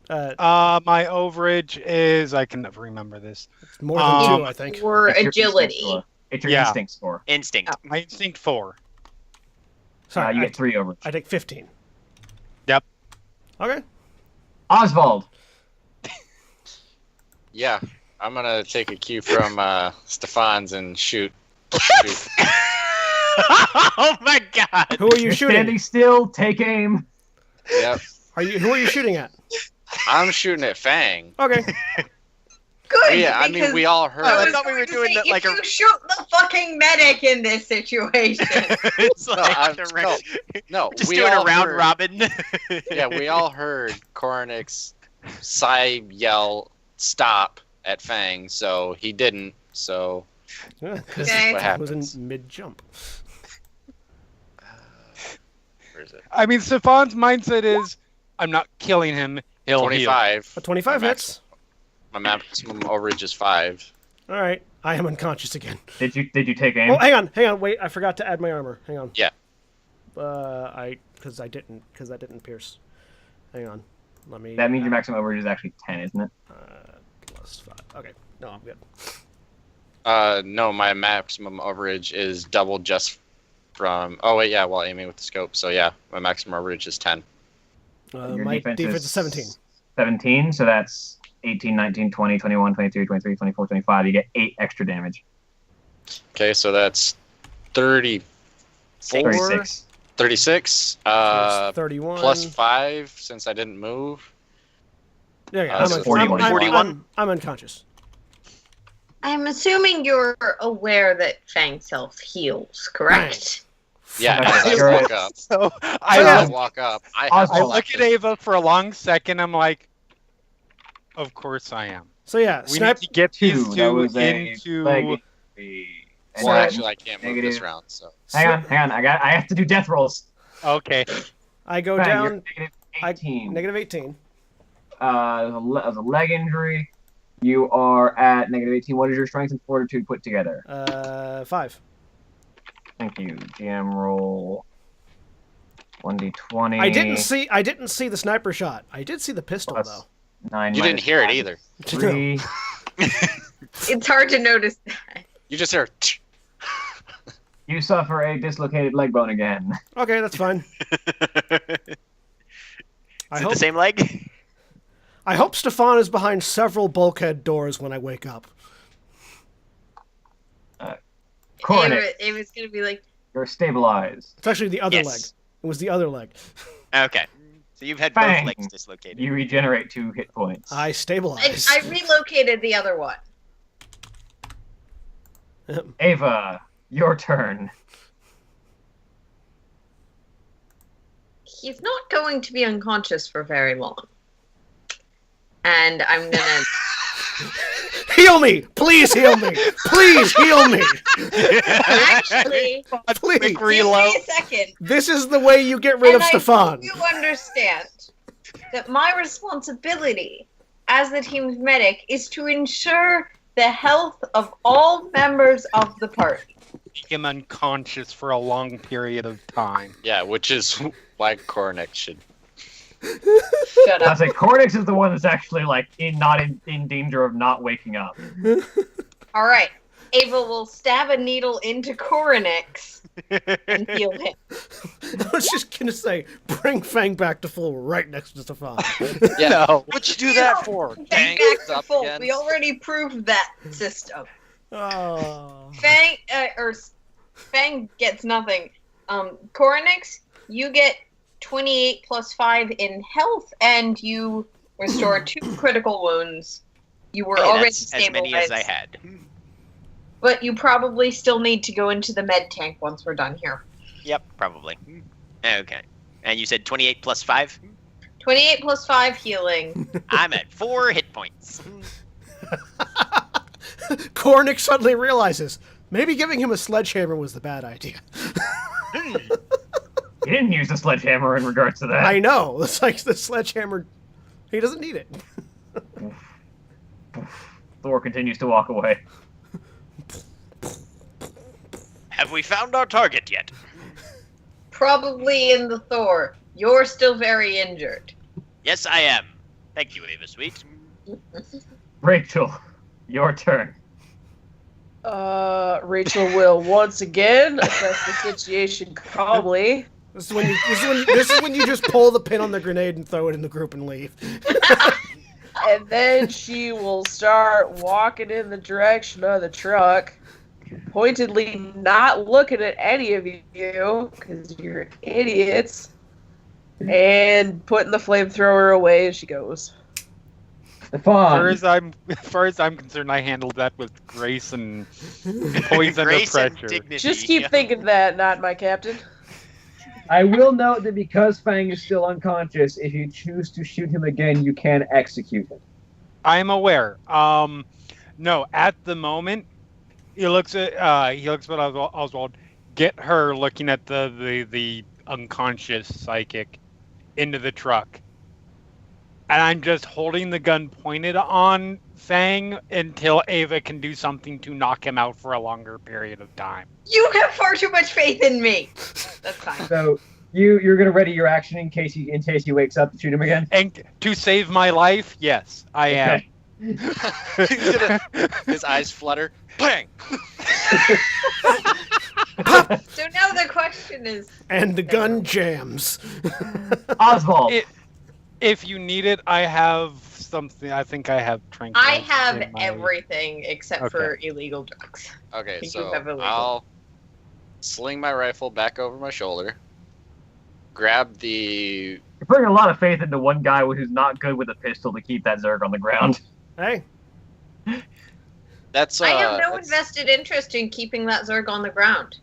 My overage is, I can never remember this. It's more than 2, I think. Or It's your agility. instinct score. It's your Yeah. instinct score. Instinct. My instinct 4. Sorry, You I, get 3 overage. I take 15. Yep. Okay. Oswald. Yeah, I'm gonna take a cue from Stefan's and shoot. Oh my god! Who are you shooting? Standing still. Take aim. Yep, Who are you shooting at? I'm shooting at Fang. Okay. Good. Yeah, I mean, because we all heard. Oh, I was thought we going were to doing say, that like if a- you shoot the fucking medic in this situation. It's No, like the ra- No, just we doing a all round heard- robin. Yeah, we all heard Koronix sigh, yell, stop at Fang, so he didn't. So Yeah, this Okay. is what I was happens. in mid-jump. Where is it? I mean, Stefan's mindset is, I'm not killing him, he'll heal. 25. A 25 My hits. My maximum overage is 5. All right. I am unconscious again. Did you take aim? Oh, hang on. Wait, I forgot to add my armor. Hang on. Yeah. Because that didn't pierce. Hang on. Let me. That means your maximum overage is actually 10, isn't it? Plus 5. Okay. No, I'm good. No, my maximum overage is double just from. Oh wait, yeah, while aiming with the scope. So yeah, my maximum overage is 10. Your My defense is 17. 17, so that's 18, 19, 20, 21, 22, 23, 24, 25. You get 8 extra damage. Okay, so that's 34, 36. 36. So it's 31. Plus 5 since I didn't move. Yeah, that's 41. I'm unconscious. I'm assuming you're aware that Fang's health heals, correct? Yeah, Okay, as I you're walk right. up. So As I, I look, walk up, I Oswald. I have look at Ava for a long second, I'm like, of course I am. So yeah, We snipe. need to get these 2. That two was a into... leg injury. And Well, then- actually, I can't move this negative- round. So hang on. I have to do death rolls. Okay. I go Fang, down. you're negative 18. Negative 18. As a leg injury, you are at negative 18. What is your strength and fortitude put together? 5. Thank you. GM roll 1d20. I didn't see the sniper shot. I did see the pistol Plus though. 9 you didn't minus hear it 5 either. is 3. It's hard to notice. You just hear. You suffer a dislocated leg bone again. Okay, that's fine. Is I it hope, the same leg? I hope Stefan is behind several bulkhead doors when I wake up. Cornet, It was gonna be like, you're stabilized. It's actually the other Yes. leg. It was the other leg. Okay. So you've had Bang. both legs dislocated. You regenerate 2 hit points. I stabilized. I relocated the other one. Ava, your turn. He's not going to be unconscious for very long. And I'm gonna. Heal me! Please heal me! Please heal me! Actually, Please. give Reload. me a second. This is the way you get rid of And I Stefan. hope you understand that my responsibility as the team's medic is to ensure the health of all members of the party. Make him unconscious for a long period of time. Yeah, which is why Cornex should. Shut I up. say Cornix is the one that's actually like not in danger of not waking up. All right. Ava will stab a needle into Coronix and heal him. I was just gonna say, bring Fang back to full right next to Stefan. Yeah. No. What'd you do that for? Fang Dang, back it's to up full. again. We already proved that system. Oh. Fang gets nothing. Coronix, you get 28 plus 5 in health, and you restore 2 critical wounds. You were Hey, already that's as many as I stabilized, had. but you probably still need to go into the med tank once we're done here. Yep, probably. Okay. And you said 28 plus 5? 28 plus 5 healing. I'm at 4 hit points. Cornick suddenly realizes maybe giving him a sledgehammer was the bad idea. He didn't use the sledgehammer in regards to that. I know. It's like the sledgehammer. He doesn't need it. Thor continues to walk away. Have we found our target yet? Probably in the Thor. You're still very injured. Yes, I am. Thank you, Ava Sweet. Rachel, your turn. Rachel will once again assess the situation calmly. This is when you just pull the pin on the grenade and throw it in the group and leave. And then she will start walking in the direction of the truck, pointedly not looking at any of you, because you're idiots, and putting the flamethrower away as she goes. As far as I'm concerned, I handled that with grace and poise under Grace and pressure. dignity. Just keep thinking that, not my captain. I will note that because Fang is still unconscious, if you choose to shoot him again, you can execute him. I'm aware. No, at the moment, he looks at Oswald. Get her looking at the unconscious psychic into the truck, and I'm just holding the gun pointed on Fang until Ava can do something to knock him out for a longer period of time. You have far too much faith in me. That's fine. So you're gonna ready your action in case he wakes up to shoot him again. And to save my life, yes, I am. Okay. His eyes flutter. Bang! So now the question is, And the gun jams. Oswald. If you need it, I have something. I think I have tranquilizer. I have in my- everything except Okay. for illegal drugs. Okay, think so you have illegal. I'll sling my rifle back over my shoulder, grab the. You're putting a lot of faith into one guy who's not good with a pistol to keep that Zerg on the ground. Hey. That's I have no that's- invested interest in keeping that Zerg on the ground.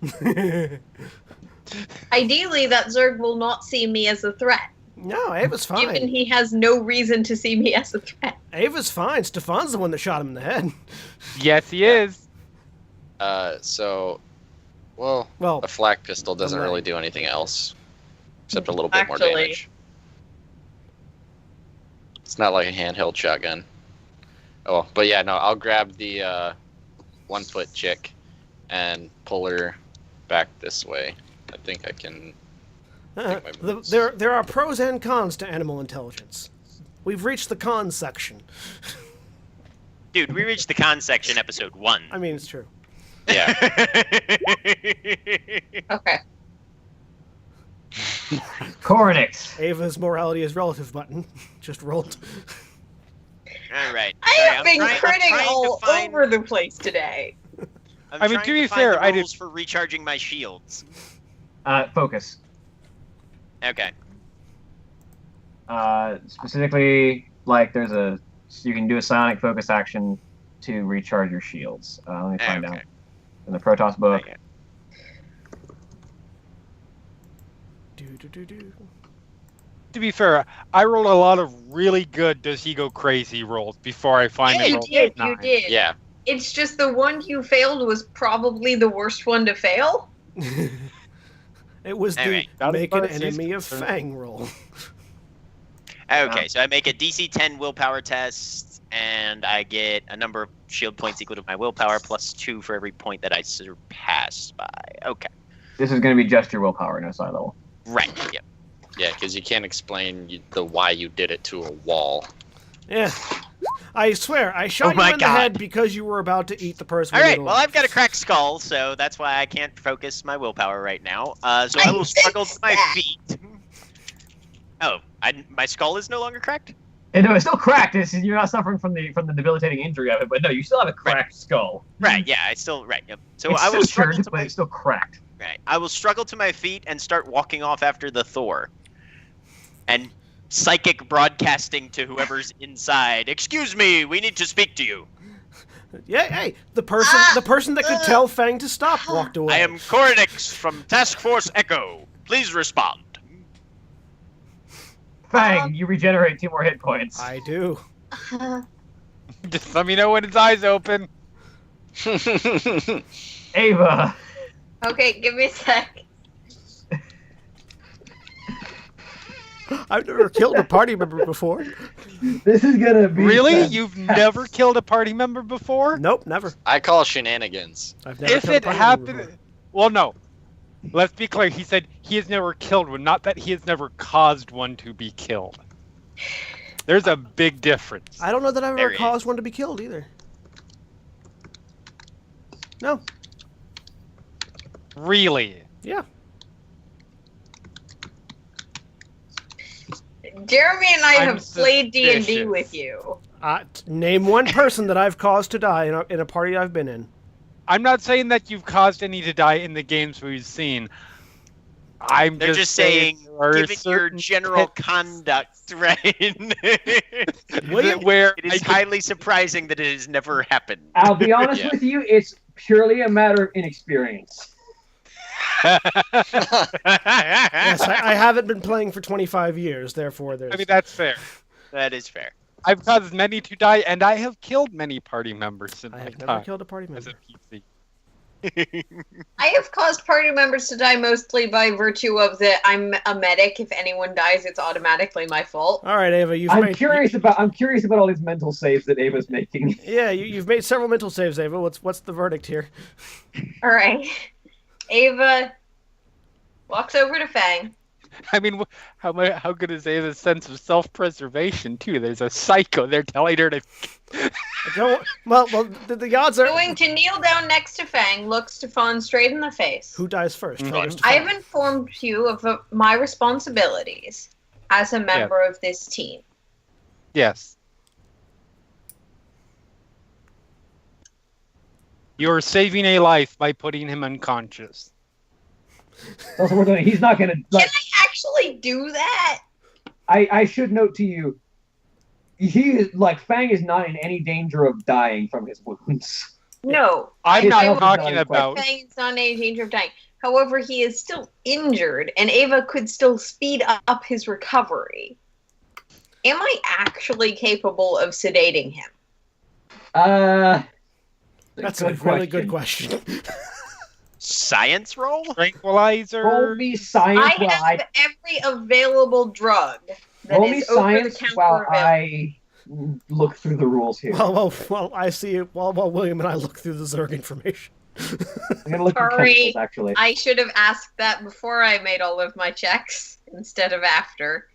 Ideally, that Zerg will not see me as a threat, No, Ava's given fine. he has no reason to see me as a threat. Ava's fine. Stefan's the one that shot him in the head. Yes, he is. So, Well, a flak pistol doesn't I'm really ready. do anything else, except a little bit more Actually. damage. It's not like a handheld shotgun. Oh, but yeah, no, I'll grab the 1-foot chick and pull her back this way. I think I can. Take my moves. there are pros and cons to animal intelligence. We've reached the cons section. Dude, we reached the con section, episode 1. I mean, it's true. Yeah. Okay. Coronix. Ava's morality is relative button. Just rolled. All right. I Sorry, have I'm been trying critting to all find- over the place today. I'm I mean, trying to be find fair, the I did- rules for recharging my shields. Focus. Okay. Specifically, like you can do a psionic focus action to recharge your shields. Let me find Okay. out in the Protoss book. Okay. Do. To be fair, I rolled a lot of really good does he go crazy rolls before I finally You rolled did, nine. you did. Yeah. It's just the one you failed was probably the worst one to fail. It was the Alright. Not as make far an as he's enemy of concerned. Fang roll. Okay, so I make a DC 10 willpower test, and I get a number of shield points equal to my willpower plus 2 for every point that I surpass by. Okay. This is going to be just your willpower, no side level. Right, yep. Yeah, because you can't explain the why you did it to a wall. Yeah. I swear, I shot Oh you my in the God. head because you were about to eat the person. All with right, the well, little- I've got a cracked skull, so that's why I can't focus my willpower right now. So I will I struggle to fixed my that. feet. Oh, my skull is no longer cracked? And no, it's still cracked. You're not suffering from the debilitating injury of it, but no, you still have a cracked skull. Right, yeah, right, yep. So It's I will struggle sutured, to but my it's still cracked. Right. I will struggle to my feet and start walking off after the Thor. And psychic broadcasting to whoever's inside. Excuse me, we need to speak to you. Yeah, hey, the person that could tell Fang to stop walked away. I am Coronix from Taskforce Echo. Please respond. Fang, you regenerate 2 more hit points. I do. Just let me know when his eyes open. Ava, Okay, give me a sec. I've never killed a party member before. This is gonna be Really? fantastic. You've never killed a party member before? Nope, never. I call shenanigans. I've never If killed a it party member happened, before. well, no. Let's be clear. He said he has never killed one, not that he has never caused one to be killed. There's a big difference. I don't know that I've There ever he caused one to be killed either. No. Really? Yeah. Jeremy and I I'm have played D&D suspicious. with you. Name one person that I've caused to die in a party I've been in. I'm not saying that you've caused any to die in the games we've seen. They're just saying, there are given your certain general pits conduct, right? William, where It is highly surprising that it has never happened. I'll be honest Yeah. with you, it's purely a matter of inexperience. Yes, I haven't been playing for 25 years, therefore there's... I mean, that's fair. That is fair. I've caused many to die, and I have killed many party members in I my have never time killed a party as member. a PC. I have caused party members to die mostly by virtue of that I'm a medic. If anyone dies, it's automatically my fault. All right, Ava, I'm curious about all these mental saves that Ava's making. Yeah, you've made several mental saves, Ava. What's the verdict here? All right. Ava walks over to Fang. I mean, how good is Ava's sense of self-preservation too? There's a psycho there telling her to. Well, the odds are... Going to kneel down next to Fang, looks Stefan straight in the face. Who dies first? Mhm. First I have informed you of my responsibilities as a member of this team. Yes. You're saving a life by putting him unconscious. Also, we're doing. He's not gonna. Can Like, I actually do that? I should note to you, Fang is not in any danger of dying from his wounds. No. I'm His not health is talking in question. about. Fang is not in any danger of dying. However, he is still injured, and Ava could still speed up his recovery. Am I actually capable of sedating him? That's a really good question. Science roll? Tranquilizer. Roll me science I while have every available drug that roll me is over the science counter while available. I look through the rules here. Well, I see it while William and I look through the Zerg information. I'm gonna look through Sorry. chemicals, actually. I should have asked that before I made all of my checks instead of after.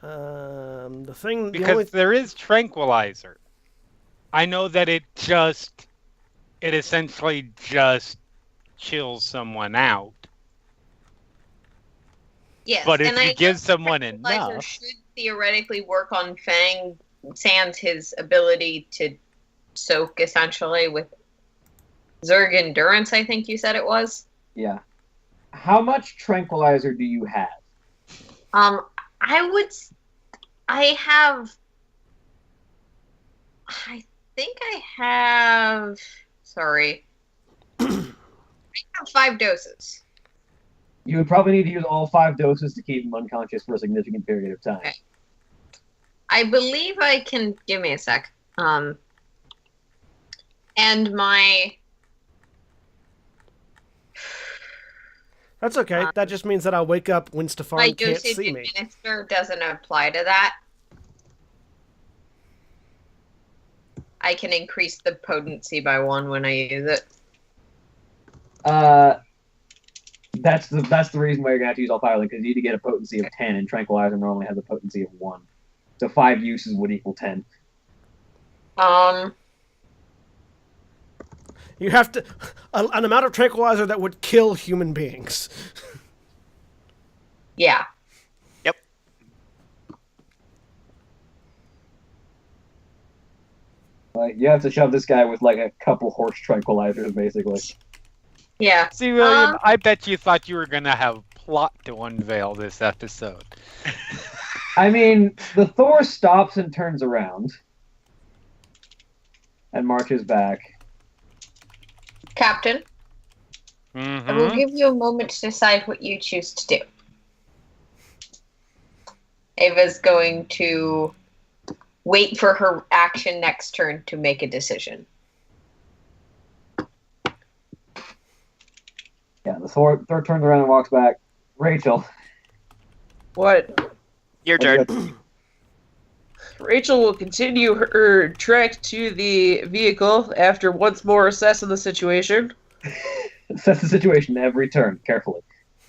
The thing... the Because only- there is tranquilizer. I know that it essentially just chills someone out. Yes, But if and you I give guess someone tranquilizer enough- should theoretically work on Fang Sans his ability to soak essentially with Zerg endurance. I think you said it was. Yeah. How much tranquilizer do you have? I think I have. Sorry. I have 5 doses. You would probably need to use all 5 doses to keep him unconscious for a significant period of time. Okay. I believe I can. Give me a sec. And my. That's okay. That just means that I'll wake up when My Stefan can't dosage see me. administer doesn't apply to that. I can increase the potency by 1 when I use it. That's the reason why you're gonna have to use all piloting, because you need to get a potency of 10, and Tranquilizer normally has a potency of 1. So 5 uses would equal 10. You have to an amount of tranquilizer that would kill human beings. Yeah. Yep. Like, you have to shove this guy with like a couple horse tranquilizers, basically. Yeah. See, William, I bet you thought you were gonna have plot to unveil this episode. I mean, the Thor stops and turns around and marches back. Captain, I will give you a moment to decide what you choose to do. Ava's going to wait for her action next turn to make a decision. Yeah, the Thor turns around and walks back. Rachel. What? Your turn. Rachel will continue her trek to the vehicle after once more assessing the situation. Assess the situation every turn, carefully.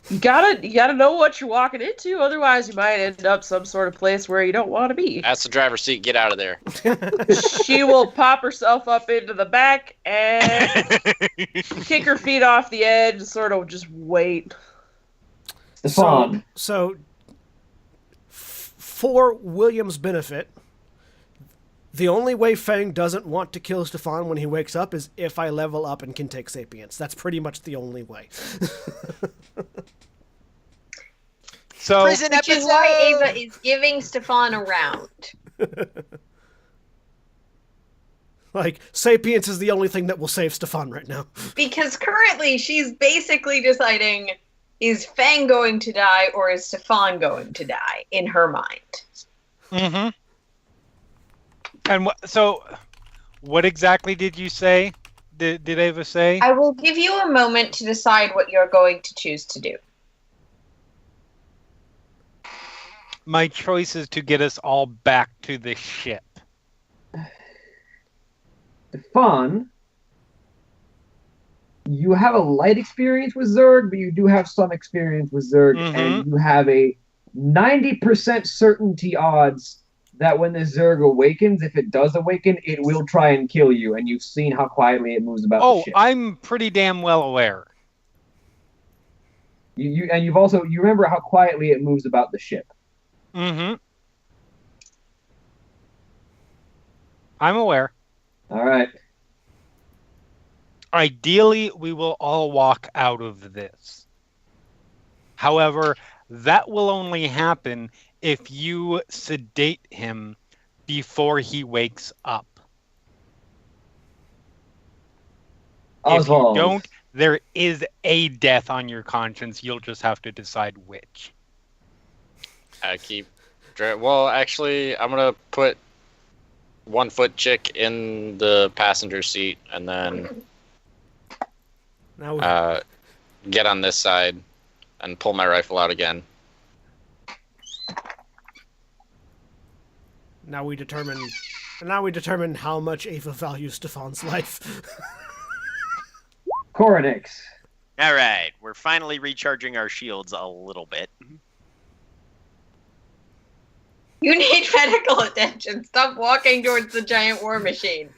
You gotta know what you're walking into, otherwise you might end up some sort of place where you don't want to be. That's the driver's seat. Get out of there. She will pop herself up into the back and kick her feet off the edge and sort of just wait. Stefan. So for William's benefit, the only way Fang doesn't want to kill Stefan when he wakes up is if I level up and can take Sapience. That's pretty much the only way. So, Prison Which is why Ava is giving Stefan a round. Like, Sapience is the only thing that will save Stefan right now. Because currently she's basically deciding, is Fang going to die or is Stefan going to die in her mind? mm-hmm. And so, what exactly did you say? Did Ava say? I will give you a moment to decide what you're going to choose to do. My choice is to get us all back to the ship. Stefan, you have a light experience with Zerg, but you do have some experience with Zerg, and you have a 90% certainty odds that when the Zerg awakens, if it does awaken, it will try and kill you, and you've seen how quietly it moves about the ship. I'm pretty damn well aware. You remember how quietly it moves about the ship. Mm-hmm. I'm aware. All right. Ideally, we will all walk out of this. However, that will only happen if you sedate him before he wakes up. Oswald. If you don't, there is a death on your conscience. You'll just have to decide which. Well, actually, I'm gonna put 1 foot chick in the passenger seat and then get on this side and pull my rifle out again. Now we determine how much Ava values Stefan's life. Coronix. All right, we're finally recharging our shields a little bit. You need medical attention. Stop walking towards the giant war machine.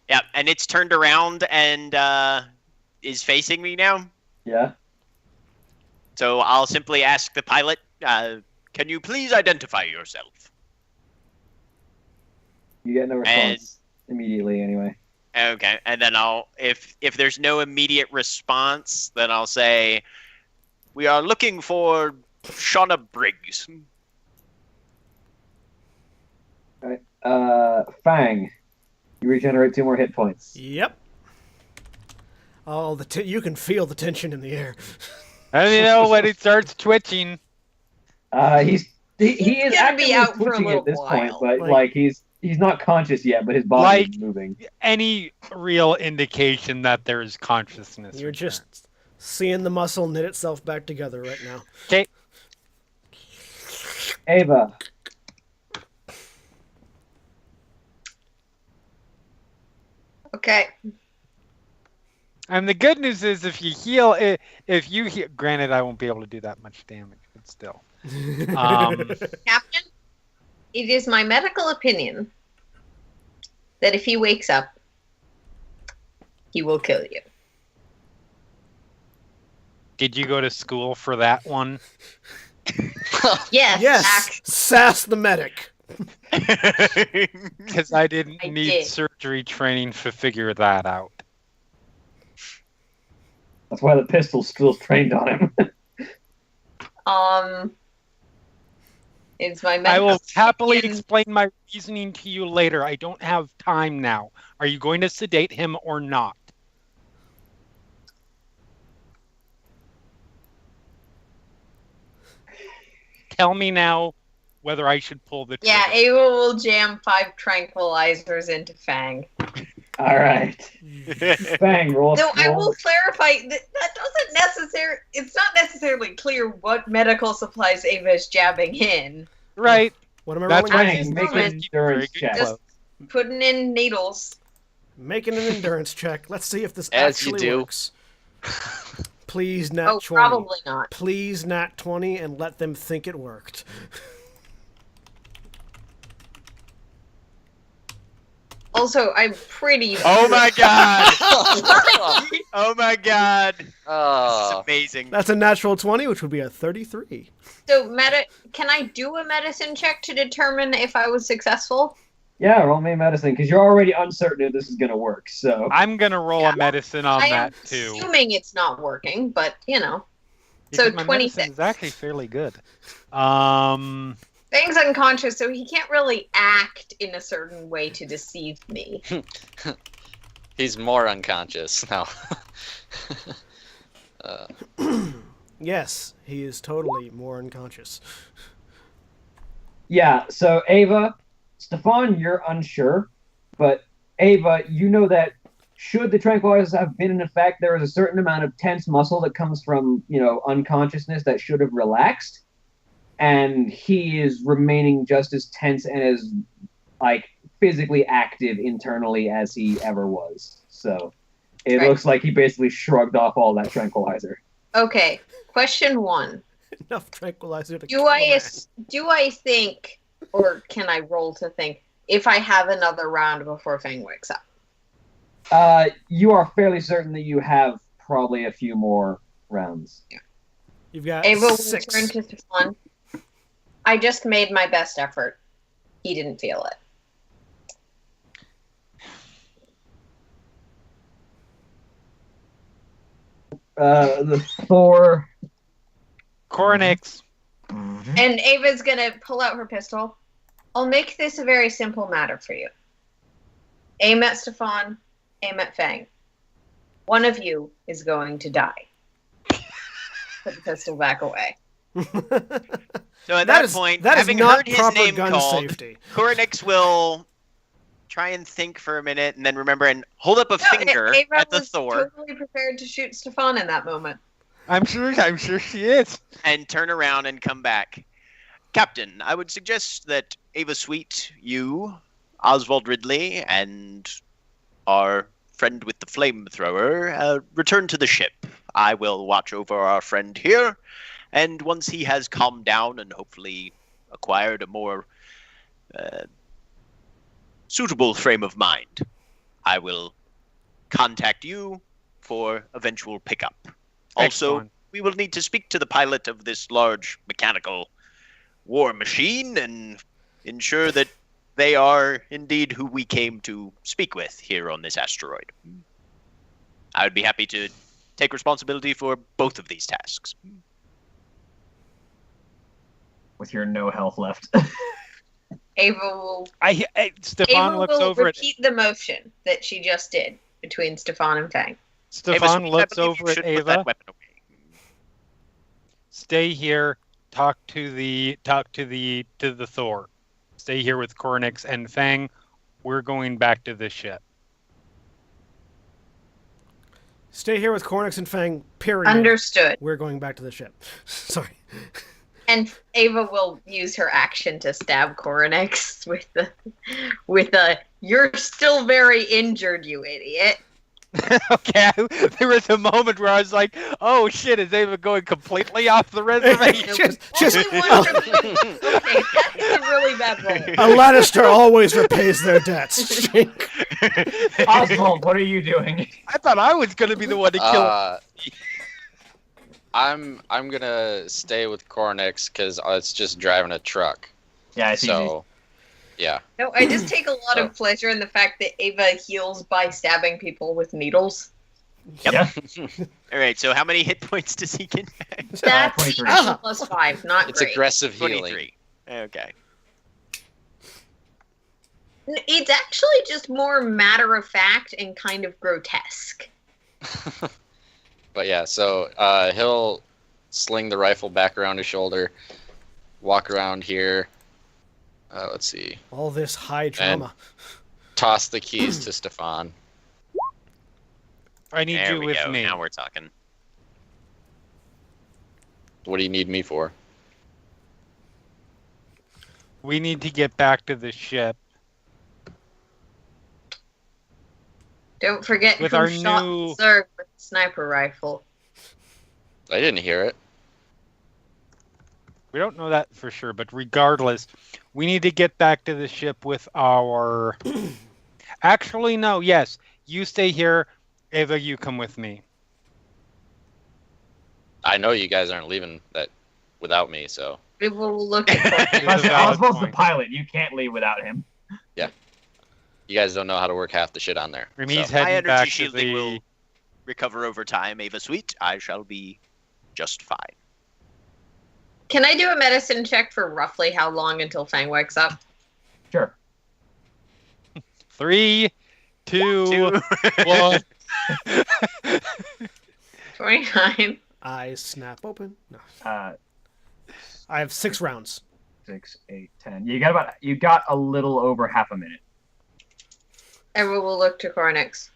Yeah, and it's turned around and is facing me now. Yeah. So I'll simply ask the pilot, can you please identify yourself? You get no response immediately anyway. Okay, and then if there's no immediate response, then I'll say, we are looking for Shauna Briggs. Alright, Fang. You regenerate 2 more hit points. Yep. Oh, you can feel the tension in the air. And you know when it starts twitching. He is gonna actively be out for a twitching little at this while. point, but he's not conscious yet, but his body is moving. Any real indication that there is consciousness. You're return. just Seeing the muscle knit itself back together right now. Okay. Ava. Okay. And the good news is, if you heal, granted, I won't be able to do that much damage, but still. Captain, it is my medical opinion that if he wakes up, he will kill you. Did you go to school for that one? Yes. Yes, Sass the medic. Because I didn't I need did. surgery training to figure that out. That's why the pistol's still trained on him. It's my I medical will happily opinion. explain my reasoning to you later. I don't have time now. Are you going to sedate him or not? Tell me now whether I should pull the trigger. Yeah, Ava will jam 5 tranquilizers into Fang. All right. Bang, roll. Though I roll. will clarify that doesn't necessarily. It's not necessarily clear what medical supplies Ava is jabbing in. Right. What am I That's rolling? why At against? this Make an moment, endurance Very good check. clue. putting in needles. Making an endurance check. Let's see if this As you actually do. works. Please, nat Oh, 20. probably not. Please, nat 20, and let them think it worked. Also, I'm pretty. Oh my god! Oh my god! This is Oh, amazing. That's a natural 20, which would be a 33. So, can I do a medicine check to determine if I was successful? Yeah, roll me medicine because you're already uncertain if this is gonna work. So I'm going to roll a medicine on I am that, too. assuming it's not working, but you know. So Because my medicine 26. is actually fairly good. Fang's unconscious, so he can't really act in a certain way to deceive me. he's more unconscious now. Yes, he is totally more unconscious. yeah, so Ava, Stefan, you're unsure, but Ava, you know that should the tranquilizers have been in effect, there is a certain amount of tense muscle that comes from, unconsciousness that should have relaxed, and he is remaining just as tense and as physically active internally as he ever was. So it Right. looks like he basically shrugged off all that tranquilizer. Okay, question 1. Enough tranquilizer to Do kill a I man. think, or can I roll to think, if I have another round before Fang wakes up? You are fairly certain that you have probably a few more rounds. You've got Ava will 6. turn to Stefan. I just made my best effort. He didn't feel it. The Thor. Coronix. And Ava's gonna pull out her pistol. I'll make this a very simple matter for you. Aim at Stefan, aim at Fang. One of you is going to die. Put the pistol back away. So at that, is, point, that is having not heard his proper name gun called, safety. Koronix will try and think for a minute and then remember and hold up a finger Ava at the was Thor totally prepared to shoot Stefan in that moment. I'm sure she is. and turn around and come back. Captain, I would suggest that Ava Sweet, you, Oswald Ridley, and our friend with the flamethrower return to the ship. I will watch over our friend here, and once he has calmed down and hopefully acquired a more suitable frame of mind, I will contact you for eventual pickup. Also, Excellent. we will need to speak to the pilot of this large mechanical war machine and ensure that they are indeed who we came to speak with here on this asteroid. I would be happy to take responsibility for both of these tasks. With your no health left. Ava will Stefan looks over at repeat the motion that she just did between Stefan and Fang. Ava Stefan Sweet, I looks believe you over at should put that Ava. weapon away. Stay here. Talk to the Thor. Stay here with Coronix and Fang. We're going back to the ship. Stay here with Cornix and Fang, period. Understood. We're going back to the ship. Sorry. And Ava will use her action to stab Coronex with a "You're still very injured, you idiot." Okay, there was a moment where I was like, "Oh shit, is Ava going completely off the reservation?" Just Only one for me. Okay, that's a really bad roll. a Lannister always repays their debts. Oswald, what are you doing? I thought I was going to be the one to kill. I'm gonna stay with Cornix because it's just driving a truck. Yeah, it's easy. So, yeah. No, I just take a lot of pleasure in the fact that Ava heals by stabbing people with needles. Yeah. All right. So how many hit points does he get back? That's 23. equal plus 5, not It's great. aggressive healing. 23. Okay. It's actually just more matter of fact and kind of grotesque. But yeah, so he'll sling the rifle back around his shoulder, walk around here. Let's see. All this high trauma. Toss the keys to Stefan. I need There you we with go. me. Now we're talking. What do you need me for? We need to get back to the ship. Don't forget With who our shot new- Zerg with the sniper rifle. I didn't hear it. We don't know that for sure, but regardless, we need to get back to the ship with our... Actually, no, yes. You stay here. Ava, you come with me. I know you guys aren't leaving that without me, so We will look at It is a valid Oswald's the point. pilot. You can't leave without him. you guys don't know how to work half the shit on there. And he's So. My heading energy back to shielding the... will recover over time. Ava Sweet, I shall be just fine. Can I do a medicine check for roughly how long until Fang wakes up? Sure. 3, 2, 1. 29. Eyes snap open. No. Uh, I have 6 rounds. 6, 8, 10. You got a little over half a minute. And we will look to Cornix.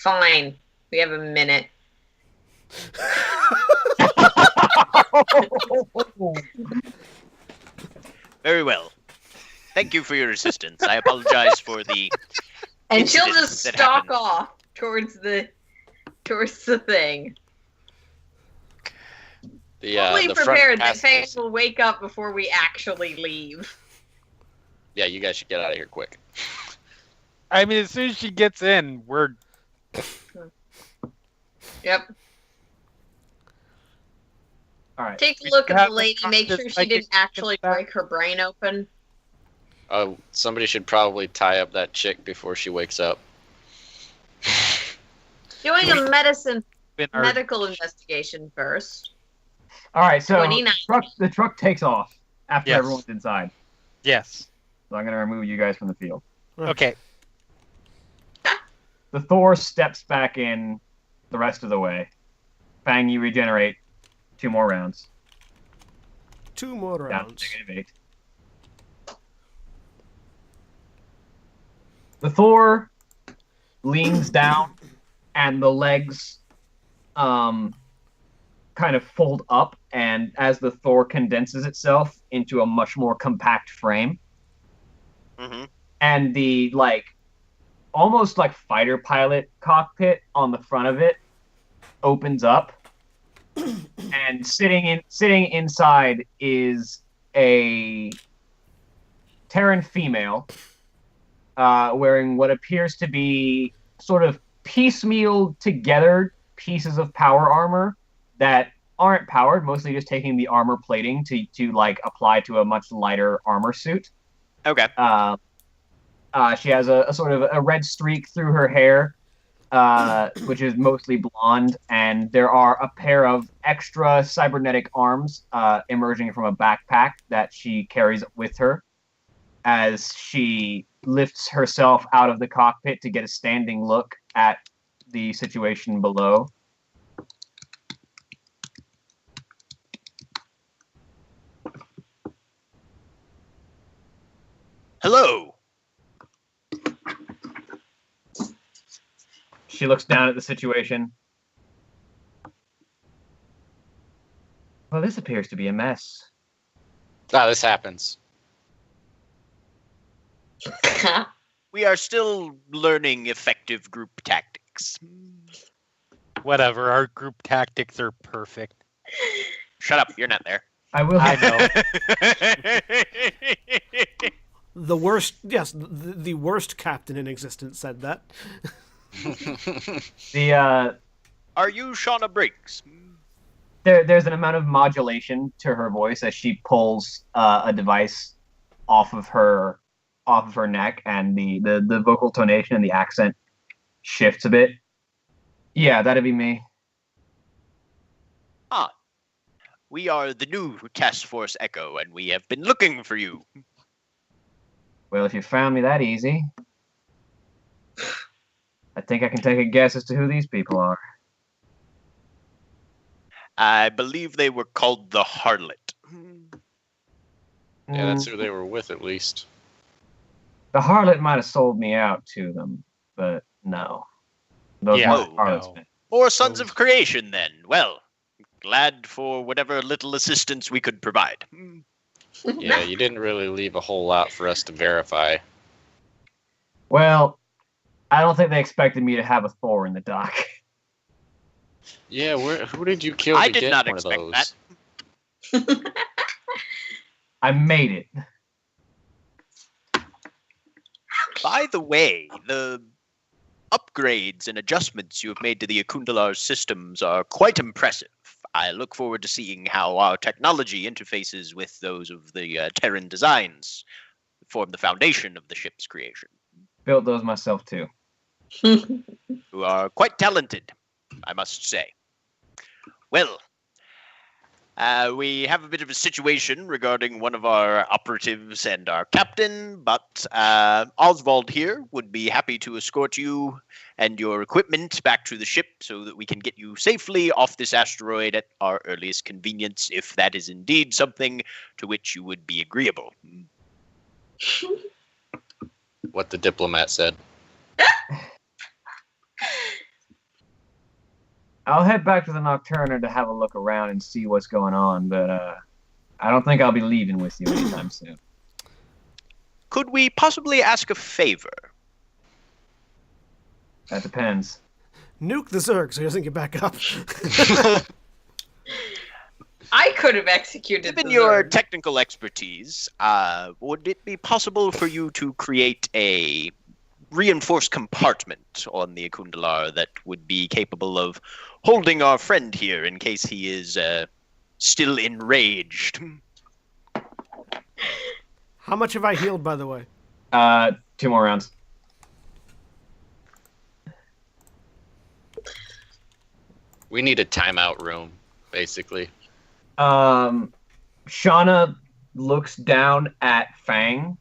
Fine. We have a minute. Very well. Thank you for your assistance. I apologize for the. And she'll Incident just that stalk happened. off towards the thing. Fully The prepared front that Fang passengers- will wake up before we actually leave. Yeah, you guys should get out of here quick. I mean, as soon as she gets in, we're... Yep. All right. Take a We look should at have the the lady, make sure conscious she didn't psychic actually back. break her brain open. Somebody should probably tie up that chick before she wakes up. Doing a been our- medical investigation first. All right. So 29. the truck takes off after Yes. everyone's inside. Yes. So I'm going to remove you guys from the field. Okay. The Thor steps back in the rest of the way. Fang, you regenerate 2 more rounds. 2 more Down rounds. to -8. The Thor leans down, and the legs kind of fold up, and as the Thor condenses itself into a much more compact frame, Mm-hmm. and the almost like fighter pilot cockpit on the front of it opens up, and sitting inside is a Terran female wearing what appears to be sort of piecemeal together pieces of power armor that aren't powered, mostly just taking the armor plating to apply to a much lighter armor suit. Okay. She has a sort of a red streak through her hair, which is mostly blonde, and there are a pair of extra cybernetic arms emerging from a backpack that she carries with her as she lifts herself out of the cockpit to get a standing look at the situation below. Hello. She looks down at the situation. Well, this appears to be a mess. Ah, this happens. We are still learning effective group tactics. Whatever. Our group tactics are perfect. Shut up, you're not there. I will. I know. The worst, yes, the worst captain in existence said that. Are you Shauna Briggs? There's an amount of modulation to her voice as she pulls a device off of her neck, and the vocal tonation and the accent shifts a bit. Yeah, that'd be me. Ah. We are the new Taskforce Echo, and we have been looking for you. Well, if you found me that easy, I think I can take a guess as to who these people are. I believe they were called the Harlot. Yeah, that's who they were with, at least. The harlot might have sold me out to them, but no. Those Yeah, weren't harlots. no. Or Sons of Creation, then. Well, glad for whatever little assistance we could provide. Yeah, you didn't really leave a whole lot for us to verify. Well, I don't think they expected me to have a Thor in the dock. Yeah, who did you kill I to did get not one of expect those? that. I made it. By the way, the upgrades and adjustments you have made to the Akundalar systems are quite impressive. I look forward to seeing how our technology interfaces with those of the Terran designs that form the foundation of the ship's creation, Built those myself too. who are quite talented, I must say. Well, we have a bit of a situation regarding one of our operatives and our captain, but Oswald here would be happy to escort you and your equipment back to the ship so that we can get you safely off this asteroid at our earliest convenience, if that is indeed something to which you would be agreeable. What the diplomat said. I'll head back to the Nocturner to have a look around and see what's going on, but I don't think I'll be leaving with you anytime soon. Could we possibly ask a favor? That depends. Nuke the Zerg so he doesn't get back up. I could have executed Given the your Zerg. technical expertise, would it be possible for you to create a reinforced compartment on the Akundalar that would be capable of holding our friend here in case he is still enraged? How much have I healed, by the way? 2 more rounds. We need a timeout room, basically. Shauna looks down at Fang,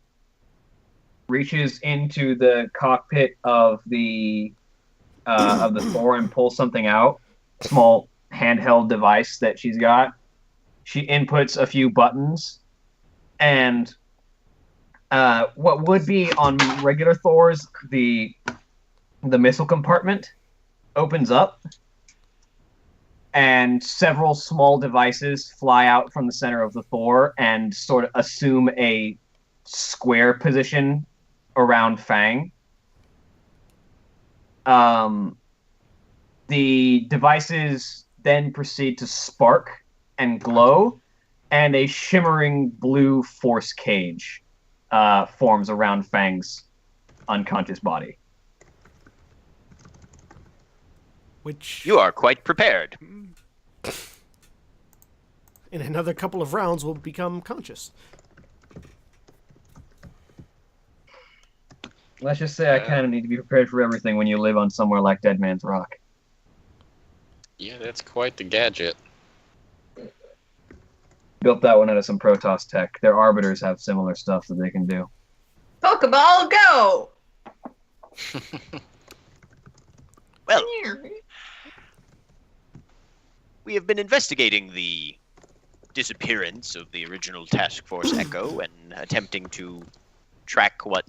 reaches into the cockpit of the Thor and pulls something out. Small handheld device that she's got. She inputs a few buttons, and what would be on regular Thors, the missile compartment opens up, and several small devices fly out from the center of the Thor and sort of assume a square position around Fang. The devices then proceed to spark and glow, and a shimmering blue force cage forms around Fang's unconscious body. Which, You are quite prepared. in another couple of rounds, will become conscious. Let's just say I kind of need to be prepared for everything when you live on somewhere like Dead Man's Rock. Yeah, that's quite the gadget. Built that one out of some Protoss tech. Their arbiters have similar stuff that they can do. Pokeball, go! Well, we have been investigating the disappearance of the original Taskforce Echo and attempting to track what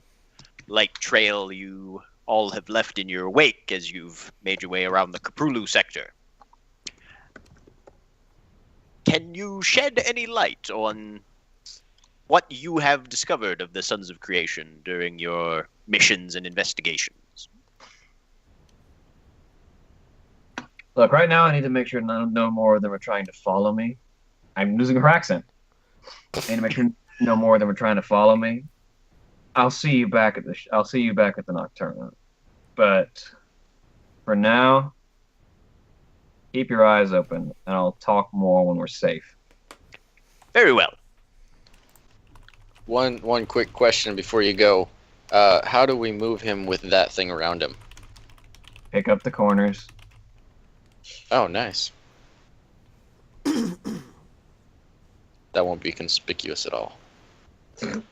light trail you all have left in your wake as you've made your way around the Kaprulu sector. Can you shed any light on what you have discovered of the Sons of Creation during your missions and investigations? Look, right now I need to make sure no more of them are trying to follow me. I'm losing her accent. I need to make sure no more of them are trying to follow me. I'll see you back at the Nocturna. But for now, keep your eyes open, and I'll talk more when we're safe. Very well. One quick question before you go. How do we move him with that thing around him? Pick up the corners. Oh, nice. That won't be conspicuous at all. I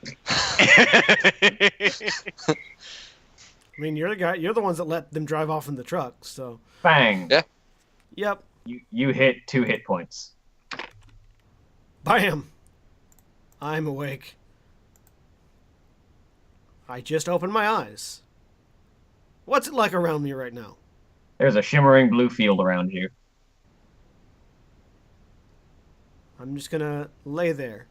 mean, you're the ones that let them drive off in the truck, so. Bang! Yeah. Yep. You hit 2 hit points. Bam! I'm awake. I just opened my eyes. What's it like around me right now? There's a shimmering blue field around you. I'm just gonna lay there.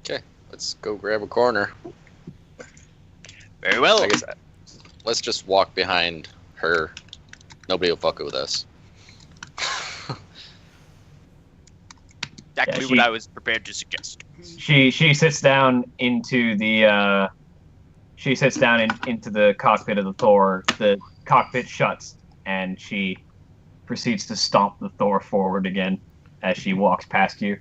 Okay, let's go grab a corner. Very well. I guess let's just walk behind her. Nobody will fuck with us. Exactly Yeah, what I was prepared to suggest. She sits down into the into the cockpit of the Thor. The cockpit shuts, and she proceeds to stomp the Thor forward again as she walks past you.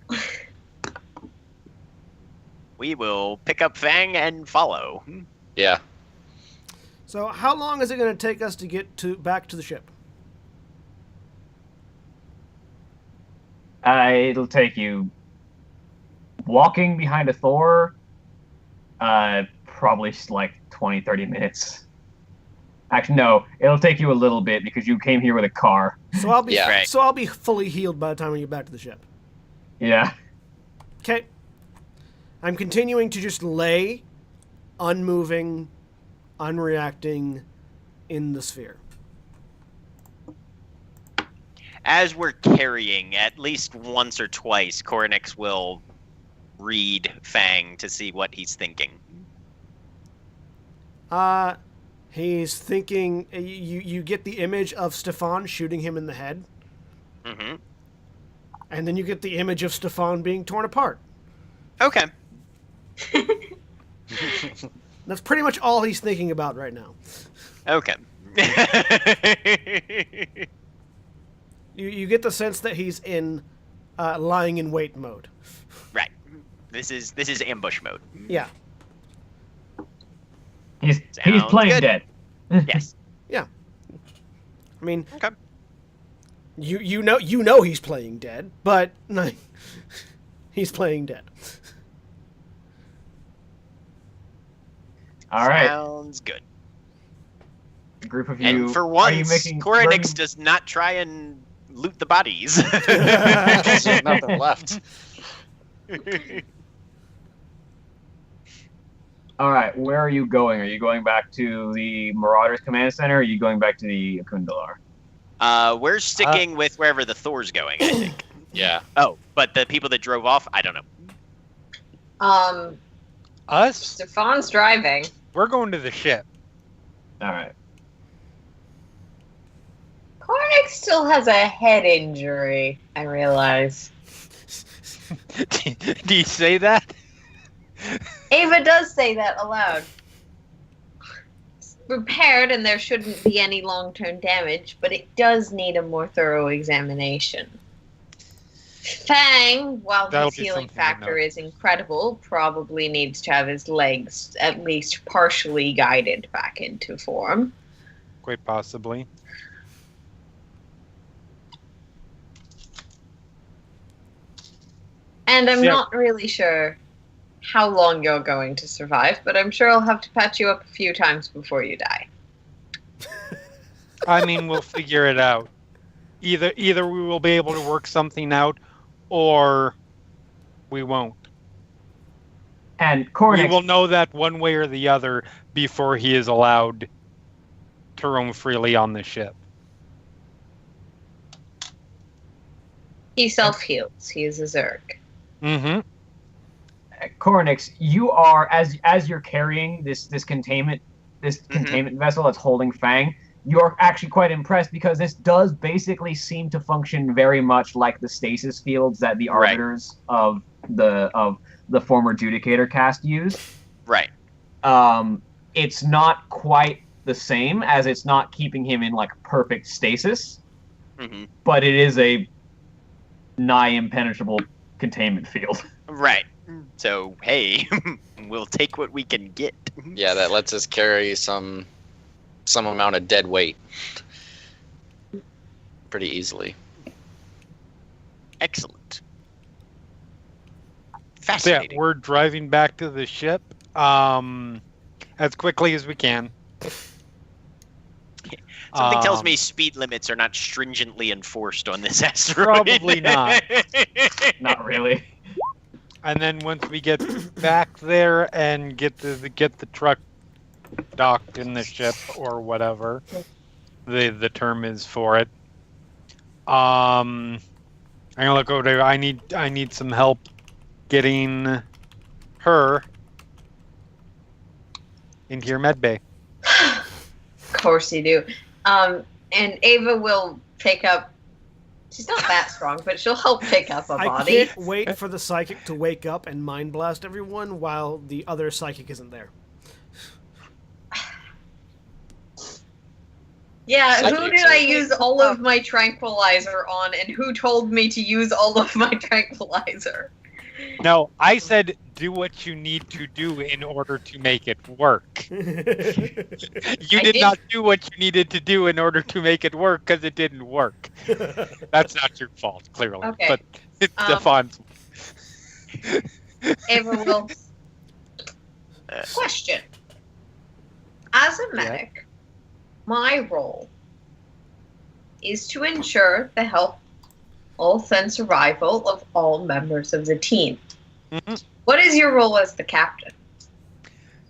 We will pick up Fang and follow. Yeah. So, how long is it going to take us to get back to the ship? It'll take you walking behind a Thor, probably like 20, 30 minutes. Actually, no, it'll take you a little bit because you came here with a car. So I'll be Yeah. Right. so I'll be fully healed by the time we get back to the ship. Yeah. Okay. I'm continuing to just lay, unmoving, unreacting, in the sphere. As we're carrying, at least once or twice, Koronix will read Fang to see what he's thinking. He's thinking. You get the image of Stefan shooting him in the head, Mm-hmm. and then you get the image of Stefan being torn apart. Okay. That's pretty much all he's thinking about right now. Okay. You get the sense that he's in lying in wait mode. Right. This is ambush mode. Yeah. He's Sounds playing good. dead. Yes. I mean, Okay. you know he's playing dead, but no, he's playing dead. All right. Sounds good. A group of you. And for are you once, making? Koronix does not try and loot the bodies. There's nothing left. All right. Where are you going? Are you going back to the Marauders Command Center? Or are you going back to the Akundalar? We're sticking with wherever the Thor's going, I think. Yeah. Oh, but the people that drove off, I don't know. Us? Stefan's driving. We're going to the ship. All right. Cornick still has a head injury, I realize. Do you say that? Ava does say that aloud. It's repaired and there shouldn't be any long-term damage, but it does need a more thorough examination. Fang, while That'll his be healing something to factor note. is incredible, probably needs to have his legs at least partially guided back into form. Quite possibly. And I'm Yeah. not really sure how long you're going to survive, but I'm sure I'll have to patch you up a few times before you die. I mean, we'll figure it out. Either we will be able to work something out, or we won't. And We Cornix, will know that one way or the other before he is allowed to roam freely on the ship. He self-heals. He is a Zerg. Mm-hmm. Cornix, you are as you're carrying this containment vessel that's holding Fang. You're actually quite impressed because this does basically seem to function very much like the stasis fields that the Right. arbiters of the former Judicator cast used. Right. It's not quite the same, as it's not keeping him in like perfect stasis, Hmm. but it is a nigh impenetrable containment field. Right. So hey, we'll take what we can get. Yeah, that lets us carry some amount of dead weight pretty easily. Excellent. So yeah, Fascinating. we're driving back to the ship as quickly as we can. Something tells me speed limits are not stringently enforced on this asteroid. Probably not. Not really. And then once we get back there and get the truck docked in the ship or whatever the term is for it, I'm gonna look over there. I need some help getting her into your med bay. Of course you do. And Ava will pick up. She's not that strong, but she'll help pick up a I body. can't wait for the psychic to wake up and mind blast everyone while the other psychic isn't there. Yeah, who Psychics did are- I use all of my tranquilizer on, and who told me to use all of my tranquilizer? No, I said do what you need to do in order to make it work. You I did did- not do what you needed to do in order to make it work because it didn't work. That's not your fault, clearly. Okay. But it's Stefan's. Ava will. Question. As a medic, my role is to ensure the health and survival of all members of the team. Mhm. What is your role as the captain?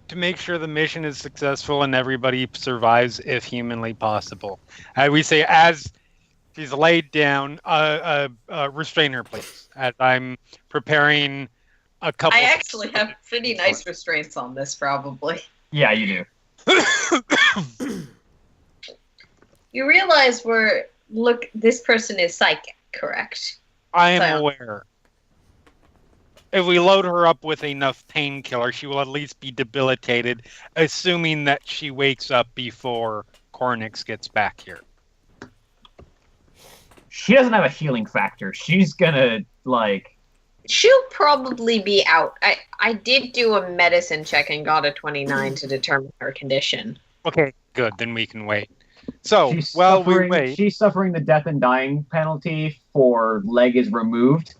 To make sure the mission is successful and everybody survives if humanly possible. We say, as she's laid down, restrain her, please. As I'm preparing a couple. I actually have pretty nice restraints on this, probably. Yeah, you do. You realize this person is psychic, correct? I am So- aware. If we load her up with enough painkiller, she will at least be debilitated, assuming that she wakes up before Cornix gets back here. She doesn't have a healing factor. She's gonna She'll probably be out. I did do a medicine check and got a 29 to determine her condition. Okay, good. Then we can wait. So, she's while we suffering, wait, she's suffering the death and dying penalty for leg is removed.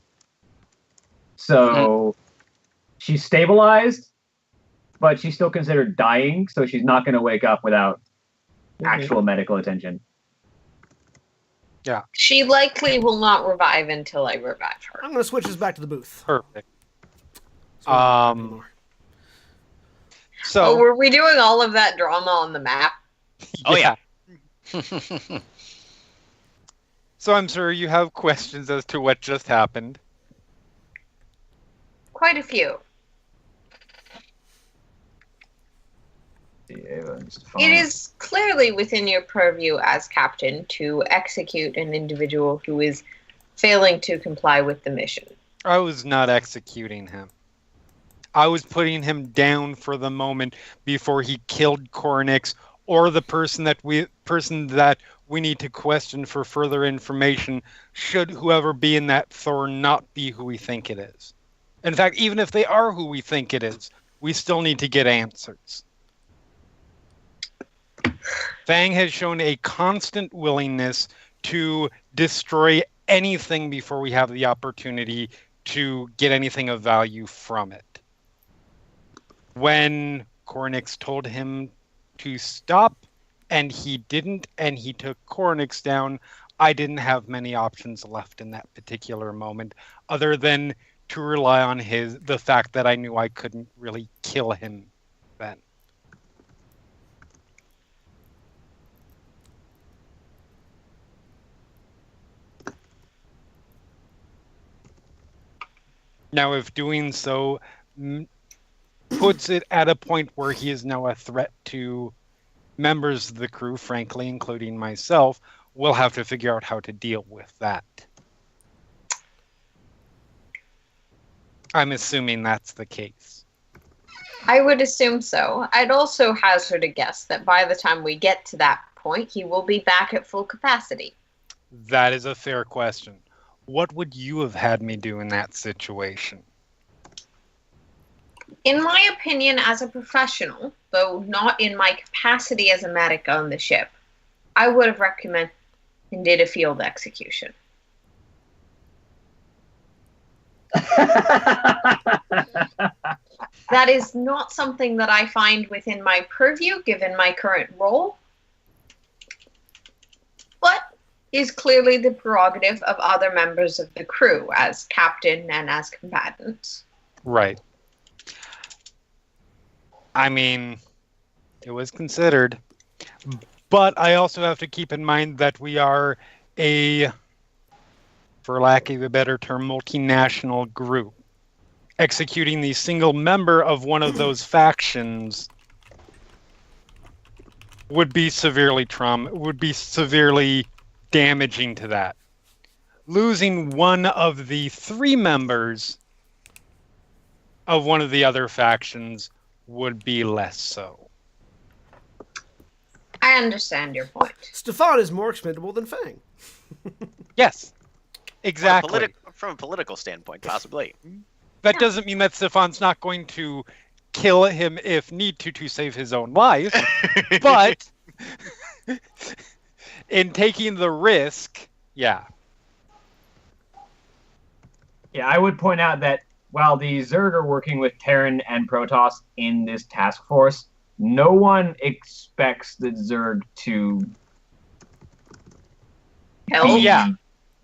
So she's stabilized, but she's still considered dying, so she's not going to wake up without actual medical attention. She likely will not revive until I revive her. I'm going to switch this back to the booth. perfect. So we don't have Um, anymore. So, Oh, were we doing all of that drama on the map? Oh, yeah. So I'm sure you have questions as to what just happened. Quite a few. It is clearly within your purview as captain to execute an individual who is failing to comply with the mission. I was not executing him. I was putting him down for the moment before he killed Cornix or the person that we need to question for further information, should whoever be in that thorn not be who we think it is. In fact, even if they are who we think it is, we still need to get answers. Fang has shown a constant willingness to destroy anything before we have the opportunity to get anything of value from it. When Cornix told him to stop, and he didn't, and he took Cornix down, I didn't have many options left in that particular moment, other than to rely on the fact that I knew I couldn't really kill him then. Now, if doing so puts it at a point where he is now a threat to members of the crew, frankly, including myself, we'll have to figure out how to deal with that. I'm assuming that's the case. I would assume so. I'd also hazard a guess that by the time we get to that point, he will be back at full capacity. That is a fair question. What would you have had me do in that situation? In my opinion, as a professional, though not in my capacity as a medic on the ship, I would have recommended a field execution. That is not something that I find within my purview, given my current role, but is clearly the prerogative of other members of the crew as captain and as combatants. Right. I mean, it was considered, but I also have to keep in mind that we are a, for lack of a better term, multinational group. Executing the single member of one of those factions would be severely damaging to that. Losing one of the three members of one of the other factions would be less so. I understand your point. Stefan is more expendable than Fang. Yes, exactly. From a political standpoint, possibly. That doesn't mean that Stefan's not going to kill him if need to save his own life. But in taking the risk, yeah. Yeah, I would point out that while the Zerg are working with Terran and Protoss in this task force, no one expects the Zerg to Help? Yeah.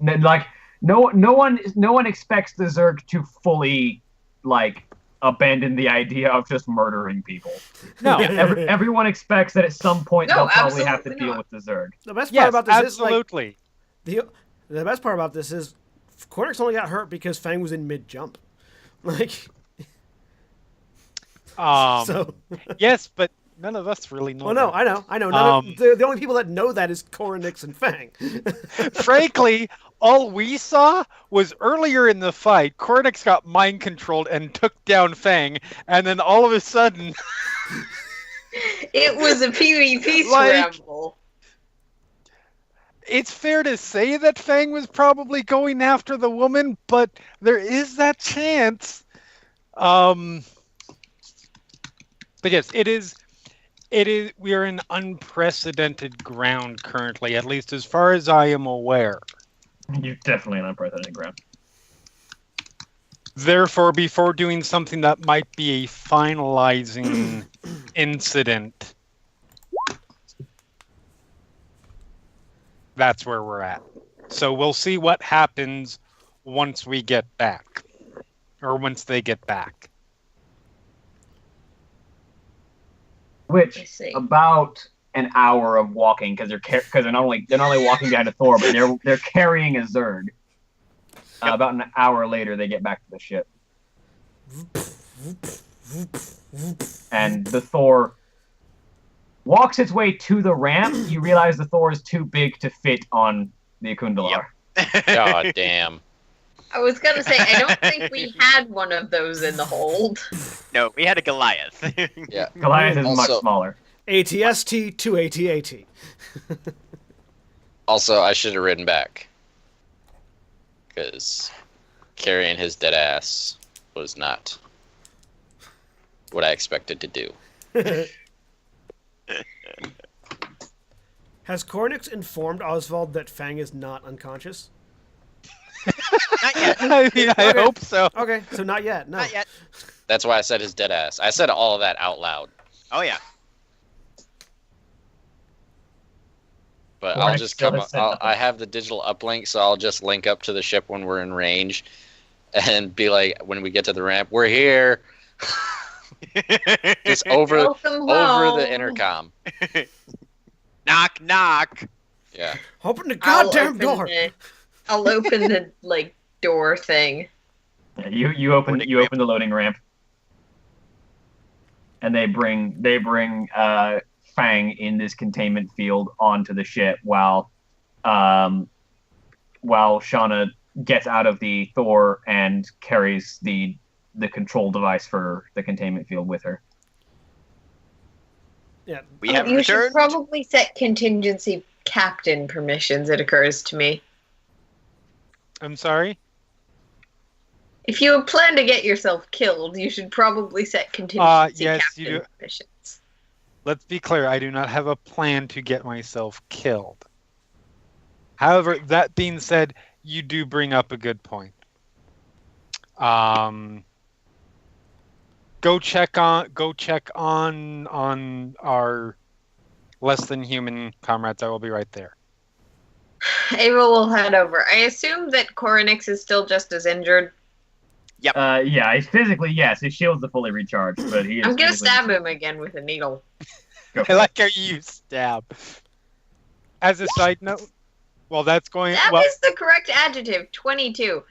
Like no one expects the Zerg to fully abandon the idea of just murdering people. No. Everyone expects that at some point No, they'll probably have to absolutely deal not. with the Zerg. The best part Yes, about this absolutely. is the best part about this is Cortex only got hurt because Fang was in mid jump. So Yes, but none of us really know. well, no, that. I know. None of, the only people that know that is Coronix and Fang. Frankly, all we saw was earlier in the fight, Cornix got mind controlled and took down Fang, and then all of a sudden, It was a PvP Like- scramble. it's fair to say that Fang was probably going after the woman, but there is that chance. But yes, it is. We are in unprecedented ground currently, at least as far as I am aware. You're definitely on unprecedented ground. Therefore, before doing something that might be a finalizing incident, that's where we're at. So we'll see what happens once we get back, or once they get back. I Which see. about an hour of walking because they're not only walking behind a Thor, but they're carrying a Zerg. About an hour later, they get back to the ship, and the Thor walks its way to the ramp. You realize the Thor is too big to fit on the Akundalar. God damn. I was gonna say, I don't think we had one of those in the hold. No, we had a Goliath. Yeah. Goliath is much Also- smaller. ATST to ATAT. Also, I should have ridden back. Because carrying his dead ass was not what I expected to do. Has Cornix informed Oswald that Fang is not unconscious? Not yet. I mean, I Okay. hope so. Okay, so not yet. No. Not yet. That's why I said his dead ass. I said all of that out loud. Oh yeah. But Or I'll I just still come. have said nothing. I have the digital uplink, so I'll just link up to the ship when we're in range, and be like, when we get to the ramp, we're here. Just over Welcome the home. intercom. Knock, knock. Yeah. Open the I'll goddamn open door. I'll open the door thing. Yeah, you open the loading ramp, and they bring Fang in this containment field onto the ship while Shauna gets out of the Thor and carries the control device for the containment field with her. Yeah. We have You should returned. probably set contingency captain permissions, it occurs to me. I'm sorry? If you plan to get yourself killed, you should probably set contingency yes, captain you do. permissions. Let's be clear, I do not have a plan to get myself killed. However, that being said, you do bring up a good point. Go check on our less than human comrades. I will be right there. Ava will head over. I assume that Koronix is still just as injured. Yeah, physically, yes, his shield's are fully recharged, but he is. I'm gonna physically- stab him again with a needle. Go for I it. like how you stab. As a side note, well, that's going. Stab Well, is the correct adjective. 22.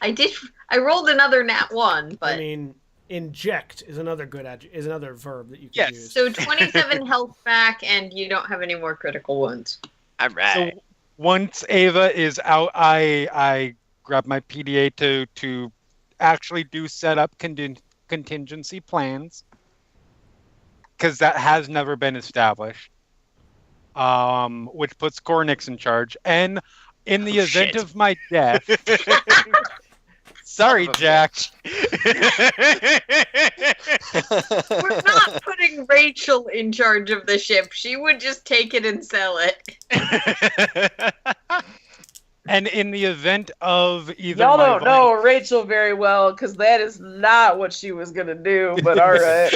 I rolled another nat 1, but I mean, inject is another verb that you can Yes. use. so 27 health back, and you don't have any more critical wounds. All right. so once Ava is out, I grab my PDA to actually do set up contingency plans, because that has never been established. Which puts Cornix in charge, and in the Oh, event shit. of my death, sorry, Son of a Jack. We're not putting Rachel in charge of the ship. She would just take it and sell it. And in the event of either Y'all my don't know Rachel very well, because that is not what she was gonna do. But all right.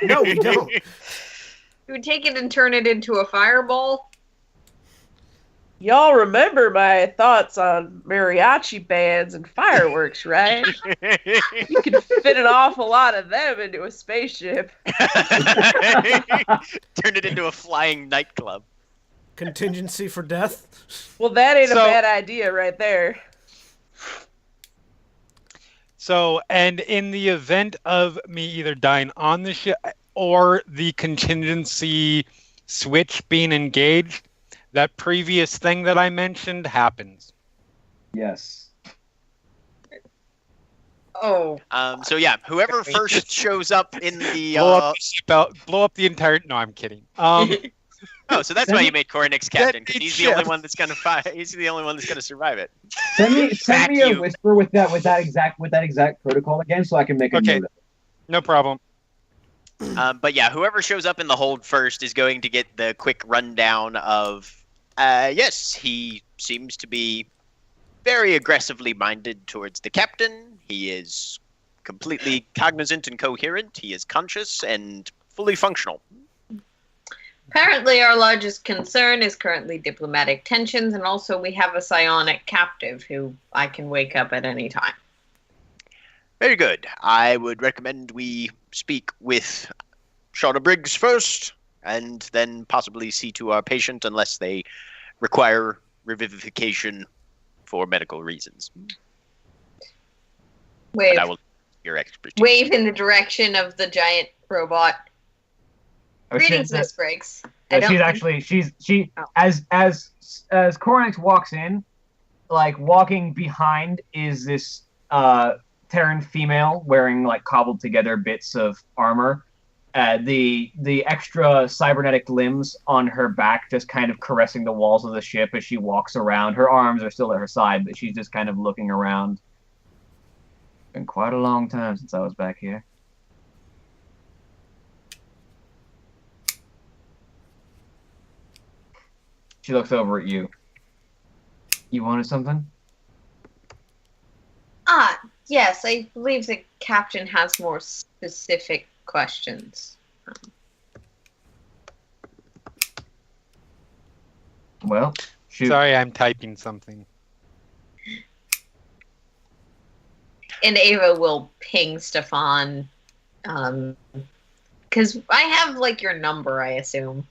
No, we don't. You would take it and turn it into a fireball. Y'all remember my thoughts on mariachi bands and fireworks, right? You can fit an awful lot of them into a spaceship. Turn it into a flying nightclub. Contingency for death. Well, that ain't a So- bad idea right there. So, and in the event of me either dying on the ship or the contingency switch being engaged, that previous thing that I mentioned happens. Yes. Oh, So yeah, whoever first shows up in the Blow up the entire. No, I'm kidding. oh, so that's why you made Koronix captain, because That he's ship. the only one that's gonna He's the only one that's gonna survive it. Send me a Vacuum. whisper with that exact protocol again, so I can make a Okay. note of it. No problem. But yeah, whoever shows up in the hold first is going to get the quick rundown of. Yes, he seems to be very aggressively minded towards the captain. He is completely cognizant and coherent. He is conscious and fully functional. apparently our largest concern is currently diplomatic tensions, and also we have a psionic captive who I can wake up at any time. Very good. I would recommend we speak with Shauna Briggs first, and then possibly see to our patient unless they require revivification for medical reasons. Wave, But I will your expertise. wave in the direction of the giant robot. Oh, Greetings, shit, Miss Briggs. As Koronix walks in, like walking behind is this Terran female wearing like cobbled together bits of armor. The extra cybernetic limbs on her back just kind of caressing the walls of the ship as she walks around. Her arms are still at her side, but she's just kind of looking around. Been quite a long time since I was back here. She looks over at you. You wanted something? Yes, I believe the captain has more specific questions. Well, shoot. Sorry, I'm typing something. and Ava will ping Stefan, because I have like your number, I assume.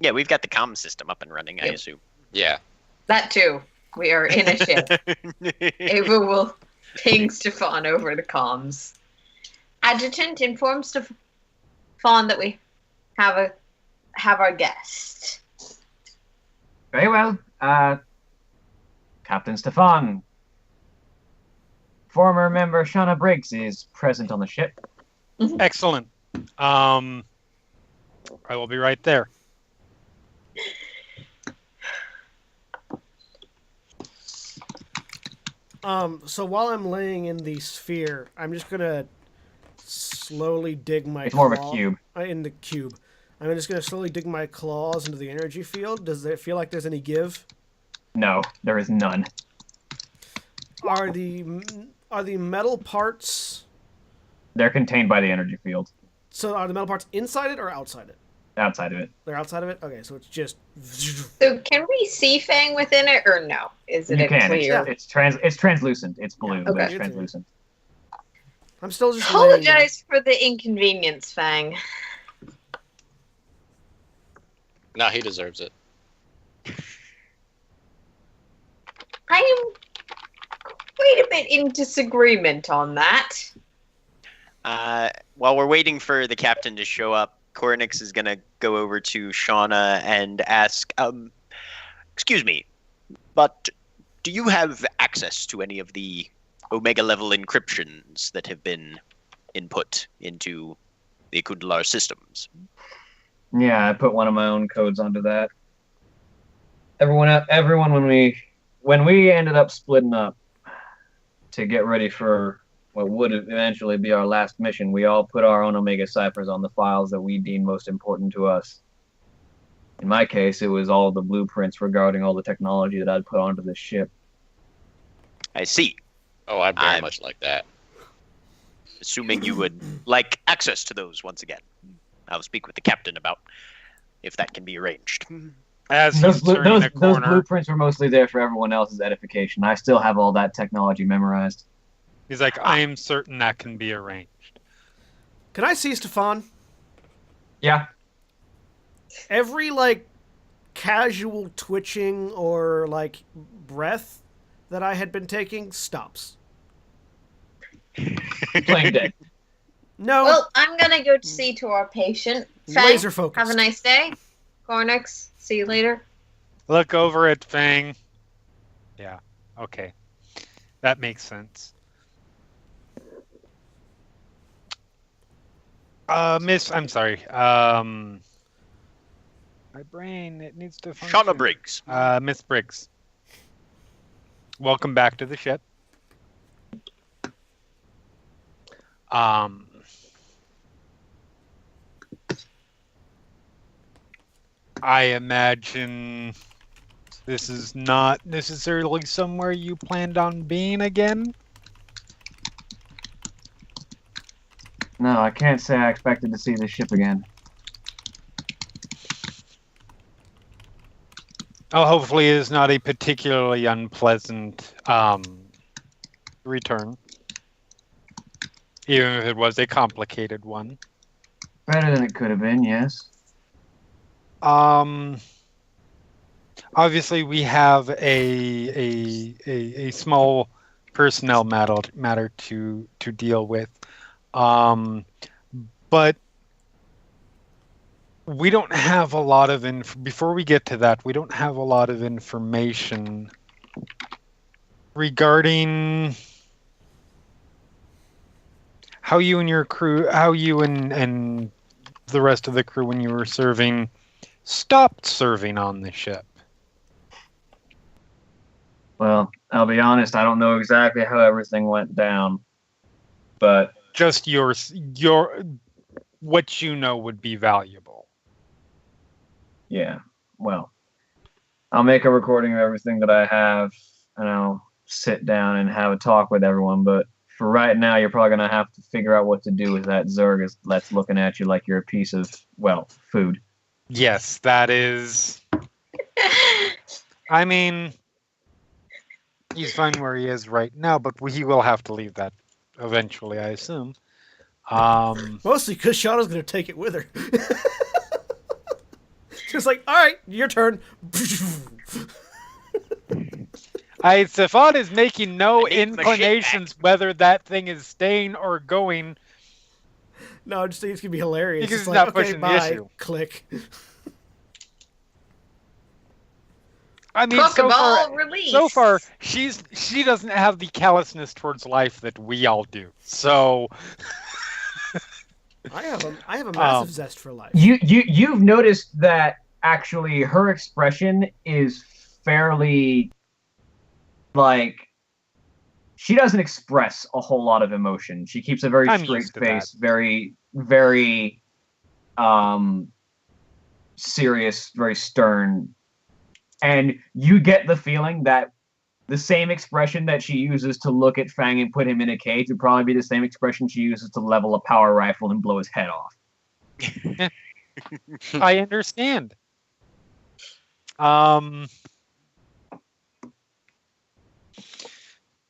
Yeah, we've got the comm system up and running, I Yep. assume. Yeah. That too. We are in a ship. Ava will ping Stefan over the comms. Adjutant, inform Stefan that we have our guest. Very well. Captain Stefan. Former member Shauna Briggs is present on the ship. Excellent. I will be right there. So while I'm laying in the sphere, I'm just gonna slowly dig my It's more of a claw- cube. in the cube. I'm just gonna slowly dig my claws into the energy field. Does it feel like there's any give? No, there is none. Are the metal parts? They're contained by the energy field. So are the metal parts inside it or outside it? Outside of it. They're outside of it. Okay, so it's just. So can we see Fang within it, or no? Is it You a can. clear? It's translucent. It's blue, Yeah, but okay. it's translucent. I'm still just laying there. Apologize for the inconvenience, Fang. No, he deserves it. I am quite a bit in disagreement on that. While we're waiting for the captain to show up, Cornix is going to go over to Shauna and ask, excuse me, but do you have access to any of the Omega level encryptions that have been input into the Kundalar systems? Yeah, I put one of my own codes onto that. Everyone when we ended up splitting up to get ready for what would eventually be our last mission, we all put our own Omega ciphers on the files that we deemed most important to us. In my case, it was all the blueprints regarding all the technology that I'd put onto this ship. I see. Oh, I'd very I'm- much like that. Assuming you would like access to those once again. I'll speak with the captain about if that can be arranged. As Those, he's blu- turning those, a those corner, blueprints were mostly there for everyone else's edification. I still have all that technology memorized. he's like, I am certain that can be arranged. Can I see Stefan? Yeah. Every casual twitching or breath that I had been taking stops. Playing dead. No. Well, I'm gonna go see to our patient. Fang, Laser focused. have a nice day. Cornix, see you later. Look over at Fang. Yeah, okay. That makes sense. Miss, I'm sorry. My brain, it needs to function. Shauna Briggs. Miss Briggs. Welcome back to the ship. I imagine this is not necessarily somewhere you planned on being again. No, I can't say I expected to see this ship again. Oh, hopefully it is not a particularly unpleasant return. Even if it was a complicated one. Better than it could have been, yes. Obviously we have a small personnel matter to deal with. But we don't have a lot of before we get to that, we don't have a lot of information regarding how you and your crew, how you and the rest of the crew when you were serving stopped serving on the ship. Well, I'll be honest, I don't know exactly how everything went down. But Just your what you know would be valuable. yeah, well, I'll make a recording of everything that I have, and I'll sit down and have a talk with everyone. But for right now, you're probably going to have to figure out what to do with that Zerg that's looking at you like you're a piece of, well, food. Yes, that is. I mean, He's fine where he is right now, but he will have to leave that eventually, I assume. Mostly because Shauna's going to take it with her. She's like, all right, your turn. Stefan is making no I need my shit inclinations whether that thing is staying or going. No, I just think it's going to be hilarious. Because It's it's like, not okay, pushing the bye. issue. Click. I mean, so Pokeball release. far, she doesn't have the callousness towards life that we all do. So I have a massive zest for life. You've noticed that actually her expression is fairly like she doesn't express a whole lot of emotion. She keeps a very I'm straight used to face, very very serious, very stern. And you get the feeling that the same expression that she uses to look at Fang and put him in a cage would probably be the same expression she uses to level a power rifle and blow his head off. I understand.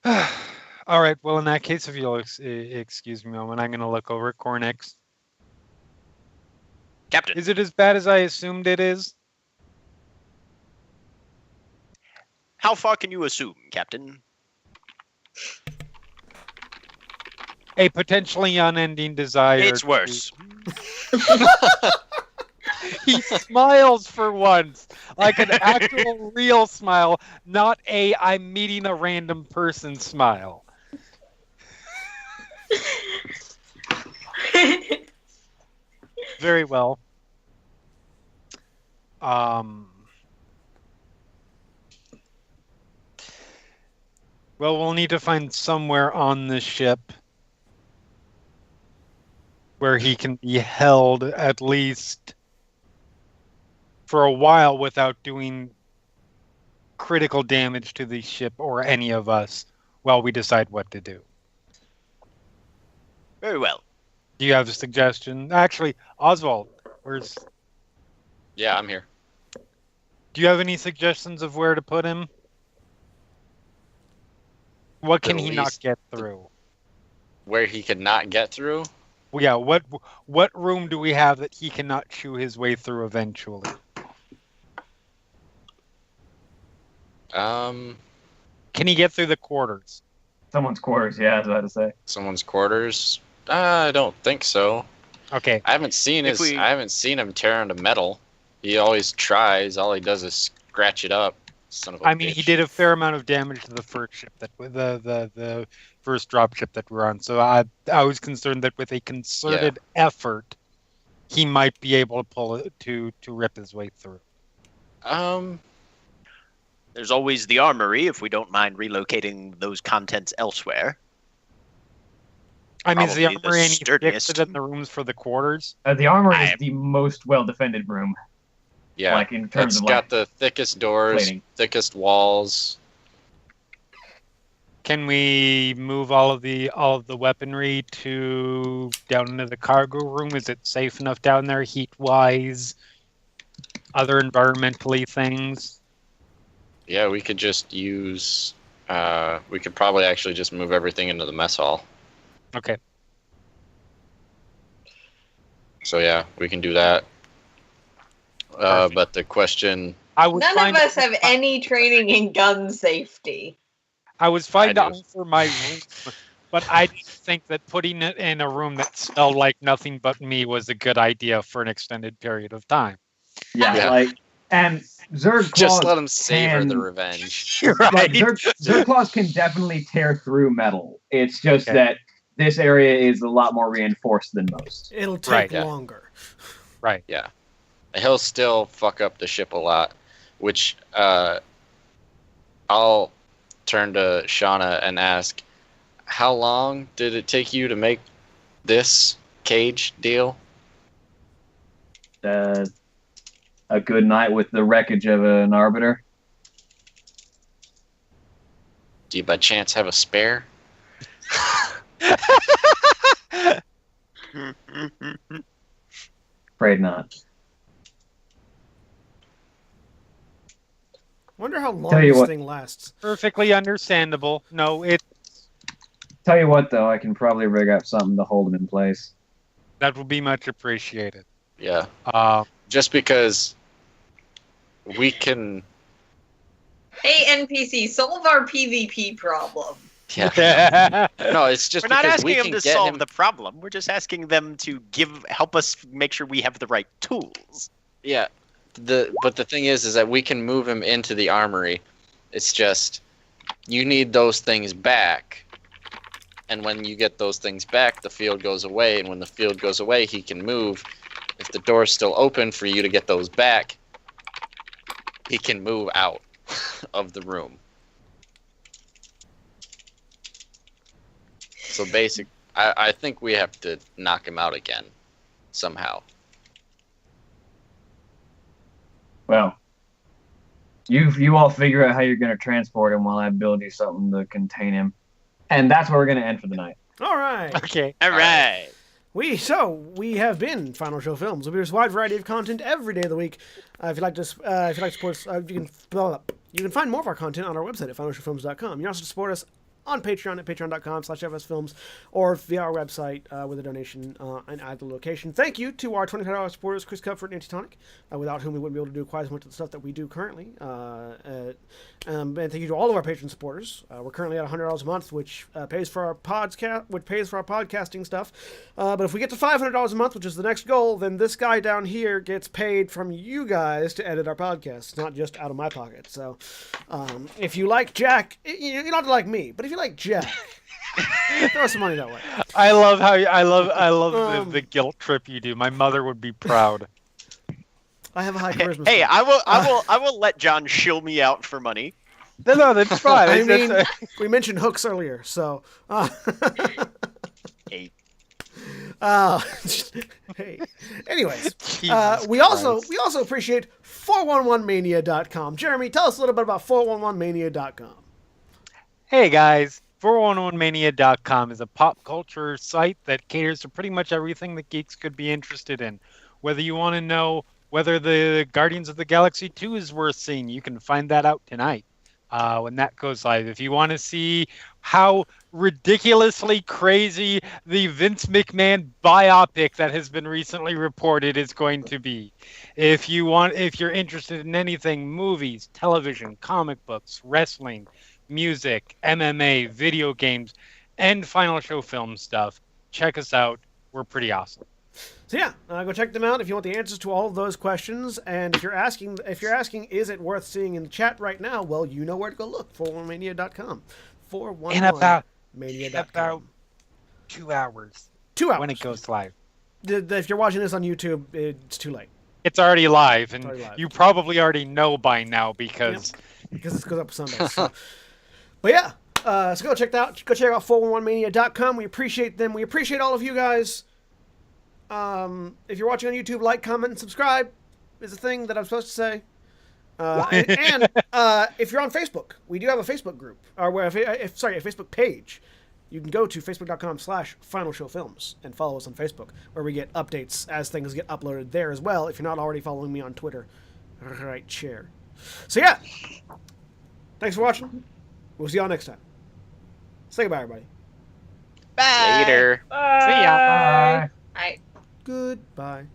All right. Well, in that case, if you'll excuse me a moment, I'm going to look over at Cornix. Captain. Is it as bad as I assumed it is? How far can you assume, Captain? A potentially unending desire. It's worse. He smiles for once, like an actual real smile, not a I'm meeting a random person smile. Very well. Well, we'll need to find somewhere on the ship where he can be held at least for a while without doing critical damage to the ship or any of us while we decide what to do. Very well. Do you have a suggestion? Actually, Oswald, where's... Yeah, I'm here. Do you have any suggestions of where to put him? What can he not get through? Where he could not get through? Well, yeah, what room do we have that he cannot chew his way through eventually? Um, Can he get through the quarters? Someone's quarters, yeah, I was about to say. someone's quarters? I don't think so. Okay. I haven't seen If we- I haven't seen him tear into metal. He always tries. All he does is scratch it up. Son of a I mean, he bitch. did a fair amount of damage to the first ship the first drop ship that we're on. So I was concerned that with a concerted effort, he might be able to pull it to rip his way through. There's always the armory if we don't mind relocating those contents elsewhere. I mean, is the Probably the armory any sturdiest. fixed in the rooms for the quarters? The armory is I- the most well-defended room. Yeah, Like in terms it's of got like the thickest doors, plating. thickest walls. Can we move all of the weaponry to down into the cargo room? Is it safe enough down there, heat wise? Other environmentally things. Yeah, we could just use. We could probably actually just move everything into the mess hall. Okay. So yeah, we can do that. Perfect. But the question, I was None fine of us to- have any training in gun safety. I was fine to I do. offer my room, but I didn't think that putting it in a room that smelled like nothing but me was a good idea for an extended period of time. Yeah. like and Zerg just claws let him savor the can- revenge. You're like, Zerg claws can definitely tear through metal. It's just that this area is a lot more reinforced than most. It'll take Right, yeah. longer. Right. Yeah, he'll still fuck up the ship a lot, which I'll turn to Shauna and ask, how long did it take you to make this cage deal? A good night with the wreckage of an arbiter. Do you by chance have a spare? Afraid not. Wonder how long Tell you this what. thing lasts. Perfectly understandable. No, Tell you what, though, I can probably rig up something to hold him in place. that would be much appreciated. Yeah. Uh, Just because we can. Hey, NPC, solve our PvP problem. Yeah. No, it's just We're not because we asking can them to get solve him. the problem. We're just asking them to help us make sure we have the right tools. Yeah. But the thing is that we can move him into the armory. It's just you need those things back. And when you get those things back, the field goes away. And when the field goes away, he can move. If the door's still open for you to get those back, he can move out of the room. So I think we have to knock him out again, somehow. Well, you all figure out how you're going to transport him while I build you something to contain him. And that's where we're going to end for the night. All right. okay. All right. We have been Final Show Films. We produce a wide variety of content every day of the week. If you'd like to support us, you can find more of our content on our website at finalshowfilms.com. You can also support us on Patreon at patreon.com/fsfilms or via our website with a donation in either location. Thank you to our $25 supporters, Chris Comfort and Antitonic, without whom we wouldn't be able to do quite as much of the stuff that we do currently. And thank you to all of our patron supporters. We're currently at $100 a month, which pays for our podcasting stuff. But if we get to $500 a month, which is the next goal, then this guy down here gets paid from you guys to edit our podcast, not just out of my pocket. So if you like Jack, you don't have to like me, but if you like Jack, throw some money that way. I love the guilt trip you do. My mother would be proud. I have a high charisma. Hey, score. I will let John shill me out for money. No, that's fine. I mean, we mentioned hooks earlier, so. Hey. Hey. Anyways, Jesus we also Christ. appreciate 411mania.com. Jeremy, tell us a little bit about 411mania.com. Hey guys, 411mania.com is a pop culture site that caters to pretty much everything that geeks could be interested in. Whether you want to know whether the Guardians of the Galaxy 2 is worth seeing, you can find that out tonight when that goes live. If you want to see how ridiculously crazy the Vince McMahon biopic that has been recently reported is going to be. If you're interested in anything, movies, television, comic books, wrestling, music, MMA, video games, and Final Show film stuff, check us out. We're pretty awesome. So yeah, go check them out if you want the answers to all of those questions. And if you're asking, is it worth seeing in the chat right now? Well, you know where to go look. 411mania.com. 411mania.com. In about 2 hours. 2 hours. When it goes live. If you're watching this on YouTube, it's too late. It's already live, and already live. you probably already know by now because Because this goes up Sunday. So. But yeah, so go check out 411mania.com. We appreciate them. We appreciate all of you guys. If you're watching on YouTube, like, comment, and subscribe is a thing that I'm supposed to say. And if you're on Facebook, we do have a Facebook group, or a Facebook page. You can go to facebook.com/finalshowfilms and follow us on Facebook, where we get updates as things get uploaded there as well. If you're not already following me on Twitter, right chair. So yeah, thanks for watching. We'll see y'all next time. Say goodbye, everybody. Bye. Later. Bye. see ya. Bye. I Goodbye.